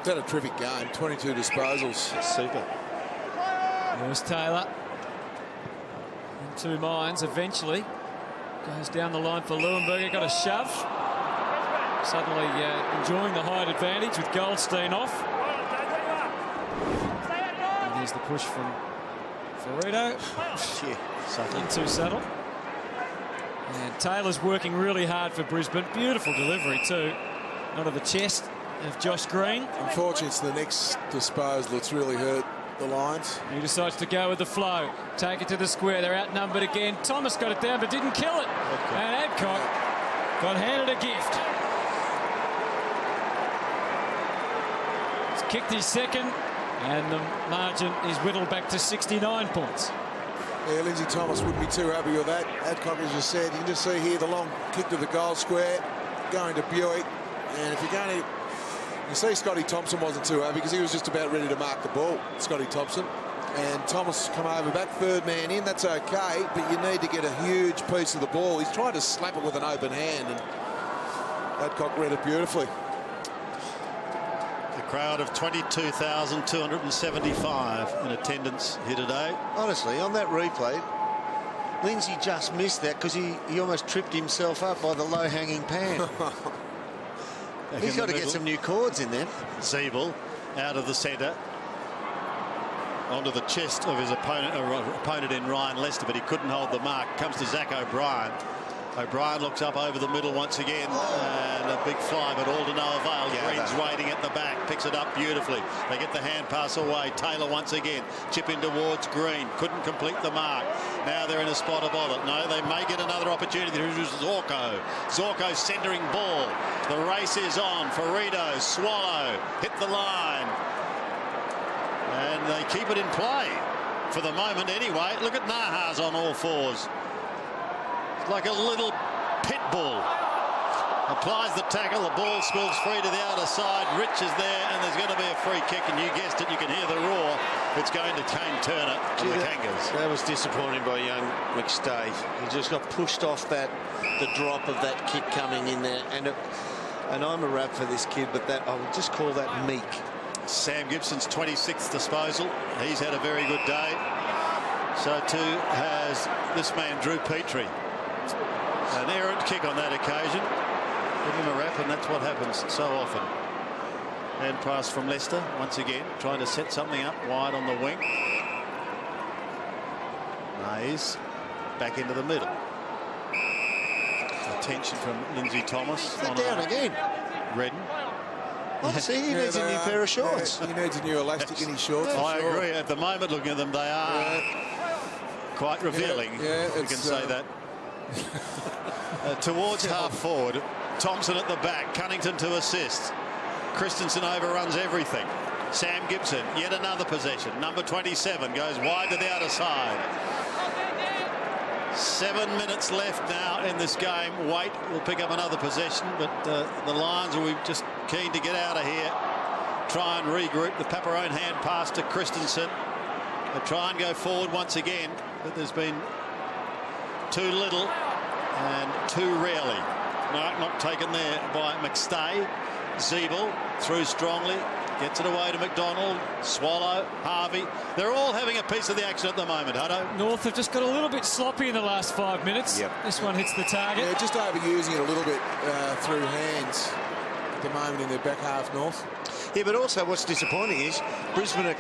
had a terrific game. 22 disposals. Super. There's Taylor. In two minds eventually. Goes down the line for Leuenberger. Got a shove. Suddenly enjoying the height advantage with Goldstein off. And here's the push from Ferrito. Into Saddle. And Taylor's working really hard for Brisbane. Beautiful delivery too. Onto the chest of Josh Green. Unfortunately, it's the next disposal that's really hurt the Lions. He decides to go with the flow. Take it to the square. They're outnumbered again. Thomas got it down but didn't kill it. And Adcock got handed a gift. He's kicked his second. And the margin is whittled back to 69 points. Yeah, Lindsay Thomas wouldn't be too happy with that. Adcock, as you said, you can just see here the long kick to the goal square, going to Buick. And if you're going to... You see Scotty Thompson wasn't too happy because he was just about ready to mark the ball, Scotty Thompson. And Thomas come over back, third man in. That's okay, but you need to get a huge piece of the ball. He's trying to slap it with an open hand, and Adcock read it beautifully. A crowd of 22,275 in attendance here today. Honestly, on that replay, Lindsay just missed that because he almost tripped himself up by the low-hanging pan. He's got to get some new chords in there. Zeeble out of the centre. Onto the chest of his opponent in Ryan Lester, but he couldn't hold the mark. Comes to Zach O'Brien. O'Brien looks up over the middle once again, and a big fly, but all to no avail. Green's waiting at the back, picks it up beautifully. They get the hand pass away. Taylor once again, chip in towards Green, couldn't complete the mark. Now they're in a spot of bother. No, they may get another opportunity. There's Zorko. Zorko centering ball. The race is on. Ferrito, Swallow, hit the line. And they keep it in play for the moment anyway. Look at Nahas on all fours. Like a little pit bull. Applies the tackle, the ball spills free to the outer side. Rich is there, and there's going to be a free kick, and you guessed it, you can hear the roar. It's going to Kane Turner and the Kangas. That was disappointing by young McStay. He just got pushed off the drop of that kick coming in there, and and I'm a rap for this kid, but that I would just call that meek. Sam Gibson's 26th disposal. He's had a very good day. So too has this man, Drew Petrie. An errant kick on that occasion. Give him a rap, and that's what happens so often. And pass from Leicester once again, trying to set something up wide on the wing. Mays back into the middle. Attention from Lindsay Thomas. They're down again. Redden. Oh, see, he needs a new pair of shorts. He needs a new elastic in his shorts. I agree. At the moment, looking at them, they are quite revealing. We can say that. Towards half forward, Thompson at the back, Cunnington to assist. Christensen overruns everything. Sam Gibson, yet another possession. Number 27 goes wide to the outer side. 7 minutes left now in this game. Waite will pick up another possession, but the Lions will be just keen to get out of here. Try and regroup. The Paparone hand pass to Christensen. They try and go forward once again, but there's been too little and too rarely. No, not taken there by McStay. Zeeble through strongly. Gets it away to McDonald, Swallow, Harvey. They're all having a piece of the action at the moment, Hutto. North have just got a little bit sloppy in the last 5 minutes. Yep. This one hits the target. Yeah, just overusing it a little bit through hands at the moment in their back half, North. Yeah, but also what's disappointing is Brisbane are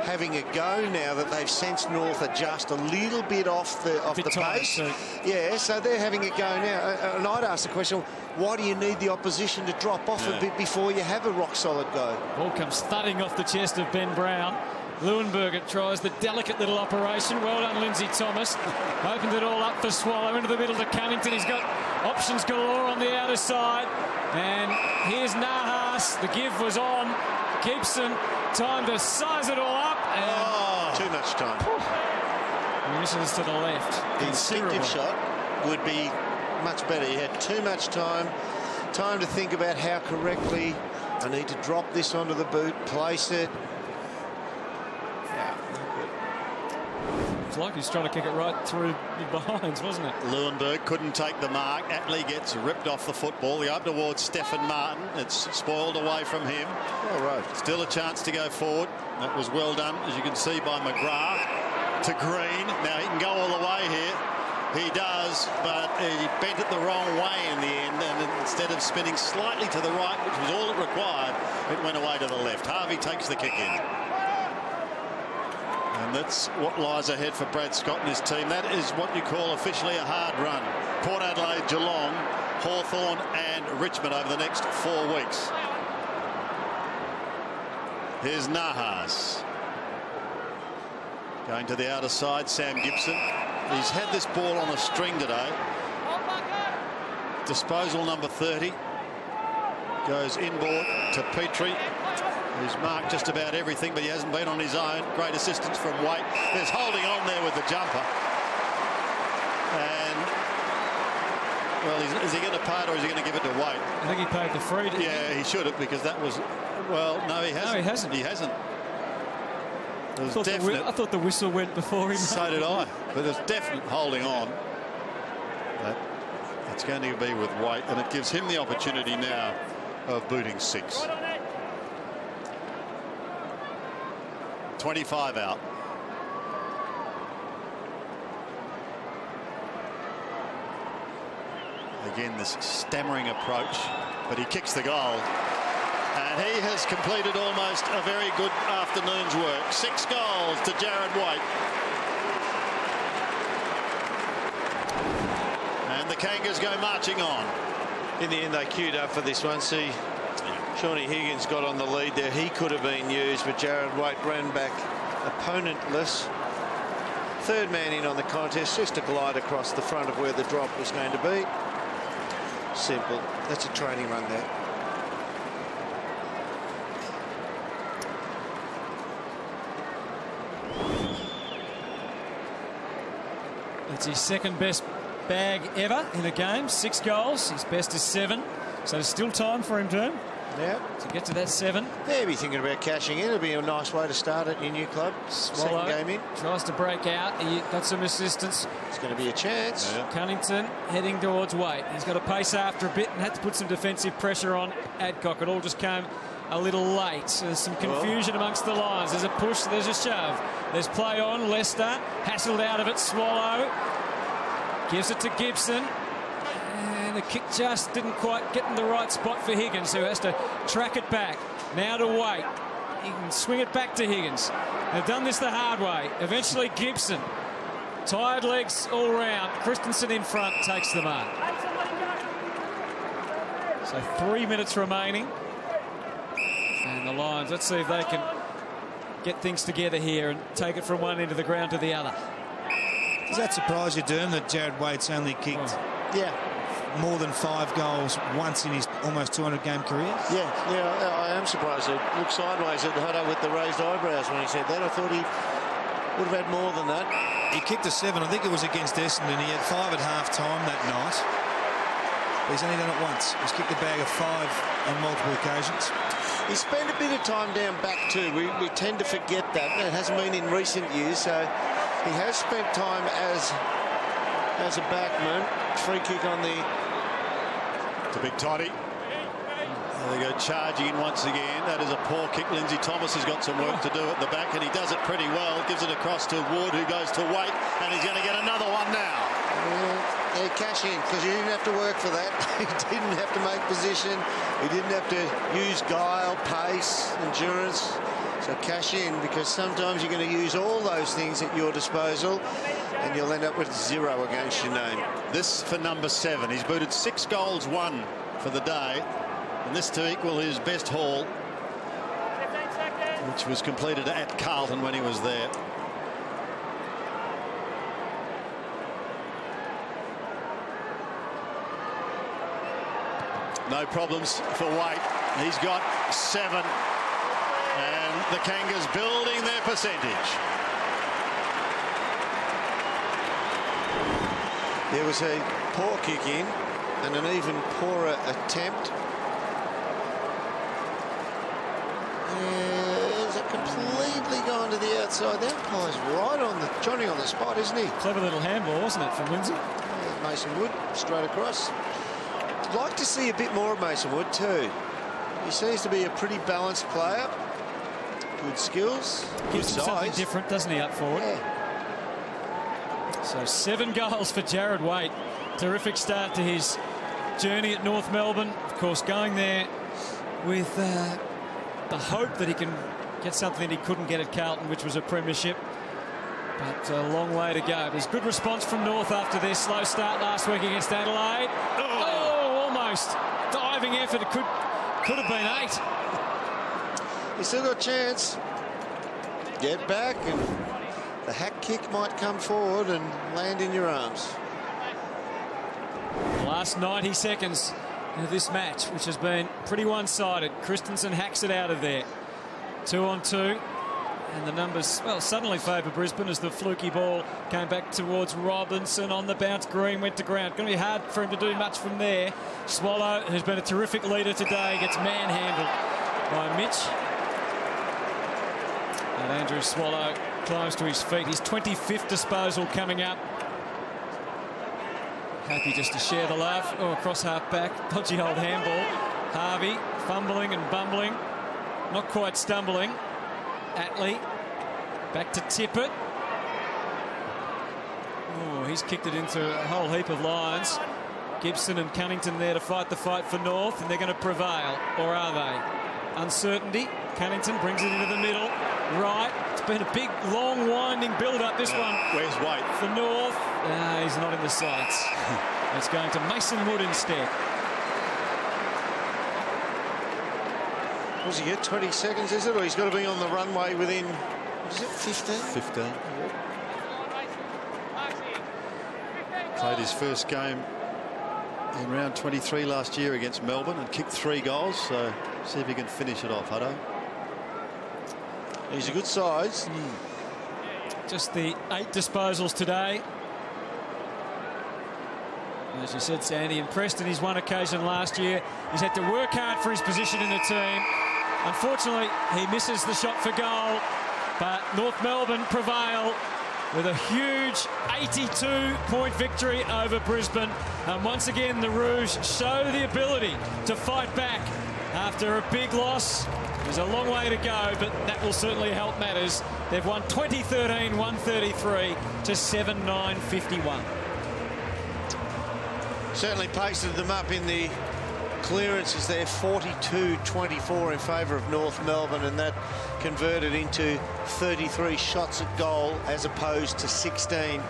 having a go now that they've sensed North are just a little bit off the pace. Yeah, so they're having a go now. And I'd ask the question, why do you need the opposition to drop off a bit before you have a rock-solid go? Ball comes thudding off the chest of Ben Brown. Leuenberger tries the delicate little operation. Well done, Lindsay Thomas. Opened it all up for Swallow into the middle to Cunnington. He's got options galore on the outer side. And here's Nahas. The give was on. Gibson, time to size it all up. And too much time. Misses to the left. The instinctive shot would be much better. He had too much time to think about how correctly I need to drop this onto the boot, place it. It's like he's trying to kick it right through the behinds, wasn't it? Leuenberg couldn't take the mark. Attlee gets ripped off the football. The up towards Stephen Martin. It's spoiled away from him. All right. Still a chance to go forward. That was well done, as you can see, by McGrath to Green. Now he can go all the way here. He does, but he bent it the wrong way in the end, and instead of spinning slightly to the right, which was all it required, it went away to the left. Harvey takes the kick in. And that's what lies ahead for Brad Scott and his team. That is what you call officially a hard run. Port Adelaide, Geelong, Hawthorn and Richmond over the next 4 weeks. Here's Nahas. Going to the outer side, Sam Gibson. He's had this ball on a string today. Disposal number 30. Goes inboard to Petrie, who's marked just about everything, but he hasn't been on his own. Great assistance from Waite. There's holding on there with the jumper. And, well, is he going to pay it or is he going to give it to Waite? I think he paid the free. Yeah, he should have, because that was, well, no, he hasn't. No, he hasn't. He hasn't. I thought the whistle went before him. So did I. But there's definite holding on. But it's going to be with Waite, and it gives him the opportunity now of booting 6. 25 out. Again, this stammering approach, but he kicks the goal. And he has completed almost a very good afternoon's work. 6 goals to Jared Waite. And the Kangas go marching on. In the end, they queued up for this one. See, Shawnee Higgins got on the lead there. He could have been used, but Jared Waite ran back opponentless. Third man in on the contest, just a glide across the front of where the drop was going to be. Simple. That's a training run there. It's his second best bag ever in a game. 6 goals. His best is 7. So there's still time for him to. Yeah. To get to that 7. Yeah, be thinking about cashing in. It'll be a nice way to start at your new club. Swallow Second game in. tries to break out. He got some assistance. It's going to be a chance. Yeah. Cunnington heading towards Waite. He's got to pace after a bit and had to put some defensive pressure on Adcock. It all just came a little late. So there's some confusion amongst the lines. There's a push, there's a shove. There's play on. Leicester hassled out of it. Swallow gives it to Gibson. And the kick just didn't quite get in the right spot for Higgins, who has to track it back. Now to Waite. He can swing it back to Higgins. They've done this the hard way. Eventually Gibson. Tired legs all round. Christensen in front takes the mark. So 3 minutes remaining. And the Lions, let's see if they can get things together here and take it from one end of the ground to the other. Does that surprise you, Derm, that Jared Waite's only kicked more than 5 goals once in his almost 200-game career? Yeah, I am surprised. It looked sideways at Hutto with the raised eyebrows when he said that. I thought he would have had more than that. He kicked a 7. I think it was against Essendon. He had 5 at half-time that night. But he's only done it once. He's kicked a bag of 5 on multiple occasions. He spent a bit of time down back too. We tend to forget that. It hasn't been in recent years, so he has spent time as a backman. Free kick on the... It's a big toddy. There they go, charging in once again. That is a poor kick. Lindsay Thomas has got some work to do at the back, and he does it pretty well. Gives it across to Wood, who goes to Waite, and he's going to get another one now. Yeah, cash in, because he didn't have to work for that. He didn't have to make position. He didn't have to use guile, pace, endurance. So cash in, because sometimes you're going to use all those things at your disposal and you'll end up with 0 against your name. This for number 7. He's booted 6 goals, 1 for the day. And this to equal his best haul, which was completed at Carlton when he was there. No problems for Waite. He's got 7. And the Kangas building their percentage. There was a poor kick in and an even poorer attempt. Is it completely gone to the outside? That guy's right on the Johnny on the spot, isn't he? Clever little handball, wasn't it, from Lindsay? Yeah, Mason Wood straight across. I'd like to see a bit more of Mason Wood too. He seems to be a pretty balanced player. Good skills, good Gives him something size. different, doesn't he, up forward? Yeah. So 7 goals for Jared Waite. Terrific start to his journey at North Melbourne. Of course, going there with the hope that he can get something that he couldn't get at Carlton, which was a premiership. But a long way to go. There's good response from North after their slow start last week against Adelaide. Oh, almost. Diving effort. It could have been 8. He's still got a chance. Get back and the hack kick might come forward and land in your arms. Last 90 seconds of this match, which has been pretty one-sided. Christensen hacks it out of there. 2 on 2. And the numbers, well, suddenly favour Brisbane as the fluky ball came back towards Robinson on the bounce. Green went to ground. Going to be hard for him to do much from there. Swallow, who's been a terrific leader today, gets manhandled by Mitch. And Andrew Swallow climbs to his feet. His 25th disposal coming up. Happy just to share the love. Oh, across half back. Dodgy old handball. Harvey fumbling and bumbling. Not quite stumbling. Atley back to Tippett. Oh, he's kicked it into a whole heap of Lions. Gibson and Cunnington there to fight the fight for North, and they're going to prevail, or are they? Uncertainty. Cunnington brings it into the middle. Right. It's been a big, long, winding build-up, this one. Where's Waite? For North. He's not in the sights. It's going to Mason Wood instead. What does he get? 20 seconds, is it? Or he's got to be on the runway within, what is it, 15? 15. Played his first game in round 23 last year against Melbourne and kicked 3 goals. So see if he can finish it off, Hutto. He's a good size. Just the 8 disposals today. As you said, Sandy, impressed in his one occasion last year. He's had to work hard for his position in the team. Unfortunately, he misses the shot for goal, but North Melbourne prevail with a huge 82-point victory over Brisbane. And once again, the Rouge show the ability to fight back after a big loss. There's a long way to go, but that will certainly help matters. They've won 2013, 133 to 7-9-51. Certainly pasted them up in the clearances there, 42-24 in favour of North Melbourne, and that converted into 33 shots at goal as opposed to 16.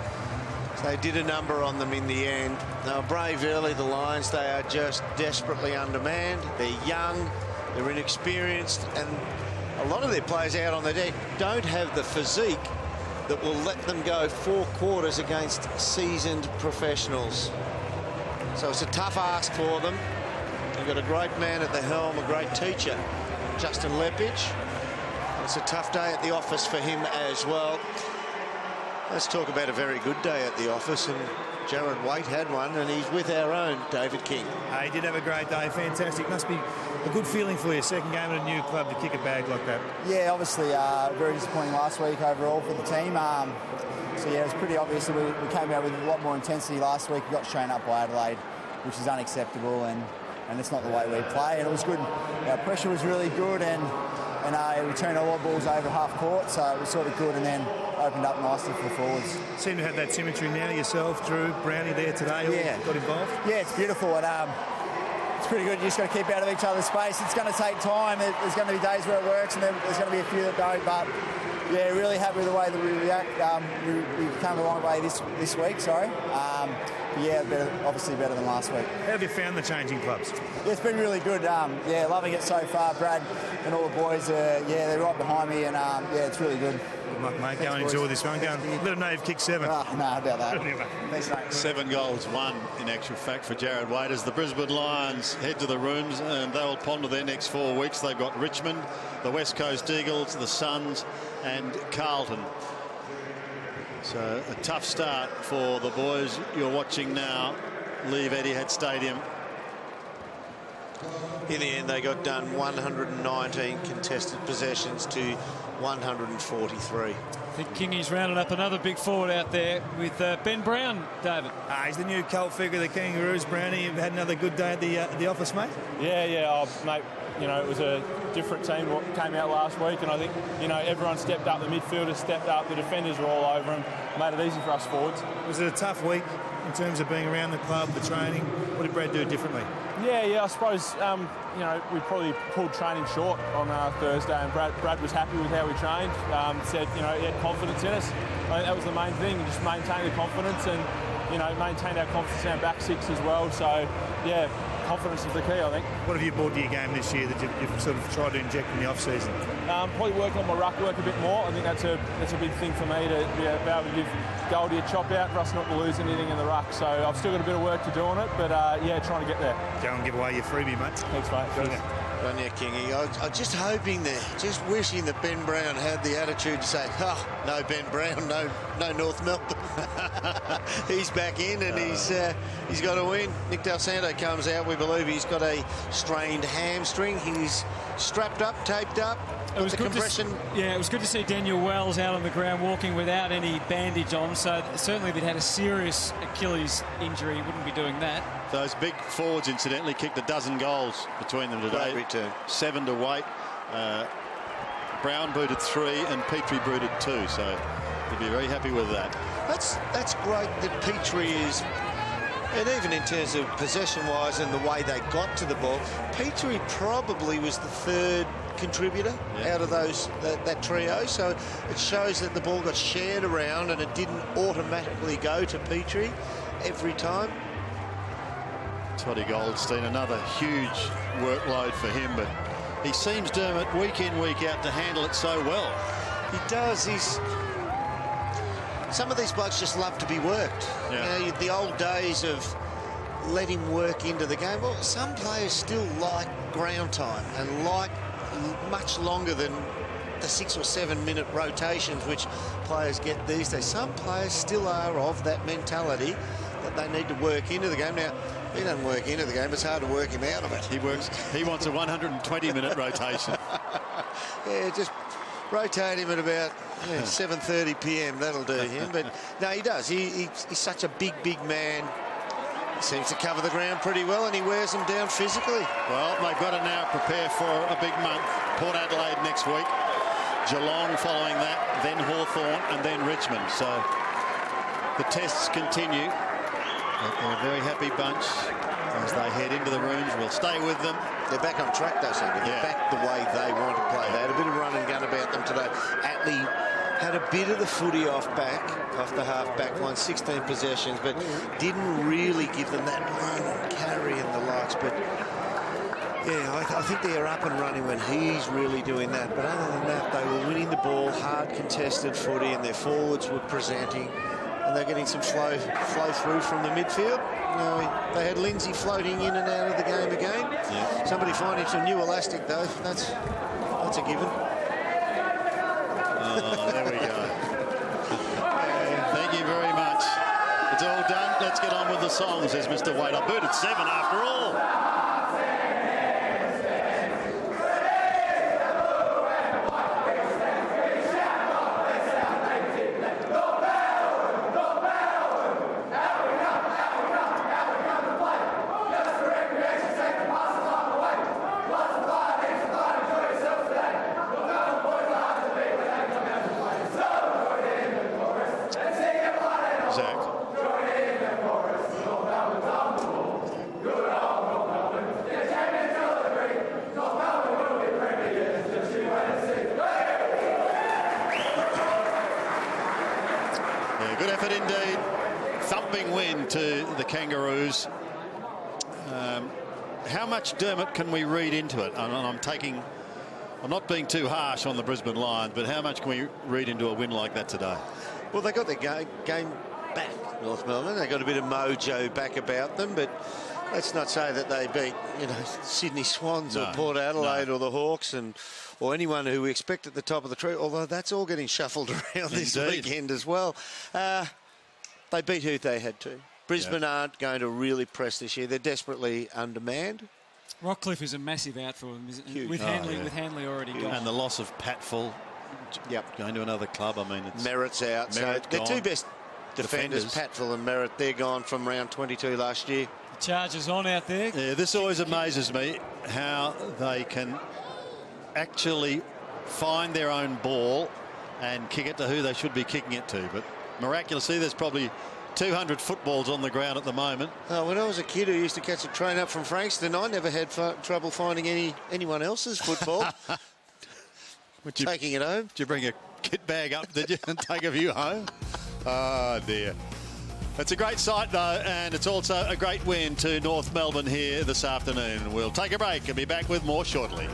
So they did a number on them in the end. They were brave early, the Lions. They are just desperately undermanned. They're young, they're inexperienced, and a lot of their players out on the deck don't have the physique that will let them go 4 quarters against seasoned professionals. So it's a tough ask for them. You've got a great man at the helm, a great teacher, Justin Lepage. It's a tough day at the office for him as well. Let's talk about a very good day at the office, and Jared Waite had one, and he's with our own David King. He did have a great day, fantastic. Must be a good feeling for your second game at a new club to kick a bag like that. Yeah, obviously very disappointing last week overall for the team. So yeah, it was pretty obvious that we came out with a lot more intensity last week. We got shown up by Adelaide, which is unacceptable, and it's not the way we play. And it was good. Our pressure was really good, and we turned a lot of balls over half court, so it was sort of good, and then opened up nicely for the forwards. Seem to have that symmetry now. Yourself, Drew, Brownie there today, all got involved. Yeah, it's beautiful, and it's pretty good. You just got to keep out of each other's space. It's going to take time. There's going to be days where it works, and there's going to be a few that don't. But yeah, really happy with the way that we react. We've come a long way this week. Sorry. Yeah, obviously better than last week. How have you found the changing clubs? Yeah, it's been really good. Yeah, loving it so far. Brad and all the boys, they're right behind me, and yeah, it's really good. Good luck, mate. Go and enjoy this one. Go and let them know you've kicked 7. No, about that. Thanks, mate. 7 goals, 1 in actual fact for Jared Waite as the Brisbane Lions head to the rooms, and they'll ponder their next 4 weeks. They've got Richmond, the West Coast Eagles, the Suns, and Carlton. So a tough start for the boys you're watching now leave Etihad Stadium. In the end, they got done 119 contested possessions to 143. I think Kingy's rounded up another big forward out there with Ben Brown, David. He's the new cult figure, the Kangaroos. Brownie, you've had another good day at the office, mate? Yeah, mate. You know, it was a different team that came out last week, and I think, you know, everyone stepped up. The midfielders stepped up. The defenders were all over them. Made it easy for us forwards. Was it a tough week in terms of being around the club, the training? What did Brad do differently? Yeah, I suppose, you know, we probably pulled training short on Thursday, and Brad was happy with how we trained. Said, you know, he had confidence in us. I think that was the main thing, just maintain the confidence and, you know, maintain our confidence in our back six as well. So, yeah, confidence is the key, I think. What have you brought to your game this year that you've sort of tried to inject in the off-season? Probably working on my ruck work a bit more. I think that's a big thing for me to be able to give Goldie a chop out for us not to lose anything in the ruck. So I've still got a bit of work to do on it, but yeah, trying to get there. Go and give away your freebie, mate. Thanks, mate. Well, yeah, Kingy, I was just hoping there, just wishing that Ben Brown had the attitude to say, oh, no Ben Brown, no North Melbourne. He's back in, and he's got to win. Nick Del Santo comes out. We believe he's got a strained hamstring. He's strapped up, taped up. It was good it was good to see Daniel Wells out on the ground walking without any bandage on. So certainly if he'd had a serious Achilles injury, he wouldn't be doing that. Those big forwards, incidentally, kicked a dozen goals between them today. Great return. 7 to Waite. Brown booted 3 and Petrie booted 2. So he'd be very happy with that. That's great that Petrie is, and even in terms of possession-wise and the way they got to the ball, Petrie probably was the third contributor out of that trio. So it shows that the ball got shared around and it didn't automatically go to Petrie every time. Toddy Goldstein, another huge workload for him, but he seems, Dermot, week in, week out, to handle it so well. He does. Some of these blokes just love to be worked. Yeah. You know, the old days of let him work into the game. Well, some players still like ground time and like much longer than the 6 or 7 minute rotations which players get these days. Some players still are of that mentality that they need to work into the game. Now, he doesn't work into the game. It's hard to work him out of it. He wants a 120-minute rotation. Yeah, just rotate him at about 7:30 p.m. That'll do him. But no, he does. He's such a big man. He seems to cover the ground pretty well, and he wears them down physically. Well, they've got to now prepare for a big month. Port Adelaide next week, Geelong following that, then Hawthorn, and then Richmond. So the tests continue. They're a very happy bunch as they head into the rooms. We'll stay with them. They're back on track, though, Sandy. They're back the way they want to play. They had a bit of run and gun about them today. Attlee had a bit of the footy off the half-back line, 16 possessions, but didn't really give them that run and carry and the likes. But, yeah, I think they're up and running when he's really doing that. But other than that, they were winning the ball, hard contested footy, and their forwards were presenting. And they're getting some flow through from the midfield. You know, they had Lindsay floating in and out of the game again. Yeah. Somebody finding some new elastic, though. That's a given. Oh, there we go. Thank you very much. It's all done. Let's get on with the songs, says Mr. Wade. I booted 7 after all. Good effort indeed. Thumping win to the Kangaroos. How much, Dermot, can we read into it? I'm not being too harsh on the Brisbane Lions, but how much can we read into a win like that today? Well, they got their game back, North Melbourne. They got a bit of mojo back about them, but let's not say that they beat, Sydney Swans or Port Adelaide or the Hawks or anyone who we expect at the top of the tree, although that's all getting shuffled around this weekend as well. They beat who they had to. Brisbane aren't going to really press this year. They're desperately undermanned. Rockcliffe is a massive out for them, isn't it? Huge. With Hanley already gone. And the loss of Patfull going to another club. I mean, it's Merritt's out. Merritt so their two best defenders, Patfull and Merritt, they're gone from round 22 last year. The Chargers on out there. Yeah, this always amazes me how they can actually find their own ball and kick it to who they should be kicking it to. But miraculously, there's probably 200 footballs on the ground at the moment. When I was a kid who used to catch a train up from Frankston, I never had trouble finding anyone else's football. Taking it home. Did you bring a kit bag up, did you, and take a few home? Oh, dear. It's a great sight, though, and it's also a great win to North Melbourne here this afternoon. We'll take a break and be back with more shortly.